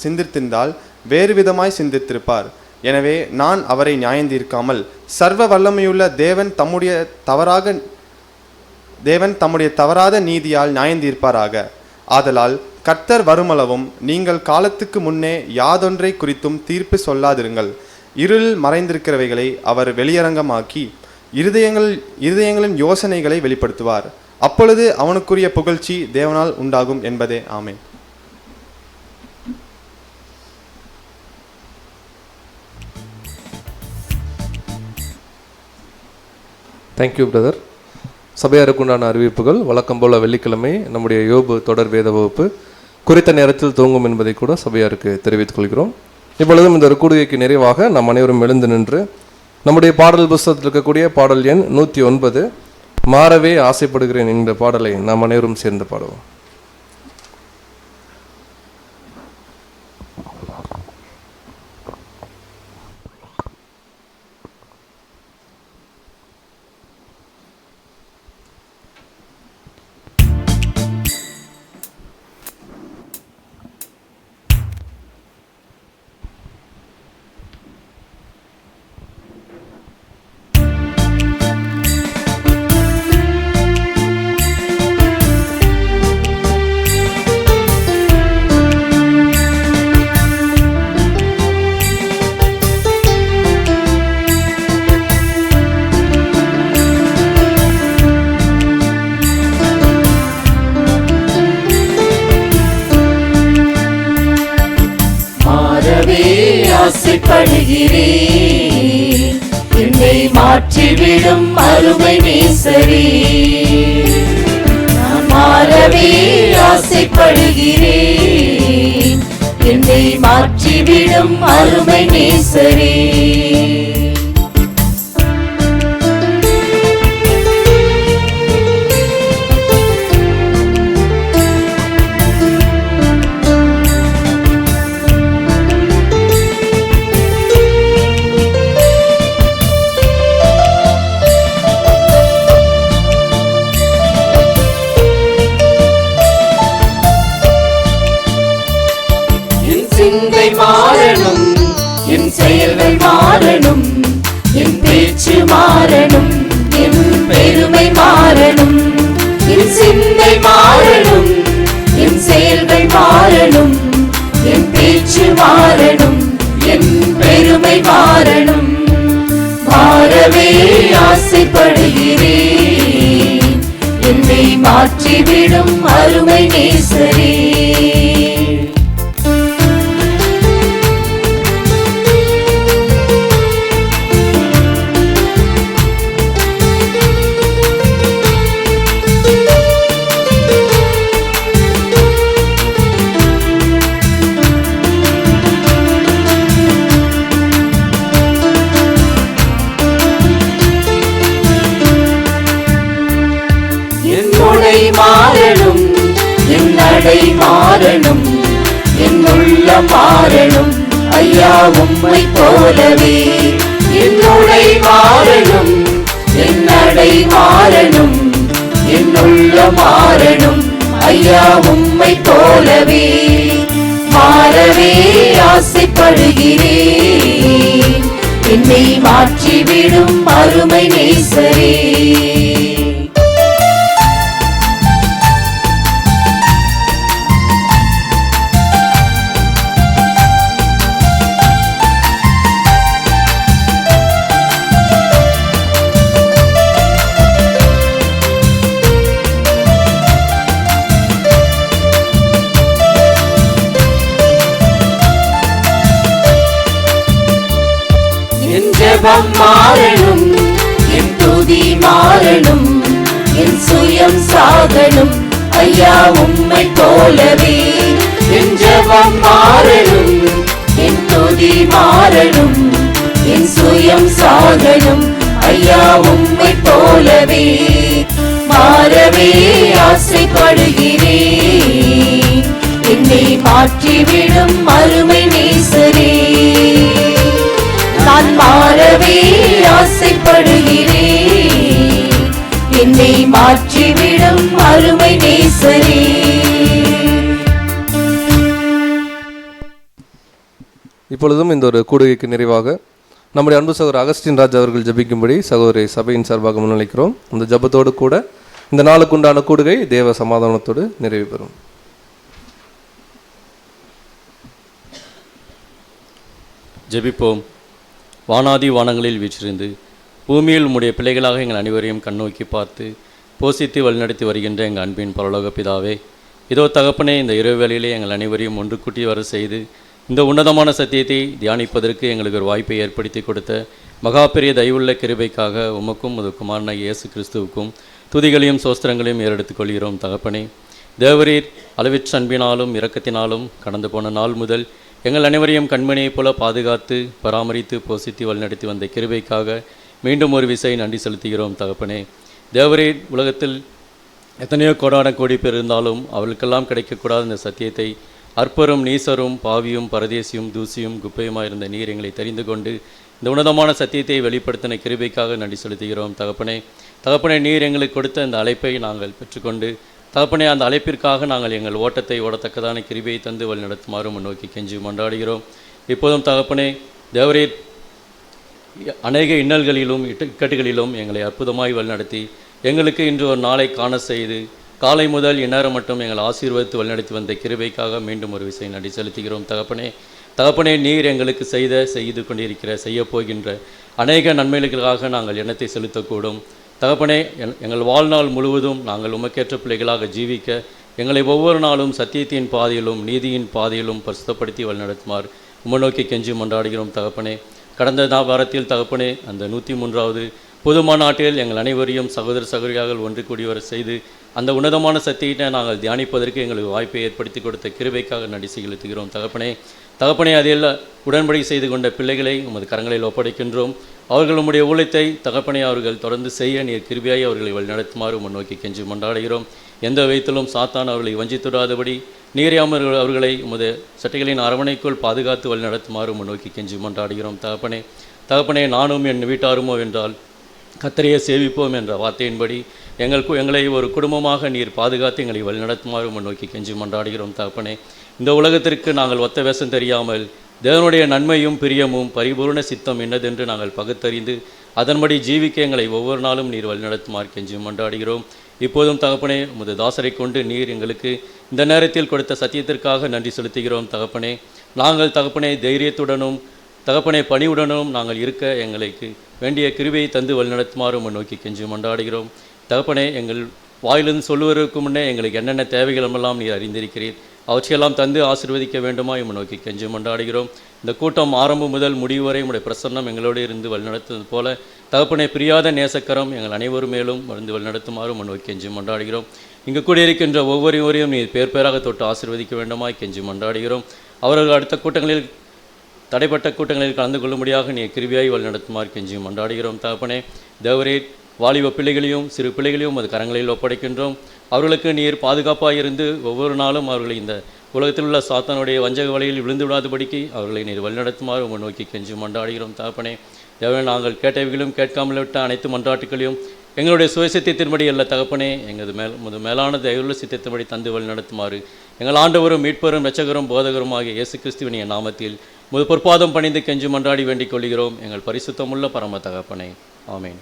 சிந்தித்திருந்தால் வேறு விதமாய் சிந்தித்திருப்பார். எனவே நான் அவரை நியாயந்தீர்க்காமல் சர்வ வல்லமையுள்ள தேவன் தம்முடைய தவறாத நீதியால் நியாயந்தீர்ப்பாராக. ஆதலால் கர்த்தர் வருமளவும் நீங்கள் காலத்துக்கு முன்னே யாதொன்றை குறித்தும் தீர்ப்பு சொல்லாதிருங்கள். இருளில் மறைந்திருக்கிறவைகளை அவர் வெளியரங்கமாக்கி இருதயங்களின் யோசனைகளை வெளிப்படுத்துவார். அப்பொழுது அவனுக்குரிய புகழ்ச்சி தேவனால் உண்டாகும் என்பதே. ஆமென். Thank you brother. சபையாருக்குண்டான அறிவிப்புகள் வழக்கம் போல வெள்ளிக்கிழமை நம்முடைய யோபு தொடர் வேத வகுப்பு குறித்த நேரத்தில் துவங்கும் என்பதை கூட சபையாருக்கு தெரிவித்துக் கொள்கிறோம். இப்பொழுதும் இந்த ஒரு கூடுகைக்கு நிறைவாக நாம் அனைவரும் எழுந்து நின்று நம்முடைய பாடல் புஸ்தகத்தில் இருக்கக்கூடிய பாடல் எண் 109 மாறவே ஆசைப்படுகிறேன் என்ற பாடலை நாம் அனைவரும் சேர்ந்து பாடுவோம். ஆசைப்படுகிறேன், என்னை மாற்றிவிடும் அருமை நேசரே. நான் மாறவே ஆசைப்படுகிறேன், என்னை மாற்றிவிடும் அருமை நேசரே. மாறணும், என் செயல்கள் மாறணும், என் பேச்சு மாறணும், என் பெருமை மாறணும், என் சிந்தை மாறணும், என் செயல்கள் மாறணும், என் பேச்சு மாறணும், என் பெருமை மாறணும். மாறவே ஆசைப்படுகிறேன், என்னை மாற்றிவிடும் அருமை நேசரே. மாறணும், என் நடை மாறணும், என் உள்ளம் மாறணும், ஐயா உம்மை போலவே. என் உடை மாறணும், என் நடை மாறணும், என் உள்ளம் மாறணும், ஐயா உம்மை போலவே. மாறவே ஆசைப்படுகிறேன், என்னை மாற்றிவிடும் அருமை நேசரே. ஜெபம் மாறணும், என் துதி மாறணும், என் சுயம் சாகணும், ஐயா உம்மை போலவே. என் ஜெபம் மாறணும், என் துதி மாறணும், என் சுயம் சாகணும், ஐயா உம்மை போலவே. மாறவே ஆசைப்படுகிறேன், என்னை மாற்றிவிடும் அருமை நேசரே. நான் மாறவே ஆசைப்படுகிறேன், என்னை மாற்றிவிடும் அருமை நேசரே. இப்பொழுதும் இந்த ஒரு கூடுகைக்கு நிறைவாக நம்முடைய அன்பு சகோதரர் அகஸ்டின் ராஜ் அவர்கள் ஜெபிக்கும்படி சகோதரி சபையின் சார்பாக முன்னிலைக்கிறோம். அந்த ஜெபத்தோடு கூட இந்த நாளுக்குண்டான கூடுகை தேவ சமாதானத்தோடு நிறைவு பெறும். ஜெபிப்போம். வானாதி வானங்களில் வீற்றிருந்து பூமியில் உம்முடைய பிள்ளைகளாக எங்கள் அனைவரையும் கண்ணோக்கி பார்த்து போஷித்து வழிநடத்தி வருகின்ற எங்கள் அன்பின் பரலோக பிதாவே, இதோ தகப்பனே, இந்த இரவு வேளையிலே எங்கள் அனைவரையும் ஒன்று கூட்டி வர செய்து இந்த உன்னதமான சத்தியத்தை தியானிப்பதற்கு எங்களுக்கு ஒரு வாய்ப்பை ஏற்படுத்தி கொடுத்த மகா பெரிய தயவுள்ள கிருபைக்காக உமக்கும் உமது குமாரனாகிய இயேசு கிறிஸ்துவுக்கும் துதிகளையும் சோஸ்திரங்களையும் ஏறெடுத்துக் கொள்கிறோம். தகப்பனே, தேவரீர் அளவிற்ற அன்பினாலும் இரக்கத்தினாலும் கடந்து போன நாள் முதல் எங்கள் அனைவரையும் கண்மணியைப் போல பாதுகாத்து பராமரித்து போஷித்து வழிநடத்தி வந்த கிருபைக்காக மீண்டும் ஒரு விசை நன்றி செலுத்துகிறோம். தகப்பனே, தேவரீர் உலகத்தில் எத்தனையோ கோடான கோடி பேர் இருந்தாலும் அவர்களுக்கெல்லாம் கிடைக்கக்கூடாத இந்த சத்தியத்தை அற்பரும் நீசரும் பாவியும் பரதேசியும் தூசியும் குப்பையுமாக இருந்த நீர் எங்களை தெரிந்து கொண்டு இந்த உன்னதமான சத்தியத்தை வெளிப்படுத்தின கிருபைக்காக நன்றி செலுத்துகிறோம். தகப்பனே, நீர் எங்களுக்கு கொடுத்த இந்த அழைப்பை நாங்கள் பெற்றுக்கொண்டு தகப்பனே, அந்த அழைப்பிற்காக நாங்கள் எங்கள் ஓட்டத்தை ஓடத்தக்கதான கிருபையை தந்து வழி நடத்துமாறு முன்னோக்கி கெஞ்சி கொண்டாடுகிறோம். இப்போதும் தகப்பனே, தேவரீர் அநேக இன்னல்களிலும் இக்கட்டுகளிலும் எங்களை அற்புதமாய் வழிநடத்தி எங்களுக்கு இன்று ஒரு நாளை காண செய்து காலை முதல் இந்நேரம் மட்டும் எங்கள் ஆசீர்வதித்து வழிநடத்தி வந்த கிருபைக்காக மீண்டும் ஒரு விஷயம் நன்றி செலுத்துகிறோம். தகப்பனே, நீர் எங்களுக்கு செய்து கொண்டிருக்கிற செய்யப்போகின்ற அநேக நன்மைகளுக்காக நாங்கள் எண்ணத்தை செலுத்தக்கூடும். தகப்பனே, எங்கள் வாழ்நாள் முழுவதும் நாங்கள் உமக்கேற்ற பிள்ளைகளாக ஜீவிக்க எங்களை ஒவ்வொரு நாளும் சத்தியத்தின் பாதையிலும் நீதியின் பாதையிலும் பரிசுத்தப்படுத்தி வழிநடத்துமாறு உம்மை கெஞ்சி கொண்டாடுகிறோம். தகப்பனே, கடந்த வாரத்தில் தகப்பனே, அந்த 103வது பொது மாநாட்டில் எங்கள் அனைவரையும் சகோதர சகோதரியாக ஒன்று கூடியவர செய்து அந்த உன்னதமான சத்தியத்தை நாங்கள் தியானிப்பதற்கு எங்களுக்கு வாய்ப்பை ஏற்படுத்தி கொடுத்த கிருபைக்காக நன்றி செலுத்துகிறோம். தகப்பனே, அதில் உடன்படிக்கை செய்து கொண்ட பிள்ளைகளை உமது கரங்களில் ஒப்படைக்கின்றோம். அவர்கள் உம்முடைய ஊழியத்தை தகப்பனே அவர்கள் தொடர்ந்து செய்ய நீர் கிருபையாய் அவர்களை வழிநடத்துமாறு முன்னோக்கி கெஞ்சி கொண்டாடுகிறோம். எந்த விதத்திலும் சாத்தான் அவர்களை வஞ்சித்துடாதபடி நீரே அவர்களை உமது சட்டைகளின் அரவணைக்குள் பாதுகாத்து வழிநடத்துமாறு முன்னோக்கி கெஞ்சி கொண்டாடுகிறோம். தகப்பனே, நானும் என் வீட்டாருமோ என்றால் கர்த்தரையே சேவிப்போம் என்ற வார்த்தையின்படி எங்களை ஒரு குடும்பமாக நீர் பாதுகாத்து எங்களை வழிநடத்துமாறு முன்னோக்கி கெஞ்சி கொண்டாடுகிறோம். தகப்பனே, இந்த உலகத்திற்கு நாங்கள் ஒத்த வேஷம் தெரியாமல் தேவனுடைய நன்மையும் பிரியமும் பரிபூர்ண சித்தம் என்னதென்று நாங்கள் பகுத்தறிந்து அதன்படி ஜீவிக்க எங்களை ஒவ்வொரு நாளும் நீர் வழிநடத்துமாறு கெஞ்சி மன்றாடுகிறோம். இப்போதும் தகப்பனே, உமது தாசரை கொண்டு நீர் எங்களுக்கு இந்த நேரத்தில் கொடுத்த சத்தியத்திற்காக நன்றி செலுத்துகிறோம். தகப்பனே, நாங்கள் தகப்பனே தைரியத்துடனும் தகப்பனே பணிவுடனும் நாங்கள் இருக்க எங்களுக்கு வேண்டிய கிருபையை தந்து வழிநடத்துமாறு உம்மை நோக்கி கெஞ்சி மன்றாடுகிறோம். தகப்பனே, எங்கள் வாயிலிருந்து சொல்லுவதற்கு முன்னே எங்களுக்கு என்னென்ன தேவைகளெல்லாம் நீர் அறிந்திருக்கிறீர். அவற்றையெல்லாம் தந்து ஆசீர்வதிக்க வேண்டுமா உம்மை நோக்கி கெஞ்சி மன்றாடுகிறோம். இந்த கூட்டம் ஆரம்பம் முதல் முடிவு வரை உம்முடைய பிரசன்னம் எங்களோடு இருந்து வழிநடத்துவது போல தகப்பனே, பிரியாத நேசக்கரம் எங்கள் அனைவரும் மேலும் வந்து வழிநடத்துமாறு உம்மை நோக்கி கெஞ்சி மன்றாடுகிறோம். இங்கு கூடியிருக்கின்ற ஒவ்வொருவரையும் நீர் பேர் பேராக தொட்டு ஆசீர்வதிக்க வேண்டுமாய் கெஞ்சி மன்றாடுகிறோம். அவர்கள் அடுத்த கூட்டங்களில் தடைப்பட்ட கூட்டங்களில் கலந்து கொள்ளும்படியாக நீர் கிருபையாய் வழிநடத்துமாறு கெஞ்சி மன்றாடுகிறோம். தகப்பனே, தேவரே, வாலிப பிள்ளைகளையும் சிறு பிள்ளைகளையும் அது கரங்களில் ஒப்படைக்கின்றோம். அவர்களுக்கு நீர் பாதுகாப்பாக இருந்து ஒவ்வொரு நாளும் அவர்களை இந்த உலகத்தில் உள்ள சாத்தானுடைய வஞ்சக வலையில் விழுந்து விடாதபடிக்கு அவர்களை நீர் வழிநடத்துமாறு உம்மை நோக்கி கெஞ்சி மன்றாடுகிறோம். தகப்பனே, தேவனே, நாங்கள் கேட்டவைகளும் கேட்காமல் விட்ட அனைத்து மன்றாட்டுகளையும் எங்களுடைய சுயசித்தத்தின்படி அல்ல தகப்பனே, எங்களது மேலான தெய்வ சித்தத்தின்படி தந்து வழி நடத்துமாறு எங்கள் ஆண்டவரும் மீட்பரும் இரட்சகரும் போதகரும் ஆகிய இயேசு கிறிஸ்துவின் நாமத்தில் பொற்பாதம் பணிந்து கெஞ்சி மன்றாடி வேண்டிக் கொள்கிறோம். எங்கள் பரிசுத்தமுள்ள பரம தகப்பனே, ஆமேன்.